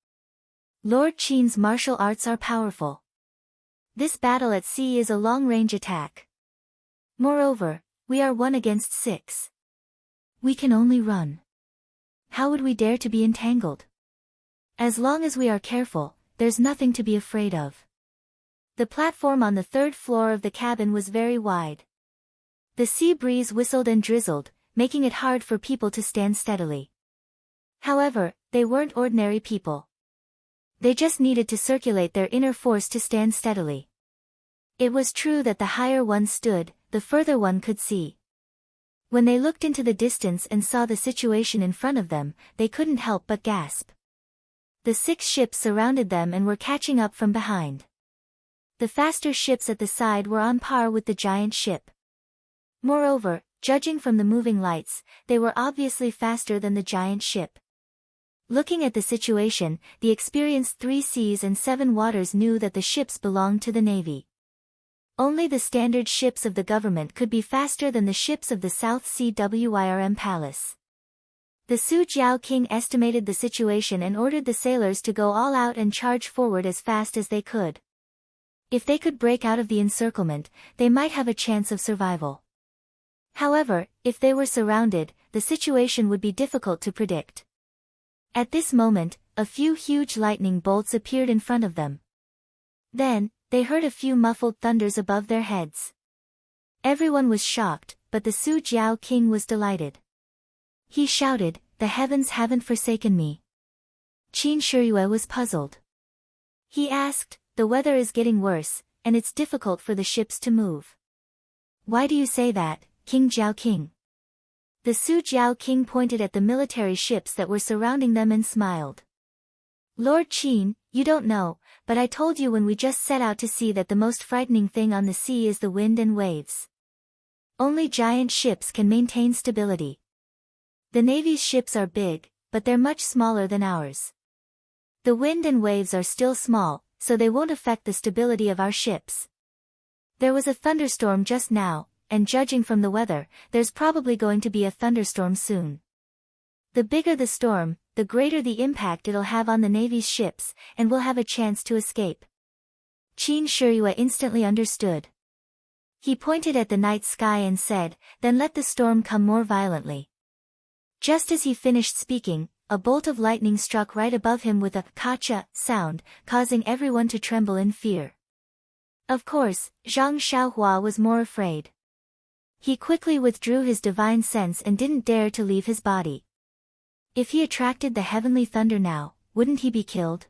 Lord Qin's martial arts are powerful. This battle at sea is a long-range attack. Moreover, we are 1 against 6. We can only run. How would we dare to be entangled? As long as we are careful, there's nothing to be afraid of. The platform on the 3rd floor of the cabin was very wide. The sea breeze whistled and drizzled, making it hard for people to stand steadily. However, they weren't ordinary people. They just needed to circulate their inner force to stand steadily. It was true that the higher one stood, the further one could see. When they looked into the distance and saw the situation in front of them, they couldn't help but gasp. The 6 ships surrounded them and were catching up from behind. The faster ships at the side were on par with the giant ship. Moreover, judging from the moving lights, they were obviously faster than the giant ship. Looking at the situation, the experienced 3 seas and 7 waters knew that the ships belonged to the Navy. Only the standard ships of the government could be faster than the ships of the South Sea Wirm Palace. The Su Jiao king estimated the situation and ordered the sailors to go all out and charge forward as fast as they could. If they could break out of the encirclement, they might have a chance of survival. However, if they were surrounded, the situation would be difficult to predict. At this moment, a few huge lightning bolts appeared in front of them. Then, they heard a few muffled thunders above their heads. Everyone was shocked, but the Su Jiao king was delighted. He shouted, the heavens haven't forsaken me. Qin Shiyue was puzzled. He asked, the weather is getting worse, and it's difficult for the ships to move. Why do you say that, King Jiao King? The Su Jiao king pointed at the military ships that were surrounding them and smiled. Lord Qin, you don't know, but I told you when we just set out to sea that the most frightening thing on the sea is the wind and waves. Only giant ships can maintain stability. The Navy's ships are big, but they're much smaller than ours. The wind and waves are still small, so they won't affect the stability of our ships. There was a thunderstorm just now, and judging from the weather, there's probably going to be a thunderstorm soon. The bigger the storm, the greater the impact it'll have on the Navy's ships, and we'll have a chance to escape. Qin Shiyue instantly understood. He pointed at the night sky and said, then let the storm come more violently. Just as he finished speaking, a bolt of lightning struck right above him with a "kacha" sound, causing everyone to tremble in fear. Of course, Zhang Xiaohua was more afraid. He quickly withdrew his divine sense and didn't dare to leave his body. If he attracted the heavenly thunder now, wouldn't he be killed?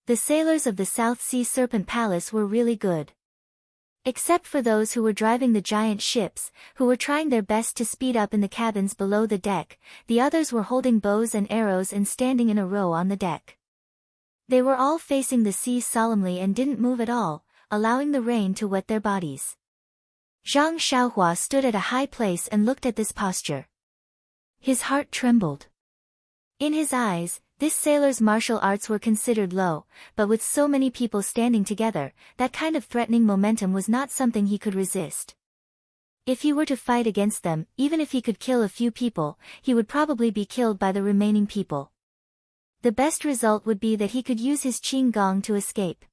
The sailors of the South Sea Serpent Palace were really good. Except for those who were driving the giant ships, who were trying their best to speed up in the cabins below the deck, the others were holding bows and arrows and standing in a row on the deck. They were all facing the sea solemnly and didn't move at all, allowing the rain to wet their bodies. Zhang Xiaohua stood at a high place and looked at this posture. His heart trembled. In his eyes, this sailor's martial arts were considered low, but with so many people standing together, that kind of threatening momentum was not something he could resist. If he were to fight against them, even if he could kill a few people, he would probably be killed by the remaining people. The best result would be that he could use his qing gong to escape.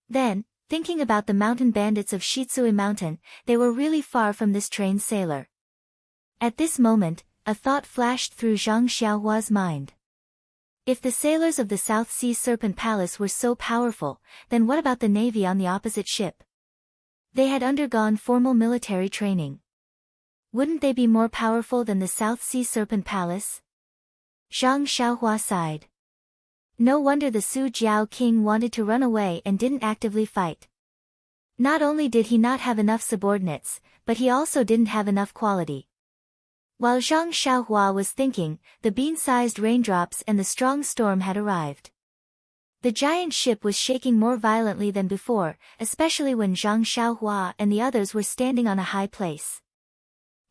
Then, thinking about the mountain bandits of Shitsui Mountain, they were really far from this trained sailor. At this moment, a thought flashed through Zhang Xiaohua's mind. If the sailors of the South Sea Serpent Palace were so powerful, then what about the navy on the opposite ship? They had undergone formal military training. Wouldn't they be more powerful than the South Sea Serpent Palace? Zhang Xiaohua sighed. No wonder the Su Jiao king wanted to run away and didn't actively fight. Not only did he not have enough subordinates, but he also didn't have enough quality. While Zhang Xiaohua was thinking, the bean-sized raindrops and the strong storm had arrived. The giant ship was shaking more violently than before, especially when Zhang Xiaohua and the others were standing on a high place.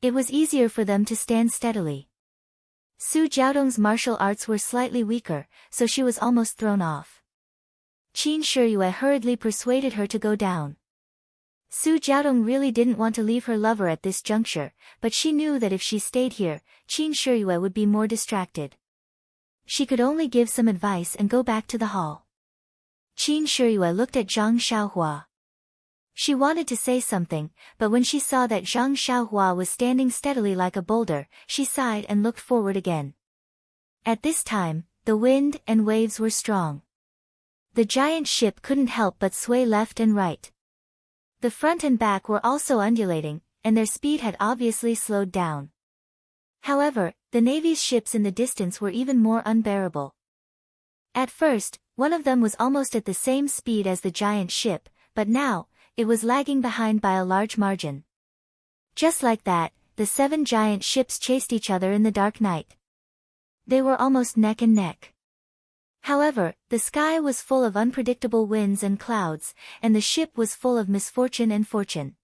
It was easier for them to stand steadily. Su Jiaodong's martial arts were slightly weaker, so she was almost thrown off. Qin Shiyue hurriedly persuaded her to go down. Su Jiaodong really didn't want to leave her lover at this juncture, but she knew that if she stayed here, Qin Shiyue would be more distracted. She could only give some advice and go back to the hall. Qin Shiyue looked at Zhang Xiaohua. She wanted to say something, but when she saw that Zhang Xiaohua was standing steadily like a boulder, she sighed and looked forward again. At this time, the wind and waves were strong. The giant ship couldn't help but sway left and right. The front and back were also undulating, and their speed had obviously slowed down. However, the Navy's ships in the distance were even more unbearable. At first, one of them was almost at the same speed as the giant ship, but now, it was lagging behind by a large margin. Just like that, the 7 giant ships chased each other in the dark night. They were almost neck and neck. However, the sky was full of unpredictable winds and clouds, and the ship was full of misfortune and fortune.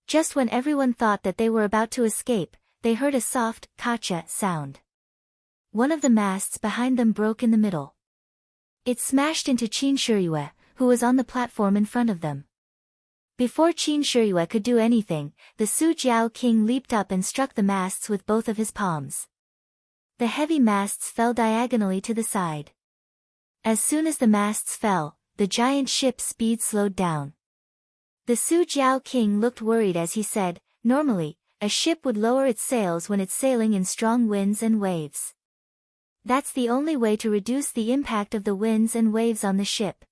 Just when everyone thought that they were about to escape, they heard a soft, kacha sound. One of the masts behind them broke in the middle. It smashed into Qin Shiyue, who was on the platform in front of them. Before Qin Shiyue could do anything, the Su Jiao king leaped up and struck the masts with both of his palms. The heavy masts fell diagonally to the side. As soon as the masts fell, the giant ship's speed slowed down. The Su Jiao king looked worried as he said, "Normally, a ship would lower its sails when it's sailing in strong winds and waves. That's the only way to reduce the impact of the winds and waves on the ship.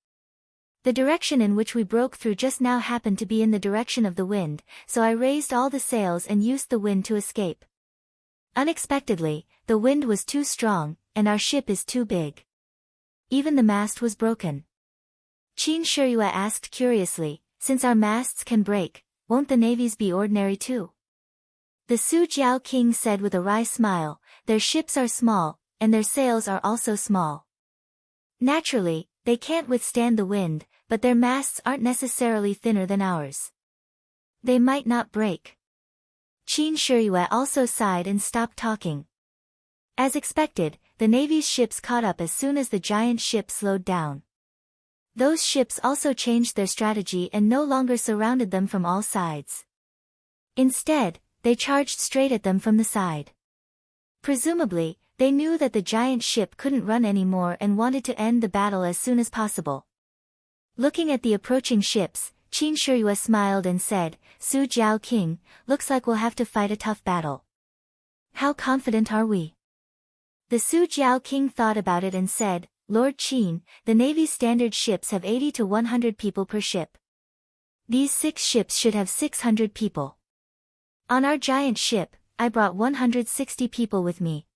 The direction in which we broke through just now happened to be in the direction of the wind, so I raised all the sails and used the wind to escape. Unexpectedly, the wind was too strong, and our ship is too big. Even the mast was broken." Qin Shiyue asked curiously, "Since our masts can break, won't the navies be ordinary too?" The Su Jiao king said with a wry smile, "Their ships are small, and their sails are also small. Naturally, they can't withstand the wind, but their masts aren't necessarily thinner than ours. They might not break." Qin Shiyue also sighed and stopped talking. As expected, the Navy's ships caught up as soon as the giant ship slowed down. Those ships also changed their strategy and no longer surrounded them from all sides. Instead, they charged straight at them from the side. Presumably, they knew that the giant ship couldn't run anymore and wanted to end the battle as soon as possible. Looking at the approaching ships, Qin Shiyue smiled and said, "Su Jiao king, looks like we'll have to fight a tough battle. How confident are we?" The Su Jiao king thought about it and said, "Lord Qin, the Navy's standard ships have 80 to 100 people per ship. These 6 ships should have 600 people. On our giant ship, I brought 160 people with me.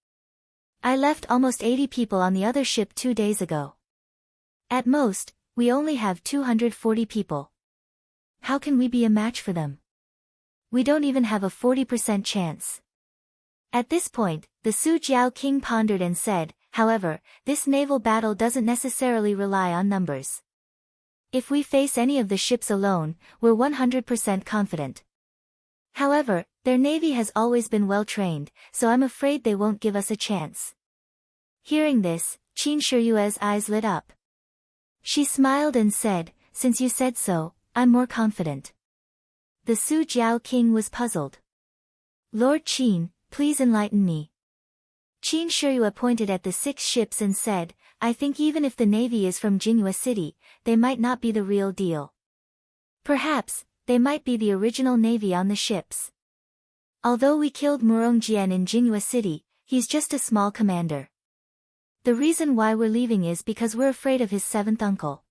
I left almost 80 people on the other ship 2 days ago. At most, we only have 240 people. How can we be a match for them? We don't even have a 40% chance. At this point, the Su Jiao King pondered and said, however, this naval battle doesn't necessarily rely on numbers. If we face any of the ships alone, we're 100% confident. However, their navy has always been well trained, so I'm afraid they won't give us a chance. Hearing this, Qin Shiyue's eyes lit up. She smiled and said, since you said so, I'm more confident. The Su Jiao King was puzzled. Lord Qin, please enlighten me. Qin Shiyue pointed at the 6 ships and said, I think even if the navy is from Jinhua City, they might not be the real deal. Perhaps, they might be the original navy on the ships. Although we killed Murong Jian in Jinhua City, he's just a small commander. The reason why we're leaving is because we're afraid of his 7th uncle.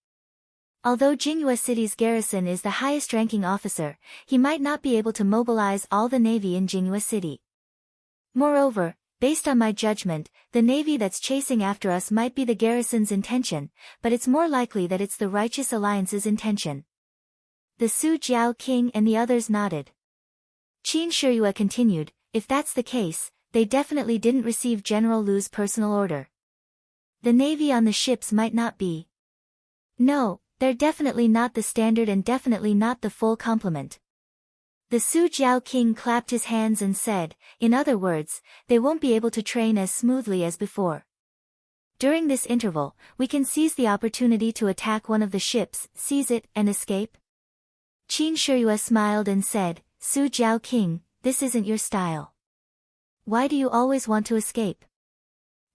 Although Jinhua City's garrison is the highest-ranking officer, he might not be able to mobilize all the navy in Jinhua City. Moreover, based on my judgment, the navy that's chasing after us might be the garrison's intention, but it's more likely that it's the Righteous Alliance's intention. The Su Jiao King and the others nodded. Qin Shiyue continued, if that's the case, they definitely didn't receive General Lu's personal order. The navy on the ships might not be. No, they're definitely not the standard and definitely not the full complement. The Su Jiao King clapped his hands and said, in other words, they won't be able to train as smoothly as before. During this interval, we can seize the opportunity to attack one of the ships, seize it, and escape. Qin Shiyue smiled and said, Su Jiao King, this isn't your style. Why do you always want to escape?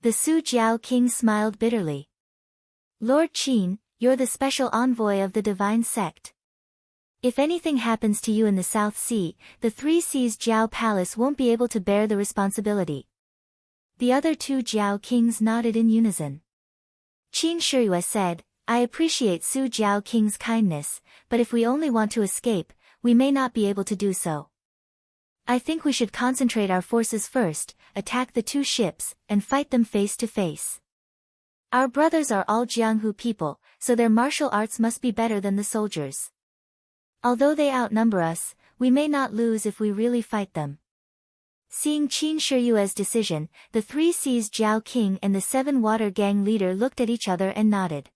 The Su Jiao King smiled bitterly. Lord Qin, you're the special envoy of the divine sect. If anything happens to you in the South Sea, the 3 Seas Jiao Palace won't be able to bear the responsibility. The other 2 Jiao Kings nodded in unison. Qin Shiyue said, I appreciate Su Jiao King's kindness, but if we only want to escape, we may not be able to do so. I think we should concentrate our forces first, attack the 2 ships, and fight them face to face. Our brothers are all Jianghu people, so their martial arts must be better than the soldiers. Although they outnumber us, we may not lose if we really fight them. Seeing Qin Shiyue's decision, the 3 Seas Jiao King and the 7 Water Gang leader looked at each other and nodded.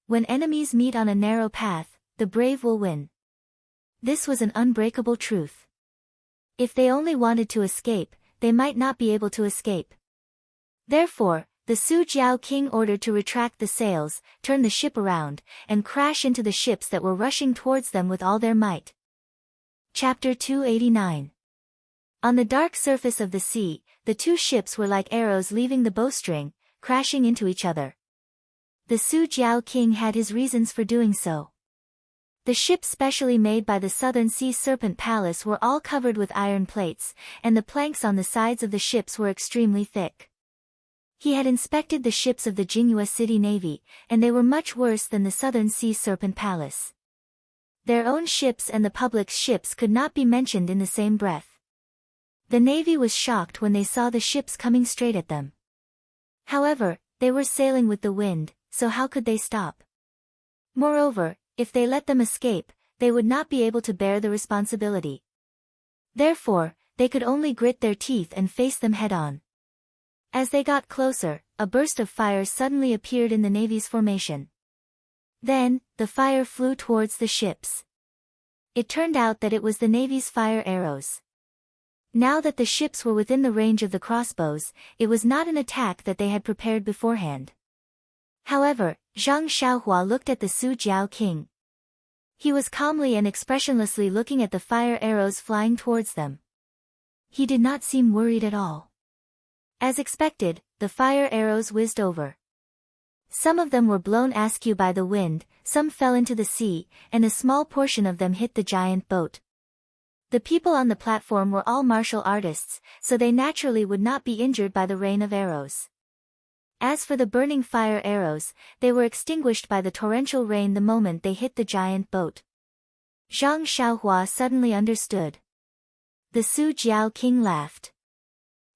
When enemies meet on a narrow path, the brave will win. This was an unbreakable truth. If they only wanted to escape, they might not be able to escape. Therefore, the Su Jiao King ordered to retract the sails, turn the ship around, and crash into the ships that were rushing towards them with all their might. Chapter 289. On the dark surface of the sea, the 2 ships were like arrows leaving the bowstring, crashing into each other. The Su Jiao King had his reasons for doing so. The ships specially made by the Southern Sea Serpent Palace were all covered with iron plates, and the planks on the sides of the ships were extremely thick. He had inspected the ships of the Jinhua City Navy, and they were much worse than the Southern Sea Serpent Palace. Their own ships and the public's ships could not be mentioned in the same breath. The Navy was shocked when they saw the ships coming straight at them. However, they were sailing with the wind, so how could they stop? Moreover, if they let them escape, they would not be able to bear the responsibility. Therefore, they could only grit their teeth and face them head-on. As they got closer, a burst of fire suddenly appeared in the Navy's formation. Then, the fire flew towards the ships. It turned out that it was the Navy's fire arrows. Now that the ships were within the range of the crossbows, it was not an attack that they had prepared beforehand. However, Zhang Xiaohua looked at the Su Jiao King. He was calmly and expressionlessly looking at the fire arrows flying towards them. He did not seem worried at all. As expected, the fire arrows whizzed over. Some of them were blown askew by the wind, some fell into the sea, and a small portion of them hit the giant boat. The people on the platform were all martial artists, so they naturally would not be injured by the rain of arrows. As for the burning fire arrows, they were extinguished by the torrential rain the moment they hit the giant boat. Zhang Xiaohua suddenly understood. The Su Jiao King laughed.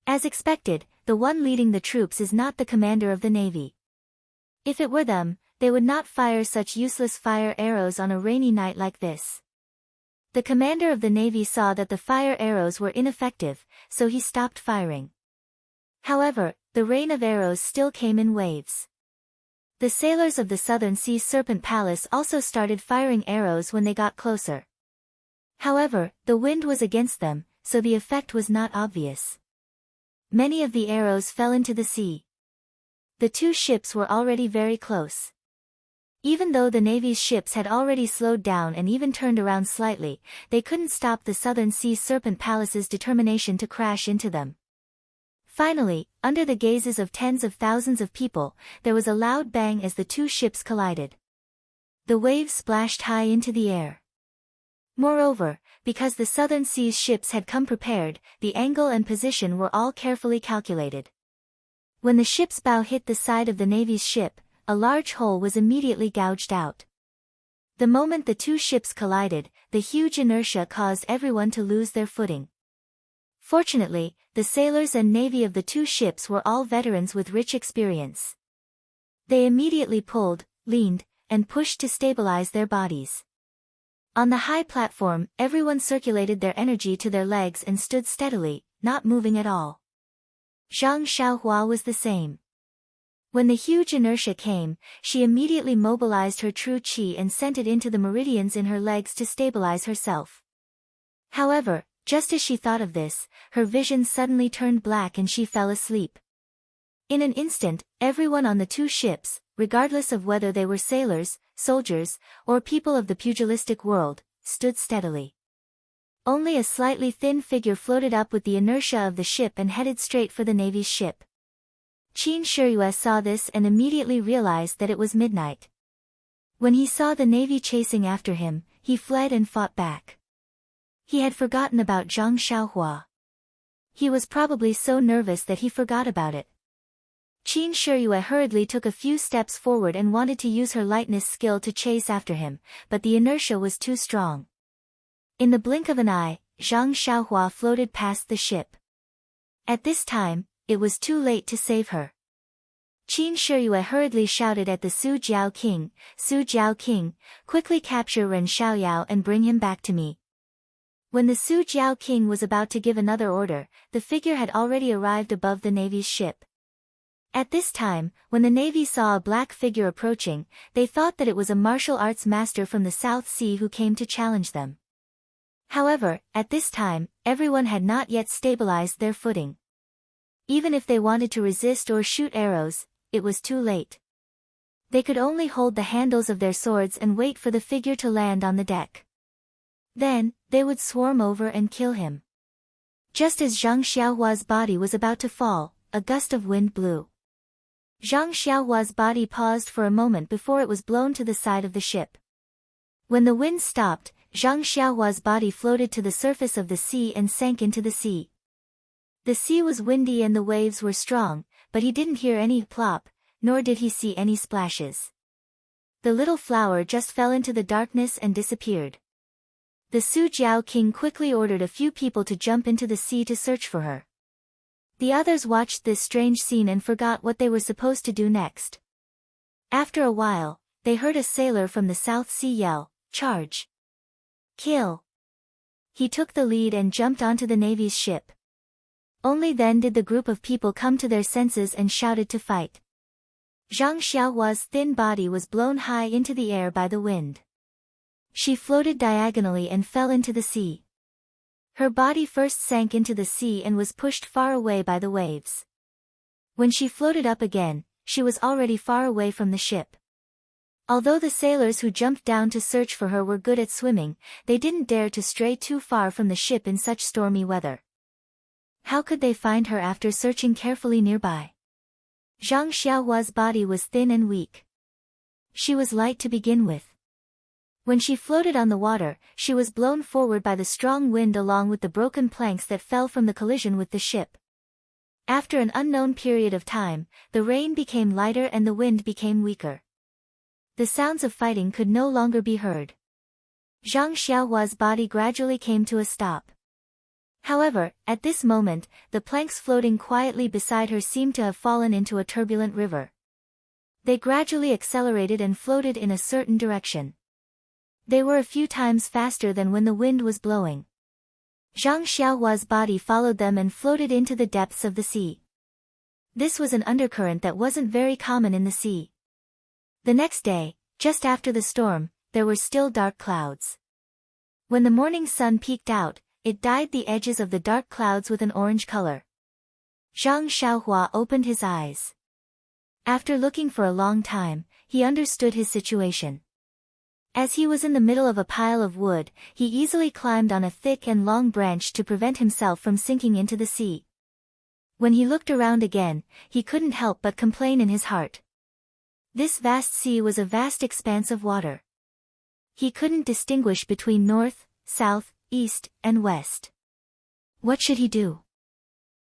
As expected, the one leading the troops is not the commander of the navy. If it were them, they would not fire such useless fire arrows on a rainy night like this. The commander of the navy saw that the fire arrows were ineffective, so he stopped firing. However, the rain of arrows still came in waves. The sailors of the Southern Sea Serpent Palace also started firing arrows when they got closer. However, the wind was against them, so the effect was not obvious. Many of the arrows fell into the sea. The two ships were already very close. Even though the Navy's ships had already slowed down and even turned around slightly, they couldn't stop the Southern Sea Serpent Palace's determination to crash into them. Finally, under the gazes of tens of thousands of people, there was a loud bang as the two ships collided. The waves splashed high into the air. Moreover, because the Southern Sea's ships had come prepared, the angle and position were all carefully calculated. When the ship's bow hit the side of the Navy's ship, a large hole was immediately gouged out. The moment the two ships collided, the huge inertia caused everyone to lose their footing. Fortunately, the sailors and navy of the two ships were all veterans with rich experience. They immediately pulled, leaned, and pushed to stabilize their bodies. On the high platform, everyone circulated their energy to their legs and stood steadily, not moving at all. Zhang Xiaohua was the same. When the huge inertia came, she immediately mobilized her true qi and sent it into the meridians in her legs to stabilize herself. However, just as she thought of this, her vision suddenly turned black and she fell asleep. In an instant, everyone on the two ships, regardless of whether they were sailors, soldiers, or people of the pugilistic world, stood steadily. Only a slightly thin figure floated up with the inertia of the ship and headed straight for the Navy's ship. Qin Shiyue saw this and immediately realized that it was midnight. When he saw the Navy chasing after him, he fled and fought back. He had forgotten about Zhang Xiaohua. He was probably so nervous that he forgot about it. Qin Shiyue hurriedly took a few steps forward and wanted to use her lightness skill to chase after him, but the inertia was too strong. In the blink of an eye, Zhang Xiaohua floated past the ship. At this time, it was too late to save her. Qin Shiyue hurriedly shouted at the Su Jiao King, quickly capture Ren Xiaoyao and bring him back to me. When the Su Jiao King was about to give another order, the figure had already arrived above the Navy's ship. At this time, when the Navy saw a black figure approaching, they thought that it was a martial arts master from the South Sea who came to challenge them. However, at this time, everyone had not yet stabilized their footing. Even if they wanted to resist or shoot arrows, it was too late. They could only hold the handles of their swords and wait for the figure to land on the deck. Then, they would swarm over and kill him. Just as Zhang Xiaohua's body was about to fall, a gust of wind blew. Zhang Xiaohua's body paused for a moment before it was blown to the side of the ship. When the wind stopped, Zhang Xiaohua's body floated to the surface of the sea and sank into the sea. The sea was windy and the waves were strong, but he didn't hear any plop, nor did he see any splashes. The little flower just fell into the darkness and disappeared. The Su Jiao King quickly ordered a few people to jump into the sea to search for her. The others watched this strange scene and forgot what they were supposed to do next. After a while, they heard a sailor from the South Sea yell, "Charge! Kill!" He took the lead and jumped onto the Navy's ship. Only then did the group of people come to their senses and shouted to fight. Zhang Xiaohua's thin body was blown high into the air by the wind. She floated diagonally and fell into the sea. Her body first sank into the sea and was pushed far away by the waves. When she floated up again, she was already far away from the ship. Although the sailors who jumped down to search for her were good at swimming, they didn't dare to stray too far from the ship in such stormy weather. How could they find her after searching carefully nearby? Zhang Xiaohua's body was thin and weak. She was light to begin with. When she floated on the water, she was blown forward by the strong wind along with the broken planks that fell from the collision with the ship. After an unknown period of time, the rain became lighter and the wind became weaker. The sounds of fighting could no longer be heard. Zhang Xiaohua's body gradually came to a stop. However, at this moment, the planks floating quietly beside her seemed to have fallen into a turbulent river. They gradually accelerated and floated in a certain direction. They were a few times faster than when the wind was blowing. Zhang Xiaohua's body followed them and floated into the depths of the sea. This was an undercurrent that wasn't very common in the sea. The next day, just after the storm, there were still dark clouds. When the morning sun peeked out, it dyed the edges of the dark clouds with an orange color. Zhang Xiaohua opened his eyes. After looking for a long time, he understood his situation. As he was in the middle of a pile of wood, he easily climbed on a thick and long branch to prevent himself from sinking into the sea. When he looked around again, he couldn't help but complain in his heart. This vast sea was a vast expanse of water. He couldn't distinguish between north, south, east, and west. What should he do?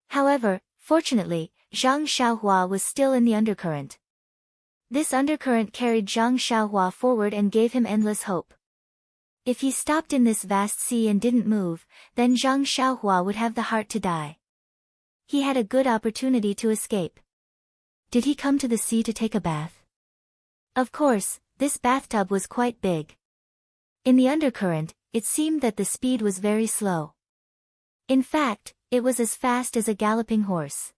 However, fortunately, Zhang Xiaohua was still in the undercurrent. This undercurrent carried Zhang Xiaohua forward and gave him endless hope. If he stopped in this vast sea and didn't move, then Zhang Xiaohua would have the heart to die. He had a good opportunity to escape. Did he come to the sea to take a bath? Of course, this bathtub was quite big. In the undercurrent, it seemed that the speed was very slow. In fact, it was as fast as a galloping horse.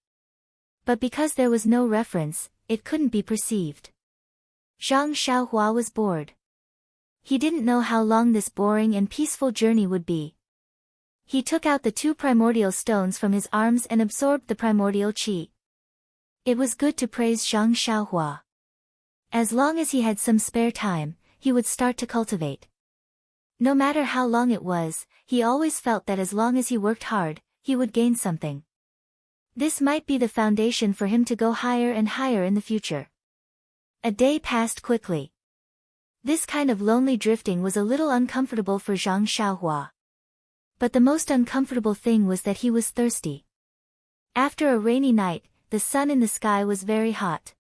But because there was no reference, it couldn't be perceived. Zhang Xiaohua was bored. He didn't know how long this boring and peaceful journey would be. He took out the 2 primordial stones from his arms and absorbed the primordial qi. It was good to praise Zhang Xiaohua. As long as he had some spare time, he would start to cultivate. No matter how long it was, he always felt that as long as he worked hard, he would gain something. This might be the foundation for him to go higher and higher in the future. A day passed quickly. This kind of lonely drifting was a little uncomfortable for Zhang Xiaohua. But the most uncomfortable thing was that he was thirsty. After a rainy night, the sun in the sky was very hot.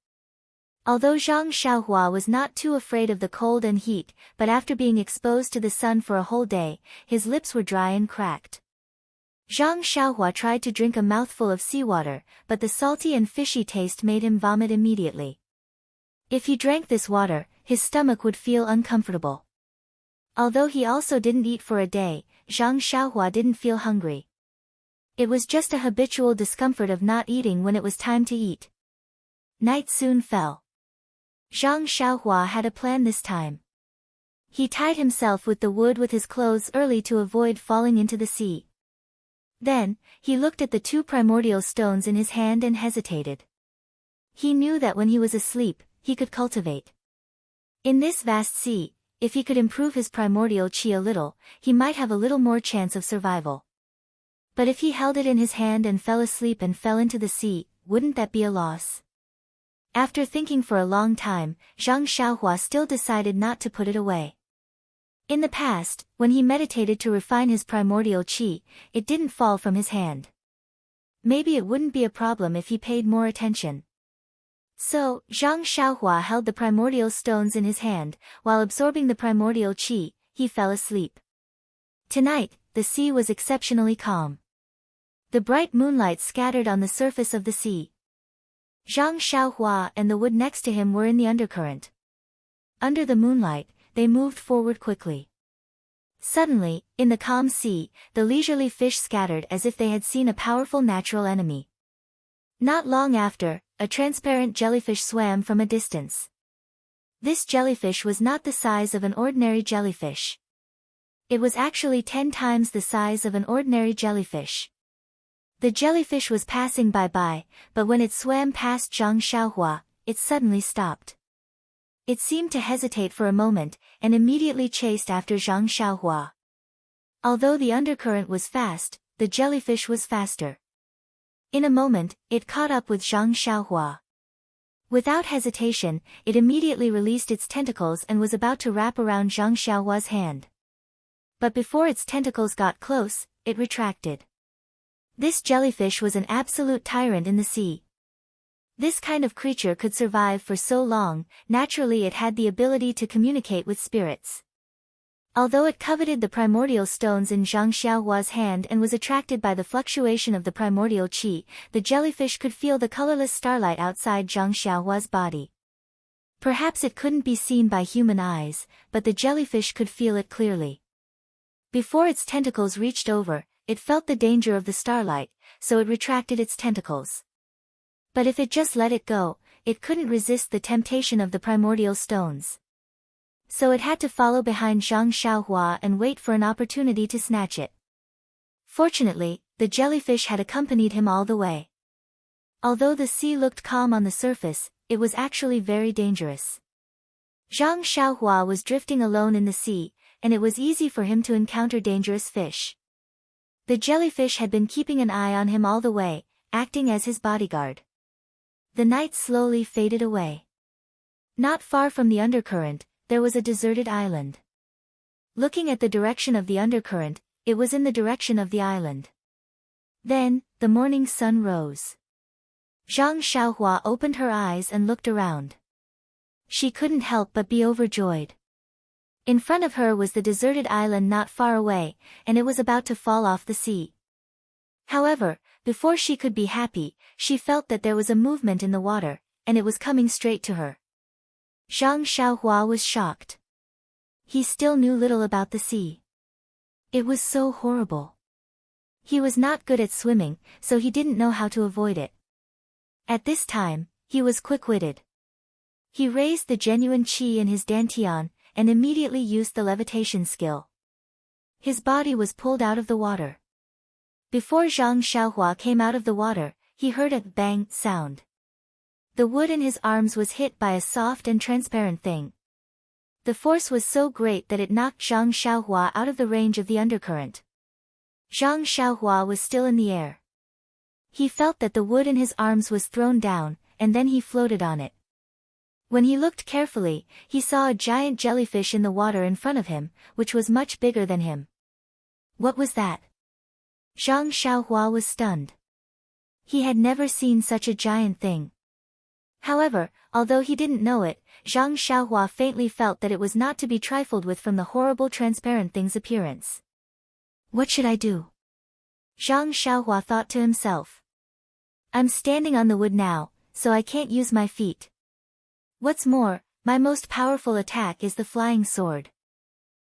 Although Zhang Xiaohua was not too afraid of the cold and heat, but after being exposed to the sun for a whole day, his lips were dry and cracked. Zhang Xiaohua tried to drink a mouthful of seawater, but the salty and fishy taste made him vomit immediately. If he drank this water, his stomach would feel uncomfortable. Although he also didn't eat for a day, Zhang Xiaohua didn't feel hungry. It was just a habitual discomfort of not eating when it was time to eat. Night soon fell. Zhang Xiaohua had a plan this time. He tied himself with the wood with his clothes early to avoid falling into the sea. Then, he looked at the 2 primordial stones in his hand and hesitated. He knew that when he was asleep, he could cultivate. In this vast sea, if he could improve his primordial qi a little, he might have a little more chance of survival. But if he held it in his hand and fell asleep and fell into the sea, wouldn't that be a loss? After thinking for a long time, Zhang Xiaohua still decided not to put it away. In the past, when he meditated to refine his primordial qi, it didn't fall from his hand. Maybe it wouldn't be a problem if he paid more attention. So, Zhang Xiaohua held the primordial stones in his hand, while absorbing the primordial qi, he fell asleep. Tonight, the sea was exceptionally calm. The bright moonlight scattered on the surface of the sea. Zhang Xiaohua and the wood next to him were in the undercurrent. Under the moonlight, they moved forward quickly. Suddenly, in the calm sea, the leisurely fish scattered as if they had seen a powerful natural enemy. Not long after, a transparent jellyfish swam from a distance. This jellyfish was not the size of an ordinary jellyfish. It was actually 10 times the size of an ordinary jellyfish. The jellyfish was passing by, but when it swam past Zhang Xiaohua, it suddenly stopped. It seemed to hesitate for a moment, and immediately chased after Zhang Xiaohua. Although the undercurrent was fast, the jellyfish was faster. In a moment, it caught up with Zhang Xiaohua. Without hesitation, it immediately released its tentacles and was about to wrap around Zhang Xiaohua's hand. But before its tentacles got close, it retracted. This jellyfish was an absolute tyrant in the sea. This kind of creature could survive for so long, naturally it had the ability to communicate with spirits. Although it coveted the primordial stones in Zhang Xiaohua's hand and was attracted by the fluctuation of the primordial qi, the jellyfish could feel the colorless starlight outside Zhang Xiaohua's body. Perhaps it couldn't be seen by human eyes, but the jellyfish could feel it clearly. Before its tentacles reached over, it felt the danger of the starlight, so it retracted its tentacles. But if it just let it go, it couldn't resist the temptation of the primordial stones. So it had to follow behind Zhang Xiaohua and wait for an opportunity to snatch it. Fortunately, the jellyfish had accompanied him all the way. Although the sea looked calm on the surface, it was actually very dangerous. Zhang Xiaohua was drifting alone in the sea, and it was easy for him to encounter dangerous fish. The jellyfish had been keeping an eye on him all the way, acting as his bodyguard. The night slowly faded away. Not far from the undercurrent, there was a deserted island. Looking at the direction of the undercurrent, it was in the direction of the island. Then, the morning sun rose. Zhang Xiaohua opened her eyes and looked around. She couldn't help but be overjoyed. In front of her was the deserted island not far away, and it was about to fall off the sea. However, before she could be happy, she felt that there was a movement in the water, and it was coming straight to her. Zhang Xiaohua was shocked. He still knew little about the sea. It was so horrible. He was not good at swimming, so he didn't know how to avoid it. At this time, he was quick-witted. He raised the genuine qi in his dantian, and immediately used the levitation skill. His body was pulled out of the water. Before Zhang Xiaohua came out of the water, he heard a bang sound. The wood in his arms was hit by a soft and transparent thing. The force was so great that it knocked Zhang Xiaohua out of the range of the undercurrent. Zhang Xiaohua was still in the air. He felt that the wood in his arms was thrown down, and then he floated on it. When he looked carefully, he saw a giant jellyfish in the water in front of him, which was much bigger than him. What was that? Zhang Xiaohua was stunned. He had never seen such a giant thing. However, although he didn't know it, Zhang Xiaohua faintly felt that it was not to be trifled with from the horrible transparent thing's appearance. What should I do? Zhang Xiaohua thought to himself. I'm standing on the wood now, so I can't use my feet. What's more, my most powerful attack is the flying sword.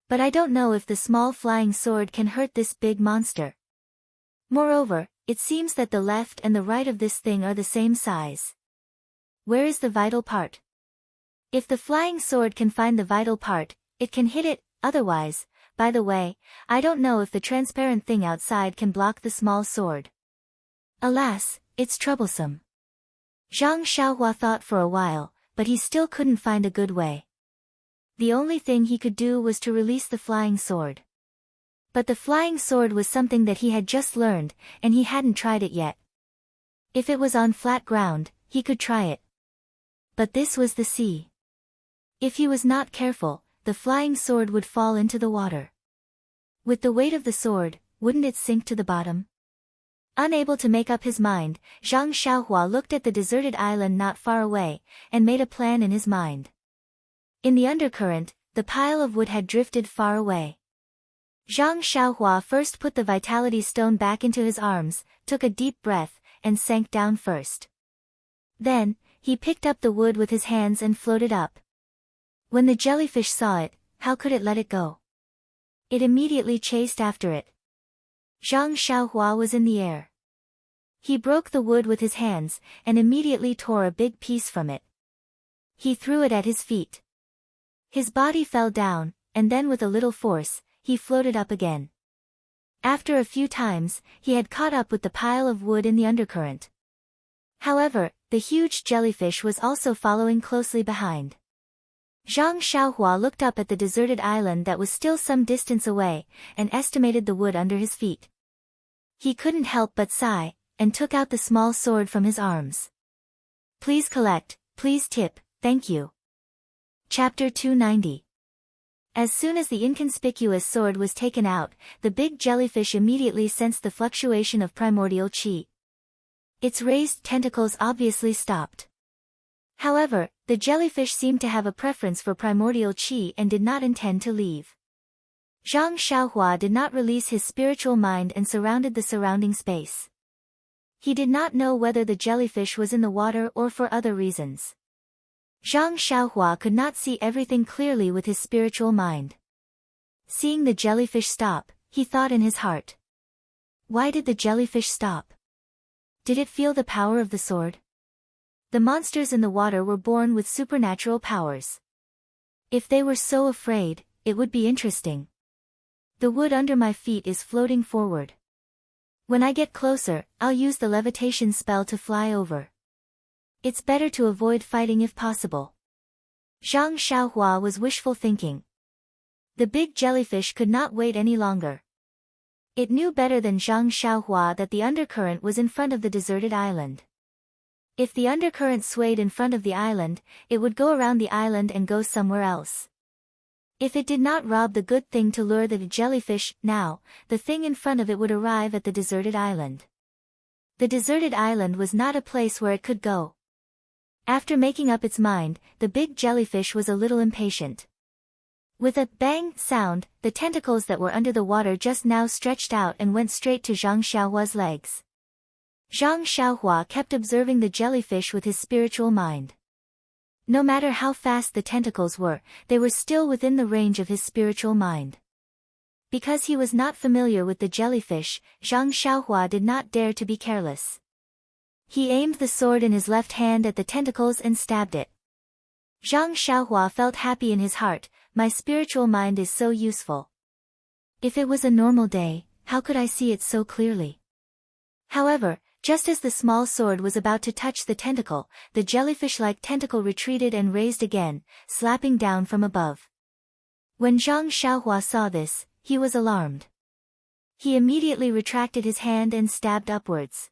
But I don't know if the small flying sword can hurt this big monster. Moreover, it seems that the left and the right of this thing are the same size. Where is the vital part? If the flying sword can find the vital part, it can hit it, otherwise, by the way, I don't know if the transparent thing outside can block the small sword. Alas, it's troublesome. Zhang Xiaohua thought for a while, but he still couldn't find a good way. The only thing he could do was to release the flying sword. But the flying sword was something that he had just learned, and he hadn't tried it yet. If it was on flat ground, he could try it. But this was the sea. If he was not careful, the flying sword would fall into the water. With the weight of the sword, wouldn't it sink to the bottom? Unable to make up his mind, Zhang Xiaohua looked at the deserted island not far away, and made a plan in his mind. In the undercurrent, the pile of wood had drifted far away. Zhang Xiaohua first put the vitality stone back into his arms, took a deep breath, and sank down first. Then, he picked up the wood with his hands and floated up. When the jellyfish saw it, how could it let it go? It immediately chased after it. Zhang Xiaohua was in the air. He broke the wood with his hands, and immediately tore a big piece from it. He threw it at his feet. His body fell down, and then with a little force, he floated up again. After a few times, he had caught up with the pile of wood in the undercurrent. However, the huge jellyfish was also following closely behind. Zhang Xiaohua looked up at the deserted island that was still some distance away, and estimated the wood under his feet. He couldn't help but sigh, and took out the small sword from his arms. Please collect, please tip, thank you. Chapter 290. As soon as the inconspicuous sword was taken out, the big jellyfish immediately sensed the fluctuation of primordial qi. Its raised tentacles obviously stopped. However, the jellyfish seemed to have a preference for primordial qi and did not intend to leave. Zhang Xiaohua did not release his spiritual mind and surrounded the surrounding space. He did not know whether the jellyfish was in the water or for other reasons. Zhang Xiaohua could not see everything clearly with his spiritual mind. Seeing the jellyfish stop, he thought in his heart. Why did the jellyfish stop? Did it feel the power of the sword? The monsters in the water were born with supernatural powers. If they were so afraid, it would be interesting. The wood under my feet is floating forward. When I get closer, I'll use the levitation spell to fly over. It's better to avoid fighting if possible. Zhang Xiaohua was wishful thinking. The big jellyfish could not wait any longer. It knew better than Zhang Xiaohua that the undercurrent was in front of the deserted island. If the undercurrent swayed in front of the island, it would go around the island and go somewhere else. If it did not rob the good thing to lure the jellyfish, now, the thing in front of it would arrive at the deserted island. The deserted island was not a place where it could go. After making up its mind, the big jellyfish was a little impatient. With a bang sound, the tentacles that were under the water just now stretched out and went straight to Zhang Xiaohua's legs. Zhang Xiaohua kept observing the jellyfish with his spiritual mind. No matter how fast the tentacles were, they were still within the range of his spiritual mind. Because he was not familiar with the jellyfish, Zhang Xiaohua did not dare to be careless. He aimed the sword in his left hand at the tentacles and stabbed it. Zhang Xiaohua felt happy in his heart. My spiritual mind is so useful. If it was a normal day, how could I see it so clearly? However, just as the small sword was about to touch the tentacle, the jellyfish-like tentacle retreated and raised again, slapping down from above. When Zhang Xiaohua saw this, he was alarmed. He immediately retracted his hand and stabbed upwards.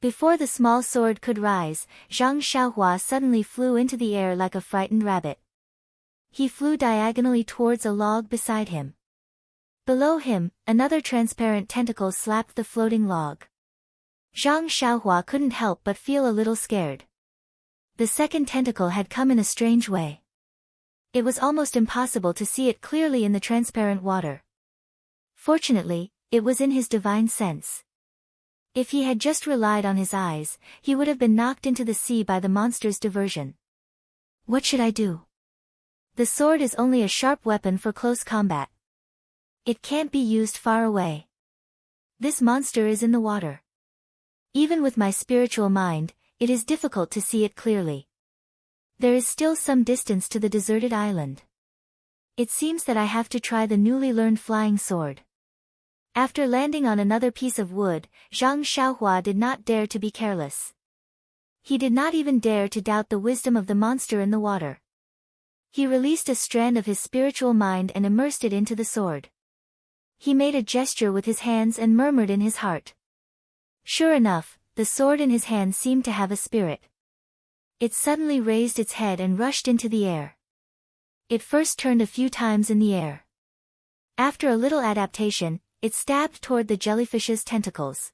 Before the small sword could rise, Zhang Xiaohua suddenly flew into the air like a frightened rabbit. He flew diagonally towards a log beside him. Below him, another transparent tentacle slapped the floating log. Zhang Xiaohua couldn't help but feel a little scared. The second tentacle had come in a strange way. It was almost impossible to see it clearly in the transparent water. Fortunately, it was in his divine sense. If he had just relied on his eyes, he would have been knocked into the sea by the monster's diversion. What should I do? The sword is only a sharp weapon for close combat. It can't be used far away. This monster is in the water. Even with my spiritual mind, it is difficult to see it clearly. There is still some distance to the deserted island. It seems that I have to try the newly learned flying sword. After landing on another piece of wood, Zhang Xiaohua did not dare to be careless. He did not even dare to doubt the wisdom of the monster in the water. He released a strand of his spiritual mind and immersed it into the sword. He made a gesture with his hands and murmured in his heart. Sure enough, the sword in his hand seemed to have a spirit. It suddenly raised its head and rushed into the air. It first turned a few times in the air. After a little adaptation, it stabbed toward the jellyfish's tentacles.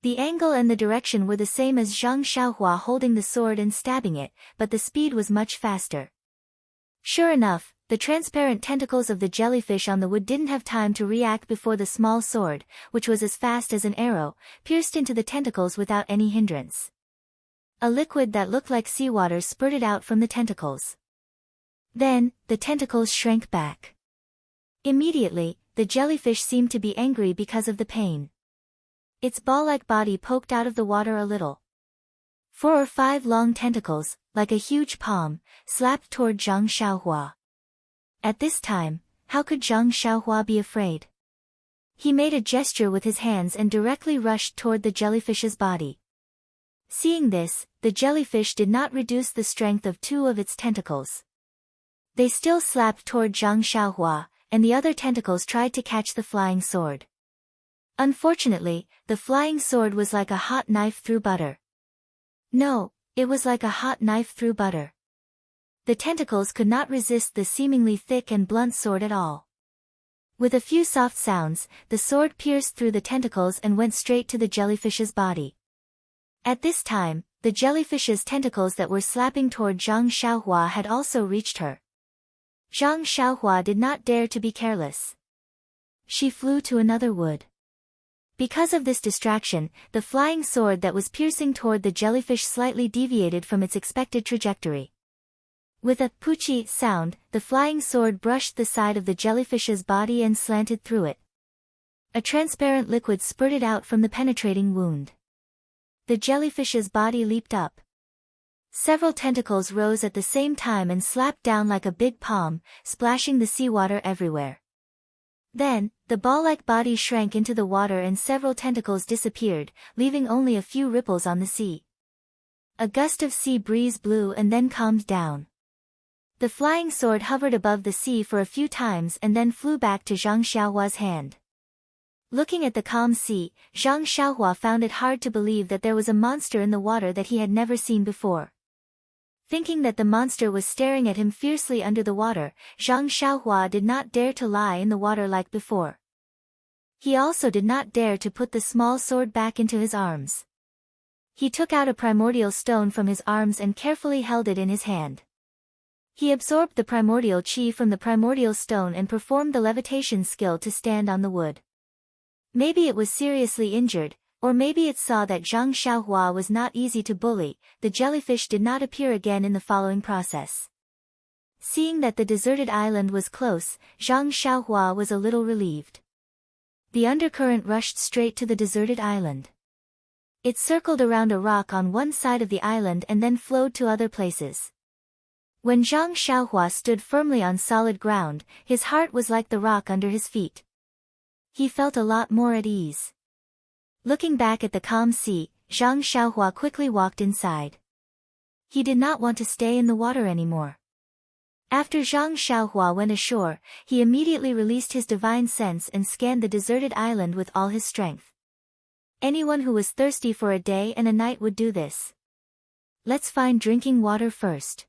The angle and the direction were the same as Zhang Xiaohua holding the sword and stabbing it, but the speed was much faster. Sure enough, the transparent tentacles of the jellyfish on the wood didn't have time to react before the small sword, which was as fast as an arrow, pierced into the tentacles without any hindrance. A liquid that looked like seawater spurted out from the tentacles. Then, the tentacles shrank back. Immediately, the jellyfish seemed to be angry because of the pain. Its ball-like body poked out of the water a little. 4 or 5 long tentacles, like a huge palm, slapped toward Zhang Xiaohua. At this time, how could Zhang Xiaohua be afraid? He made a gesture with his hands and directly rushed toward the jellyfish's body. Seeing this, the jellyfish did not reduce the strength of 2 of its tentacles. They still slapped toward Zhang Xiaohua, and the other tentacles tried to catch the flying sword. Unfortunately, the flying sword was like a hot knife through butter. No, it was like a hot knife through butter. The tentacles could not resist the seemingly thick and blunt sword at all. With a few soft sounds, the sword pierced through the tentacles and went straight to the jellyfish's body. At this time, the jellyfish's tentacles that were slapping toward Zhang Xiaohua had also reached her. Zhang Xiaohua did not dare to be careless. She flew to another wood. Because of this distraction, the flying sword that was piercing toward the jellyfish slightly deviated from its expected trajectory. With a poochie sound, the flying sword brushed the side of the jellyfish's body and slanted through it. A transparent liquid spurted out from the penetrating wound. The jellyfish's body leaped up. Several tentacles rose at the same time and slapped down like a big palm, splashing the seawater everywhere. Then, the ball-like body shrank into the water and several tentacles disappeared, leaving only a few ripples on the sea. A gust of sea breeze blew and then calmed down. The flying sword hovered above the sea for a few times and then flew back to Zhang Xiaohua's hand. Looking at the calm sea, Zhang Xiaohua found it hard to believe that there was a monster in the water that he had never seen before. Thinking that the monster was staring at him fiercely under the water, Zhang Xiaohua did not dare to lie in the water like before. He also did not dare to put the small sword back into his arms. He took out a primordial stone from his arms and carefully held it in his hand. He absorbed the primordial chi from the primordial stone and performed the levitation skill to stand on the wood. Maybe it was seriously injured, or maybe it saw that Zhang Xiaohua was not easy to bully. The jellyfish did not appear again in the following process. Seeing that the deserted island was close, Zhang Xiaohua was a little relieved. The undercurrent rushed straight to the deserted island. It circled around a rock on one side of the island and then flowed to other places. When Zhang Xiaohua stood firmly on solid ground, his heart was like the rock under his feet. He felt a lot more at ease. Looking back at the calm sea, Zhang Xiaohua quickly walked inside. He did not want to stay in the water anymore. After Zhang Xiaohua went ashore, he immediately released his divine sense and scanned the deserted island with all his strength. Anyone who was thirsty for a day and a night would do this. Let's find drinking water first.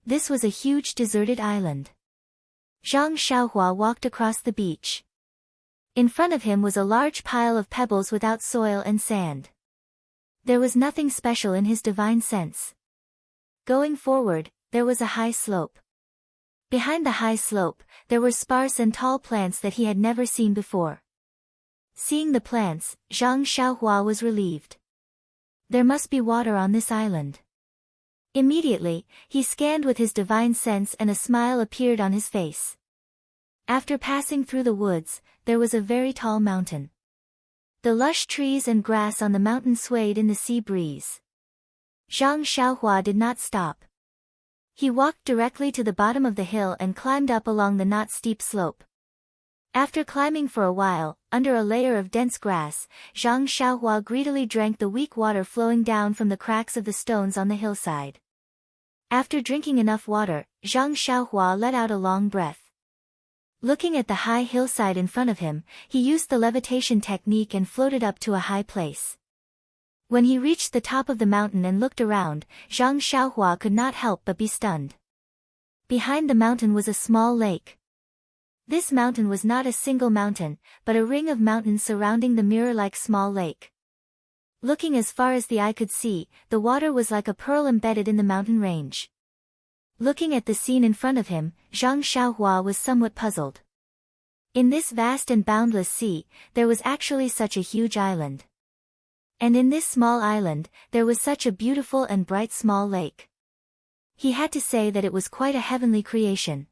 This was a huge deserted island. Zhang Xiaohua walked across the beach. In front of him was a large pile of pebbles without soil and sand. There was nothing special in his divine sense. Going forward, there was a high slope. Behind the high slope, there were sparse and tall plants that he had never seen before. Seeing the plants, Zhang Xiaohua was relieved. There must be water on this island. Immediately, he scanned with his divine sense and a smile appeared on his face. After passing through the woods, there was a very tall mountain. The lush trees and grass on the mountain swayed in the sea breeze. Zhang Xiaohua did not stop. He walked directly to the bottom of the hill and climbed up along the not steep slope. After climbing for a while, under a layer of dense grass, Zhang Xiaohua greedily drank the weak water flowing down from the cracks of the stones on the hillside. After drinking enough water, Zhang Xiaohua let out a long breath. Looking at the high hillside in front of him, he used the levitation technique and floated up to a high place. When he reached the top of the mountain and looked around, Zhang Xiaohua could not help but be stunned. Behind the mountain was a small lake. This mountain was not a single mountain, but a ring of mountains surrounding the mirror-like small lake. Looking as far as the eye could see, the water was like a pearl embedded in the mountain range. Looking at the scene in front of him, Zhang Xiaohua was somewhat puzzled. In this vast and boundless sea, there was actually such a huge island. And in this small island, there was such a beautiful and bright small lake. He had to say that it was quite a heavenly creation.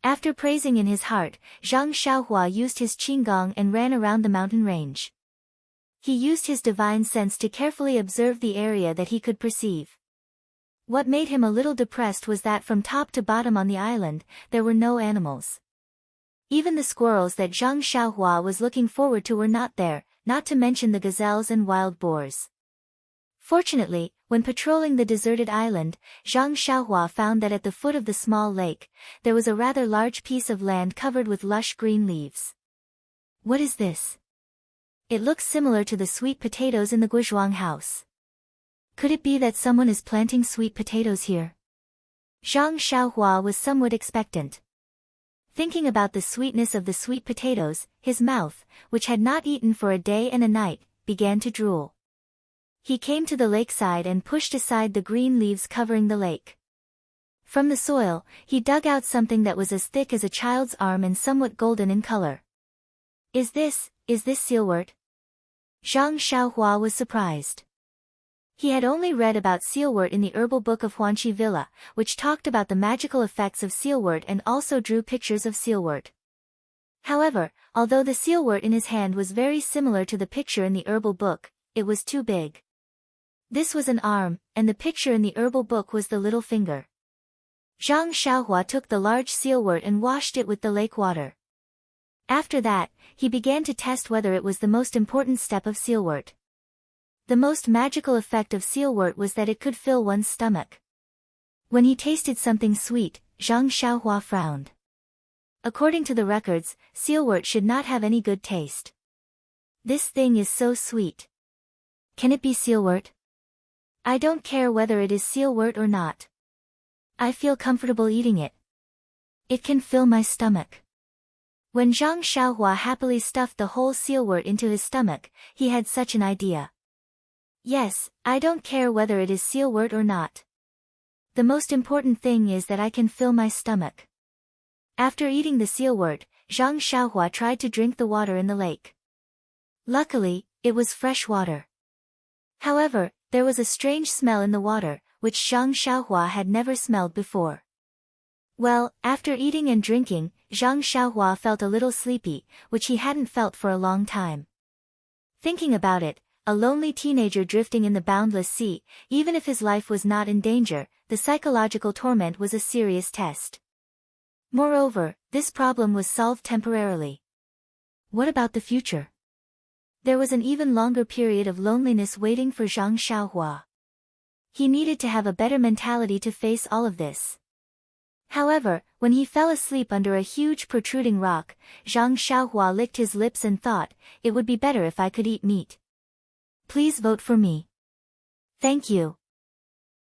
After praising in his heart, Zhang Xiaohua used his qinggong and ran around the mountain range. He used his divine sense to carefully observe the area that he could perceive. What made him a little depressed was that from top to bottom on the island, there were no animals. Even the squirrels that Zhang Xiaohua was looking forward to were not there, not to mention the gazelles and wild boars. Fortunately, when patrolling the deserted island, Zhang Xiaohua found that at the foot of the small lake, there was a rather large piece of land covered with lush green leaves. What is this? It looks similar to the sweet potatoes in the Guizhuang house. Could it be that someone is planting sweet potatoes here? Zhang Xiaohua was somewhat expectant. Thinking about the sweetness of the sweet potatoes, his mouth, which had not eaten for a day and a night, began to drool. He came to the lakeside and pushed aside the green leaves covering the lake. From the soil, he dug out something that was as thick as a child's arm and somewhat golden in color. Is this sealwort? Zhang Xiaohua was surprised. He had only read about sealwort in the herbal book of Huanqi Villa, which talked about the magical effects of sealwort and also drew pictures of sealwort. However, although the sealwort in his hand was very similar to the picture in the herbal book, it was too big. This was an arm, and the picture in the herbal book was the little finger. Zhang Xiaohua took the large sealwort and washed it with the lake water. After that, he began to test whether it was the most important step of sealwort. The most magical effect of sealwort was that it could fill one's stomach. When he tasted something sweet, Zhang Xiaohua frowned. According to the records, sealwort should not have any good taste. This thing is so sweet. Can it be sealwort? I don't care whether it is sealwort or not. I feel comfortable eating it. It can fill my stomach. When Zhang Xiaohua happily stuffed the whole sealwort into his stomach, he had such an idea. Yes, I don't care whether it is sealwort or not. The most important thing is that I can fill my stomach. After eating the sealwort, Zhang Xiaohua tried to drink the water in the lake. Luckily, it was fresh water. However, there was a strange smell in the water, which Zhang Xiaohua had never smelled before. Well, after eating and drinking, Zhang Xiaohua felt a little sleepy, which he hadn't felt for a long time. Thinking about it, a lonely teenager drifting in the boundless sea, even if his life was not in danger, the psychological torment was a serious test. Moreover, this problem was solved temporarily. What about the future? There was an even longer period of loneliness waiting for Zhang Xiaohua. He needed to have a better mentality to face all of this. However, when he fell asleep under a huge protruding rock, Zhang Xiaohua licked his lips and thought, it would be better if I could eat meat. Please vote for me. Thank you.